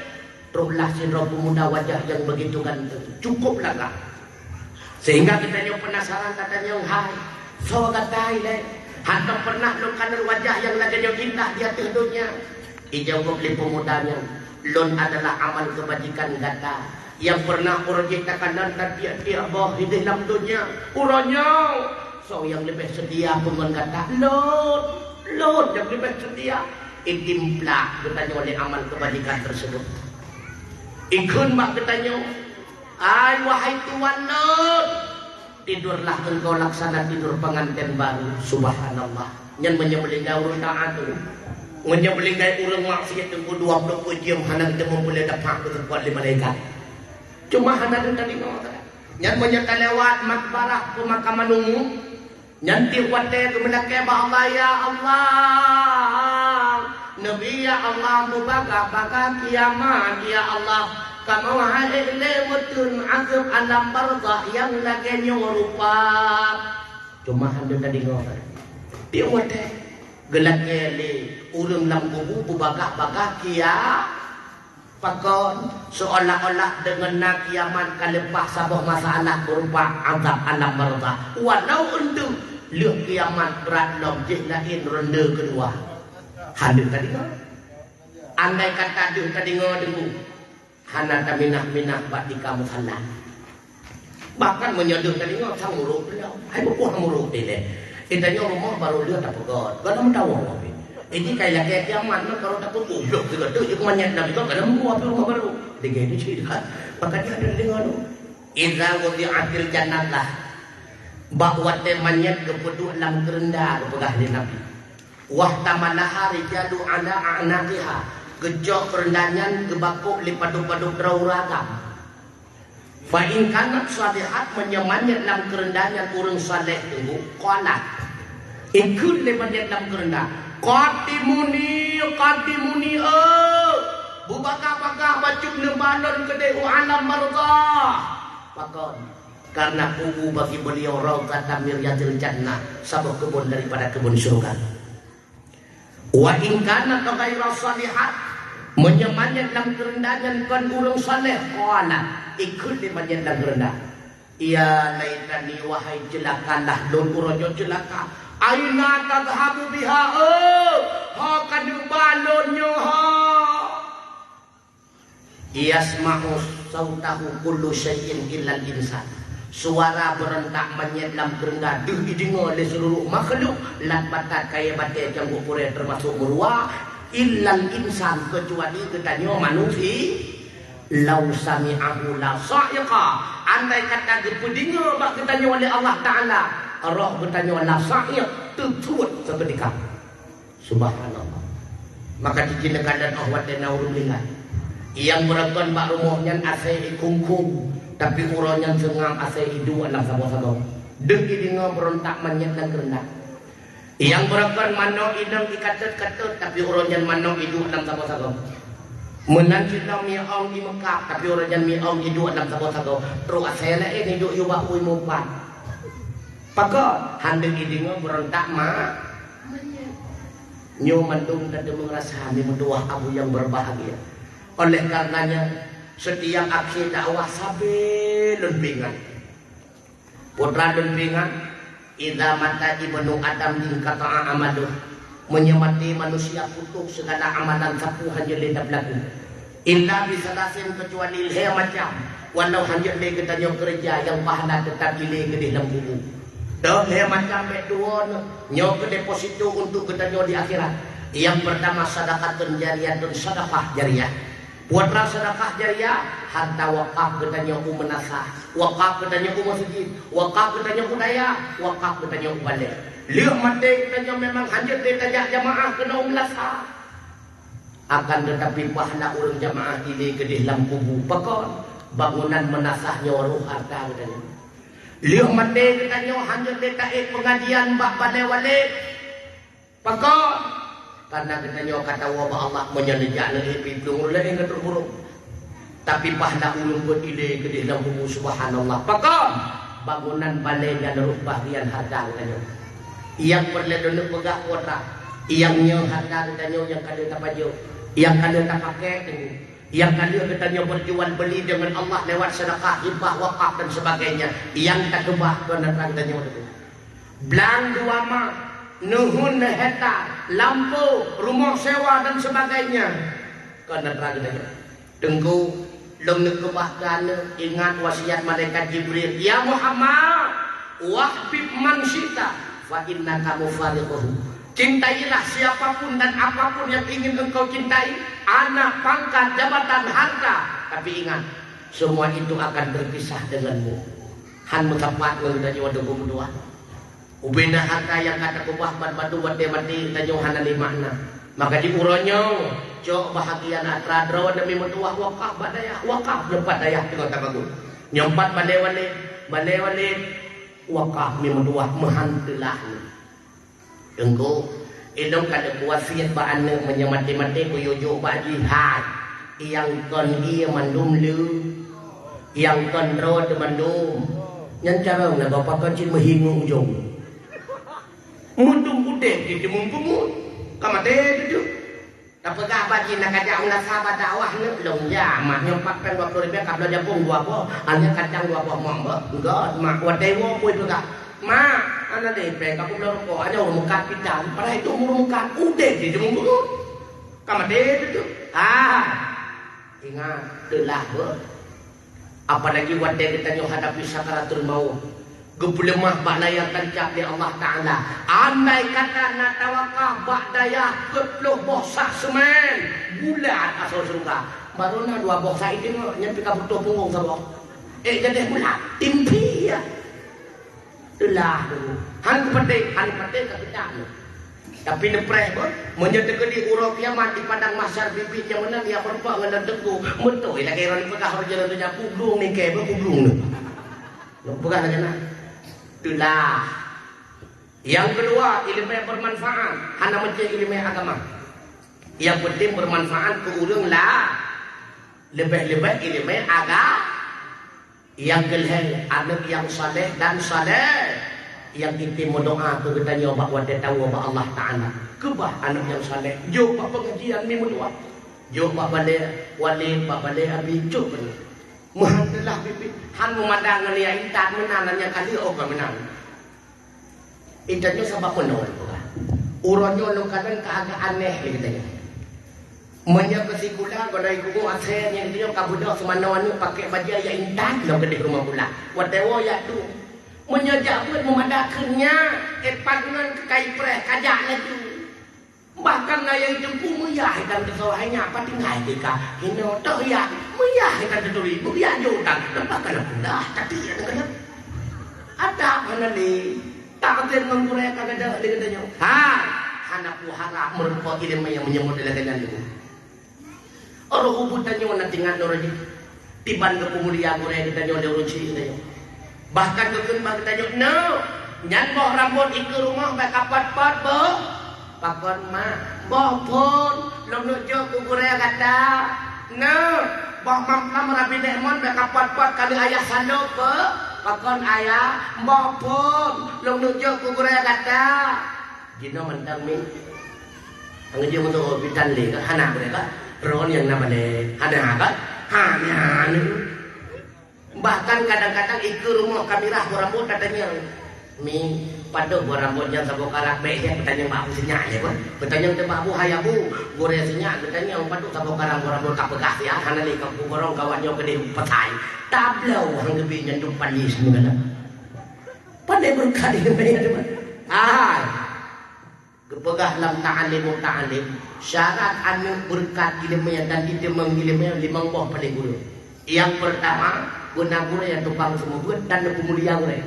teruslah sinro pemuda wajah yang begitu ganteng cukuplah lah sehingga katanya penasaran katanya hai so katai le hantar pernah lu kanan wajah yang laganya indah di atas dunia ijawab oleh pemudanya lon adalah amal kebajikan kata yang pernah orang ciptakan dan dia bawah di dalam dunia uranya so yang lebih sedia pun kata Lord yang lebih sedia itimplak katanya oleh amal kebajikan tersebut ikun mak katanya ay wahai Tuhan Lord tidurlah engkau laksana tidur pengantin baru subhanallah yang menyembelih urang taat tu menyembelih urang maksiat tu 20 jam hanang temu boleh dapat ketuan di malaikat cuma hanang tadi ngomong yang menyerta lewat makbarah pemakaman umum Nyanti wate kemenake Allah ya Allah Nabi ya Allah mubaga kiamat ya Allah kamu haile mutun azab alam barzah yang lagi nyorupa cuma hande tadi ngomong dia wate gelak kele urang lam kubu mubaga kia pakon seolah-olah dengan kiamat kalepah sabah masalah berupa azab alam barzah walau untuk leuh kiamat berat lom jih lain ronde kedua hadir tadi ngomong andai kata hadir tadi ngomong hana minah bak di kamu halan bahkan menyedih tadi ngomong sang muruk beliau hai bukuh muruk ini intanya rumah baru dia tak pegot kalau mau tahu apa ini kayak laki kiamat kalau tak pegot yuk juga tu yuk manyat nabi kau kada mau apa rumah baru tiga ini cerita maka dia ada dengar idza wudi'atil jannatlah bahwa temanya kepedu lam kerendah pegah di nabi wah tamalaha rijalu ala a'naqiha gejok kerendangan kebakuk lipadu-padu teruragam fa in kanat salihat menyemanya dalam kerendangan urang saleh tunggu qalat ikut lepas dalam kerendah qadimuni bubaka-baka bacuk nembalon kedai alam marzah pakon karena kubu bagi beliau rawdatan miryatil jannah sabuk kebun daripada kebun surga wa in kana ghairu salihat menyemanya dalam kerendahan kan urang saleh qala ikut lepas dalam kerendah ya laitani wahai celakalah lun urojo celaka aina tadhhabu biha ha kadu balonyo ha yasma'u sautahu kullu syai'in illa al-insan suara berentak menyet dalam kerendah didengar oleh seluruh makhluk lan batat kaya batai janggu pure termasuk beruah illal insan kecuali katanya manusia lau sami'ahu la sa'iqa andai kata gepedinga bak katanya oleh Allah Ta'ala roh katanya la sa'iq terturut seketika subhanallah maka dijinakan dan ahwat dan naurulillah yang berakon bak rumahnya asai kungkung tapi urangnya sengam asai hidu anak sama-sama deki dinga berontak menyet dan kerendah yang berakon manok idang dikatut-katut tapi urangnya manok hidu anak sama-sama menanti mi ong di Mekah tapi urangnya mi ong hidu anak sama-sama terus asai lain hidu yuba ui mumpat pakot handeng idinga berontak ma nyo mandung dan merasa ni mendoa abu yang berbahagia oleh karenanya setiap akhir dakwah sabi lembingan putra lembingan idza mata ibnu adam ingkata'a amaluh menyemati manusia putus segala amalan sapu hanya lidah berlaku illa bisalasin kecuali ilham macam walau hanya le kita nyo kerja yang pahala tetap ile ke dalam kubur dah le macam bedua nyo ke deposito untuk kita nyo di akhirat yang pertama sedekah jariyah dan sedekah jariyah putra sedekah jariyah harta wakaf katanya menasah wakaf katanya masjid wakaf katanya budaya wakaf katanya balik lihat mati katanya memang hajat ditajak jamaah kena umlasah akan tetapi pahala urang jamaah ini ke dalam kubur pakon bangunan menasahnya waruh harta katanya lihat mati katanya hajat ditajak pengajian bak balai walik pakon karena katanya kata wabah Allah menyanejak lebih belum lain yang terburuk tapi pahala ulun buat ide ke dalam kubur subhanallah pakon bangunan balai dan ruh bahagian harta katanya yang perlu pegah kota yang nyo harta katanya yang kalian tak baju yang kalian tak pakai yang kalian katanya berjual beli dengan Allah lewat sedekah hibah wakaf dan sebagainya yang tak kebah tuan katanya belang dua ma nuhun heta lampu rumah sewa dan sebagainya karena katanya tengku long nak kebahkan ingat wasiat malaikat Jibril ya Muhammad wahbib man syita fa innaka mufariquhu cintailah siapapun dan apapun yang ingin engkau cintai anak pangkat jabatan harta tapi ingat semua itu akan berpisah denganmu han mutapat ngadaji wadu berdua ubena harta yang kata kubah batu batu tanyo hanali makna maka diuronyo cok bahagian atradro demi mentuah wakaf badayah wakaf nyempat dayah tengok tabagun nyempat balewale wakaf mi mentuah mehantelah tengko Ilong kada kuasiat ba anak menyamati-mati kuyujuk ba jihad. Yang kon ia mandum lu. Yang kon road mandum. Yang cara na bapak kan cin mahingu ujung. Mundum budek di mumpumut. Kamade tu. Tapagah bagi nak kajak ulah sahabat dakwah ni long ya mak nyempatkan 20 ribu kabla japung 20 hanya kacang 20 mak enggak mak wadewo pun juga mak ana depe kapu loroko aja mukat pidan pada itu mukat udah di mumpumut kamade tu ingat telah apalagi wadai kita nyo hadapi sakaratul maut gebelemah bak layar tancap di Allah Ta'ala andai kata nak tawakah bak daya kepuluh bosak semen bulat asal surga baru nak 2 bosak itu nyampe ka butuh punggung sabok jadi bulat impi ya itulah han penting ka kita tapi nepreh pun menjadi di urok kiamat di padang mahsyar bibit yang mana dia berpak dengan teguh betul lagi orang pegah jalan tu nyapu blung ni ke blung ni bukan lagi nak itulah yang kedua ilmu yang bermanfaat hanya macam ilmu agama yang penting bermanfaat ke urang lah lebih-lebih ilmu agama yang kelihatan anak yang saleh dan saleh yang kita berdoa tu kita nyoba wadah tahu apa Allah Ta'ala kebah anak yang saleh jom pak pengajian ni berdoa jom pak balik wali pak balik abi jom Mahalah bibit han memandang dia intan menang yang kali oka menang intannya sebab menol uronyo lo kadang agak aneh katanya menya kesikula badai kuku asal yang dia kabudak semanawan ni pakai baju yang intan lo gede rumah pula wadewo ya tu menya jabut memadakannya pagungan kai preh kajak lagi bahkan yang jempu meyah dan kesalahannya apa tinggal deka hino toh ya meyah kan teturi bukan jodan bahkan dah tapi ada apa nanti takdir menguraikan ada dengannya anak puhara merupakan ilmu yang menyebut dengan itu orang ubutannya nanti nganor di tiban ke pemulia gurai katanya ada uruci katanya bahkan kekembang katanya no nyan boh rambut ikut rumah bakapat-pat boh pakon mak bohpun long nujuk kukurea kata no boh mamlam rabi nekmon bakapat-pat kali ayah sandok ke pakon ayah bohpun long nujuk kukurea kata jino mentang min angin untuk bidan le kan anak mereka ron yang nama le ada kan hanya bahkan kadang-kadang ikut rumah kamirah rambut katanya mi pada rambutnya sabuk karak baiknya bertanya mak aku senyak ya kan bertanya ke mak aku hai abu gore senyak bertanya pada sabuk karak rambut kapegah ya kana li kapu gorong kawannya gede petai tablau hang gebi nyenduk panis mengana pandai berkah di mana kepegah lam ta'alim syarat anu berkat ilmu dan itu mengilmu 5 buah paling guru yang pertama guna guru yang tukang semua dan pemulia guru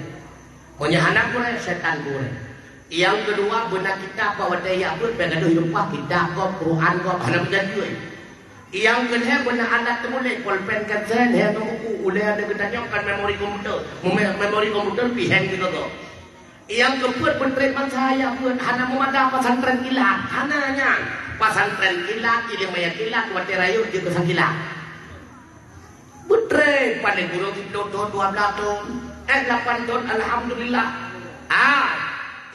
punya anak gure setan gure yang kedua benar kita bahwa daya pun pengaduh hidup kita kok Quran kok anak jadi yang kedua benar anak temulai pulpen kansen he buku ulai ada gedanya kan memori komputer piheng gitu tuh yang keempat penerimaan saya pun hana memada pesantren kilat hananya pesantren kilat ini maya kilat waterayu di pesantren kilat putre pada guru di 12 tahun 8 tahun alhamdulillah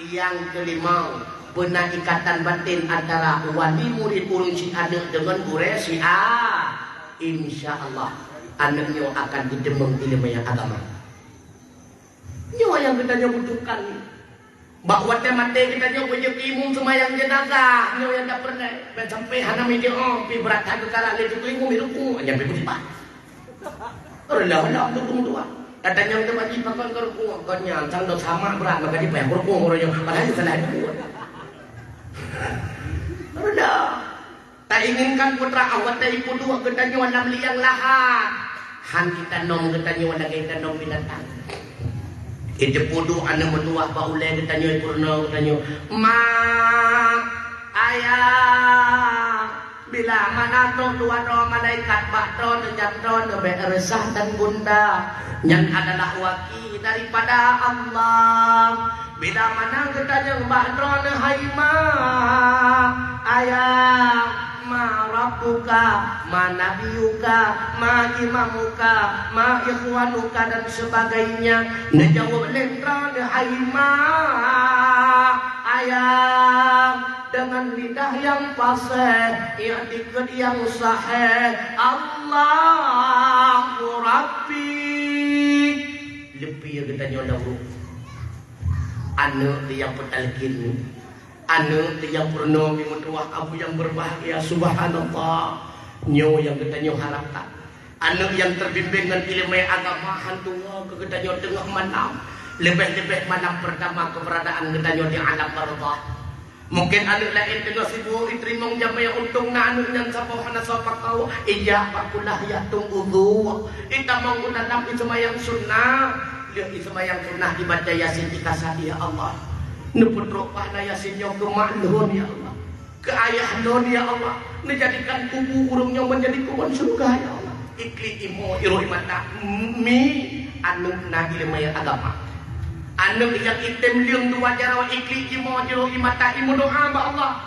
yang kelima benar ikatan batin antara wali murid urung si anak dengan guru si insyaallah anaknya akan didemeng ilmu yang agama nyawa yang kita butuhkan bahwa mati kita punya imum semayang jenazah nyawa yang tak pernah sampai hana mikir pi berat ke kalah itu imum itu nyampe berlipat Allah untuk kedua katanya untuk bagi pakai kerupuk konya sang sama berat maka di payah kerupuk orangnya padahal salah itu udah tak inginkan putra awat dari pudua katanya warna liang lahat han kita nom katanya warna kita nom binatang itu pudu anu menua baulai katanya purna katanya ma ayah bila mana tu dua malaikat bakron dan jatron resah dan bunda yang adalah wakil daripada Allah Bila mana ketanya badron haima ayam ma rabbuka ma nabiyuka ma imamuka ma ikhwanuka dan sebagainya. Ngejawab lentran haima ayam dengan lidah yang fasih, i'tiqad yang sahih. Allahu Rabbi. Lebih yang kita nyonya anu yang petalkin, anu yang pernah mengutuah kamu yang berbahagia. Subhanallah. Nyo yang kita nyo harapkan, anu yang terbimbing dengan ilmu agama hantua ke kita nyo tengah malam. Lebih-lebih malam pertama keberadaan kita nyo di alam barzah. Mungkin anu lain tengah sibuk itrimong jam yang untung na anu yang sapo hana sapa kau iya pakulah ya tunggu kita mau dalam semayang sunnah. Semayang sunnah dibaca Yasin dikasih ya Allah. Neputro pada Yasin yang kemaklun ya Allah. Ke ayah non ya Allah. Menjadikan kubu urungnya menjadi kubun surga ya Allah. Ikli imo iro imata mi anu na ilmu agama. Anu yang item liung dua jarawa ikli imo iro imata imo doa ba Allah.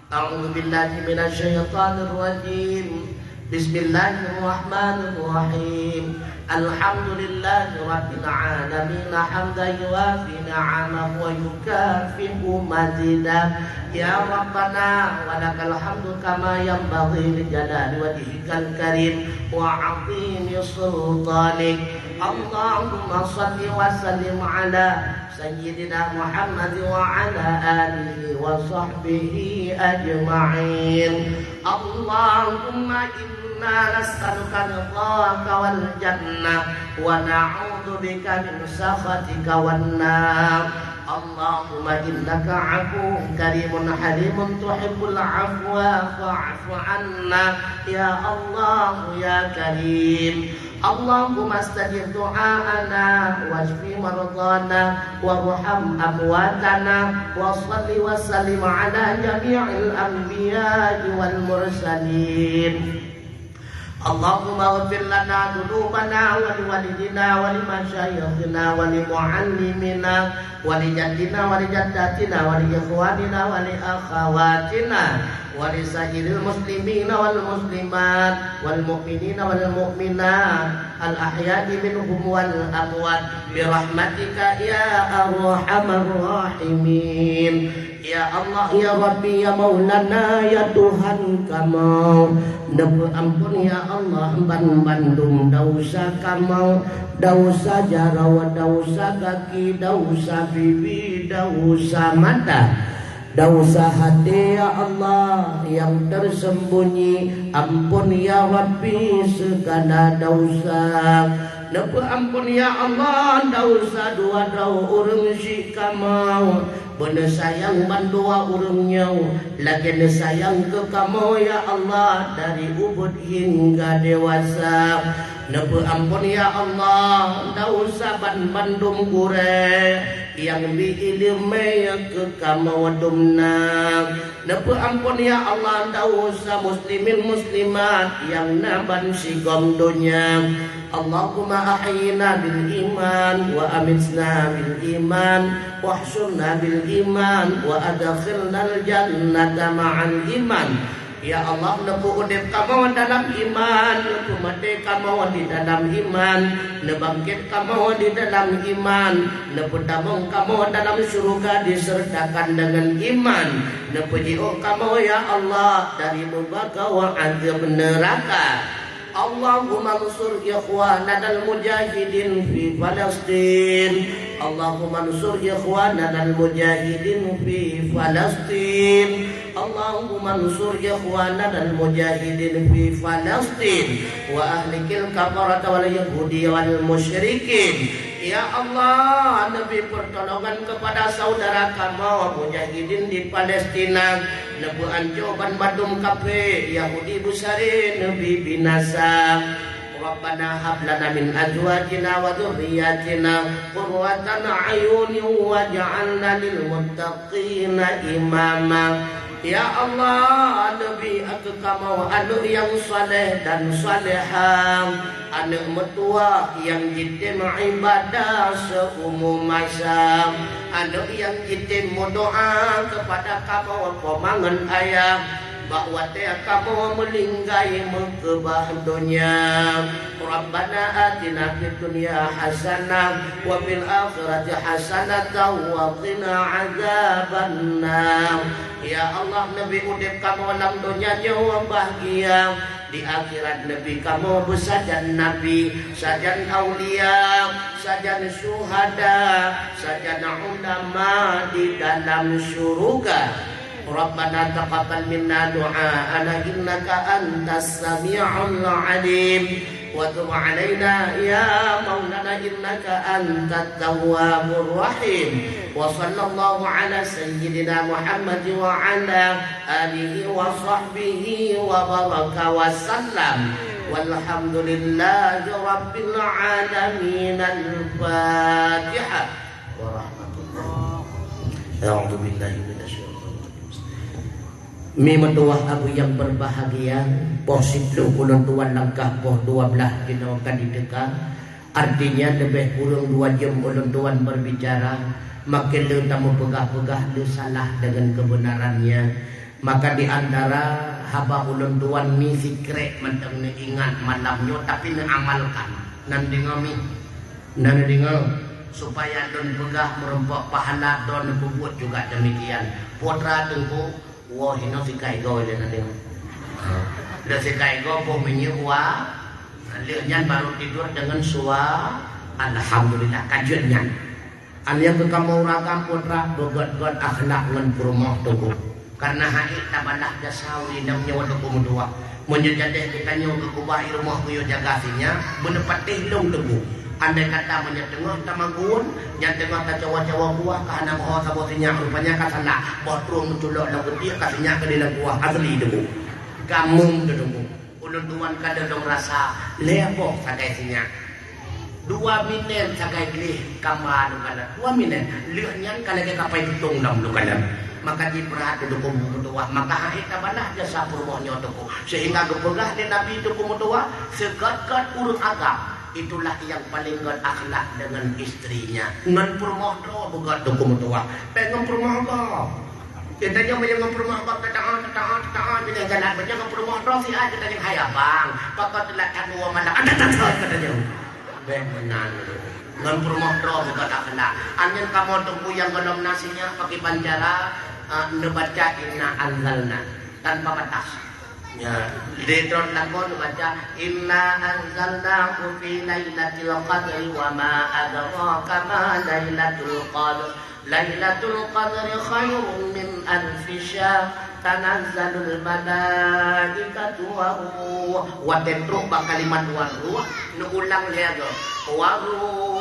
A'udzubillahi minasyaitonir rajim. Bismillahirrahmanirrahim. Alhamdulillahi rabbil alamin hamdan yuwafi ni'amahu wa yukafi'u mazidah. Ya Rabbana walakal hamdu kama yanbaghi li jalali wajhikal karim wa 'azimi sultanik. Allahumma shalli wa sallim ala sayyidina Muhammad wa ala alihi wa sahbihi ajma'in. Allahumma inna nas'aluka ridhaka wal jannah wa na'udzu bika min sakhatika wan nar. Allahumma innaka 'afuwwun karimun halimun tuhibbul 'afwa fa'fu 'anna ya Allah ya Karim. Allahumma stajib du'aana washfi mardana warham amwatana wa shalli wa sallim ala jami'il anbiya'i wal mursalin. Allahumma ighfir lana dhunubana wa liwalidina wa limasyayikhina wa limuallimina wa lijaddina wa lijaddatina wa liikhwanina wa liakhawatina wa lisairil muslimina wal muslimat wal mu'minina wal mu'minat al ahya'i minhum wal amwat bi rahmatika ya arhamar rahimin. Ya Allah, ya Rabbi, ya Maulana, ya Tuhan kamu. Dapat ampun ya Allah, bandum dausa kamu, dausa jarawa, dausa kaki, dausa pipi, dausa mata, dausa hati ya Allah yang tersembunyi. Ampun ya Rabbi segala dausa. Dapat ampun ya Allah, dausa dua dau urung si kamu. Bener sayang bandua urungnya, lagi sayang ke kamu ya Allah dari ubud hingga dewasa. Nepe ampun ya Allah, ndak usah bandum kure yang biilme ke kamu dumna. Nepe ampun ya Allah, ndak usah muslimin muslimat yang naban si gomdonya. Allahumma ahyina bil iman wa amitna bil iman wahsyurna bil iman wa adkhilna al jannata ma'al iman. Ya Allah, nepu udip kamu dalam iman, nepu mati kamu di dalam iman, nebangkit kamu di dalam iman, nepu damung kamu dalam surga disertakan dengan iman, nepu ji'u kamu ya Allah dari mubaka wa azab neraka. Allahumma ansur ikhwanana al-mujahidin fi Palestin. Allahumma ansur ikhwanana al-mujahidin fi Palestin. Allahumma ansur ikhwanana al-mujahidin fi Palestin wa ahlikil kafarata wal yahudi wal musyrikin. Ya Allah, Nabi pertolongan kepada saudara kamu mujahidin di Palestina. Nabi anjoban badum kafe Yahudi busari Nabi binasa. Rabbana hab lana min azwajina wa dhurriyyatina qurratan a'yunin waj'alna lil muttaqina imama. Ya Allah, Nabi aku kamu anu yang saleh dan salehah, anu metua yang jitim ibadah seumur masa, anu yang jitim doa kepada kamu pemangan ayam, bahwa kamu melinggai mengkebah dunia. Rabbana atina fid dunya hasanah wa fil akhirati hasanah wa qina adzabannar. Ya Allah, Nabi udip kamu dalam dunia nyawa bahagia, di akhirat Nabi kamu besajan Nabi, sajan aulia, sajan syuhada, sajan ulama di dalam surga. Rabbana taqabbal minna du'aana innaka antas sami'ul 'alim wa tub 'alaina ya maulana innaka antat tawwabur rahim. Wa sallallahu ala sayyidina Muhammad wa ala alihi wa sahbihi wa baraka wa sallam. Walhamdulillahi rabbil alamin. Al-Fatihah. Wa rahmatullah. A'udzu billahi minasyaitonir Memetuah aku yang berbahagia, posip lu ulun tuan langkah poh 12 dinawakan di dekat. Artinya lebih kurang 2 jam ulun tuan berbicara, makin lu tamu pegah-pegah lu salah dengan kebenarannya. Maka di antara haba ulun tuan ni sikret mentang ni ingat malamnya tapi ni amalkan. Nanti ngami, nanti ngam supaya don pegah merempok pahala don bubut juga demikian. Putra tunggu. Wah, ini si kaigo dia nanti. Dah si kaigo pun menyuah, lihatnya baru tidur dengan suah. Alhamdulillah kajiannya. Anian ke kamu rakam putra begot-got akhlak dengan berumah tubuh. Karena hari tabalah jasawi namanya waktu kumudua. Menjadi kita nyawa ke kubah rumah kuyo jagasinya, menepati dong teguh. Andai kata menyetengah tamagun, yang tengah tak cawa-cawa buah, karena bahawa sabotnya rupanya katanya, botrong menculok dan getir, katanya ke dalam buah asli debu. Kamu debu, ulun tuan kada dong rasa lebok sakainya. 2 minen sakai gelih kamar dukana. 2 minen, lihatnya kalau kita kapai hitung dalam dukana. Maka diperhati dukung mutua, maka hari tabalah jasa perumahannya dukung. Sehingga kepegah di Nabi dukung mutua, segat-gat urut agak. Itulah yang paling akhlak dengan istrinya. Ngan perumah doa bukan dokumen tua. Pengen perumah doa. Kita yang menjadi perumah doa tahan. Bila jalan menjadi perumah doa si aja kita yang hayat bang. Pakai telakan dua malam. Ada katanya. Benar. Ngan perumah doa bukan akhlak. Anjing kamu tunggu yang belum nasinya pakai pancara nebaca inna anzalna tanpa batas. Ya, detron lakon baca inna anzalnahu fi lailatul qadri wa ma adraka ma lailatul qadr. Lailatul qadri khairun min alfi syahr. Tanazzalul malaikatu wa ruh. Wa tetro ba kalimat wa ruh nuulang dia go. Wa ruh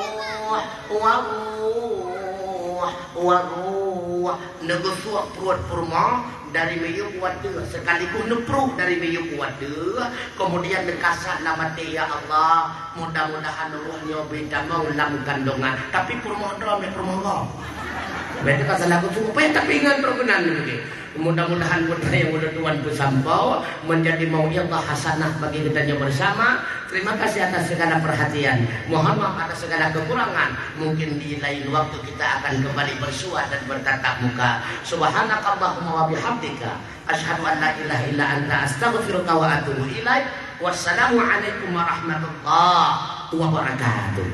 negusuak perut purma dari meyuk wadah sekaligus nepruh dari meyuk wadah, kemudian nekasat lamati ya Allah, mudah-mudahan ruhnya beda mau lam kandungan tapi purma doa me purma Allah beda kasat lagu supaya tapi ingat perkenan begini. Mudah-mudahan putra yang udah tuan bersampau menjadi mau'izah hasanah bagi kita bersama. Terima kasih atas segala perhatian. Mohon maaf atas segala kekurangan. Mungkin di lain waktu kita akan kembali bersua dan bertatap muka. Subhanakallahumma wa bihamdika asyhadu an la ilaha illa anta astaghfiruka wa atubu ilaik. Wassalamualaikum warahmatullahi wabarakatuh.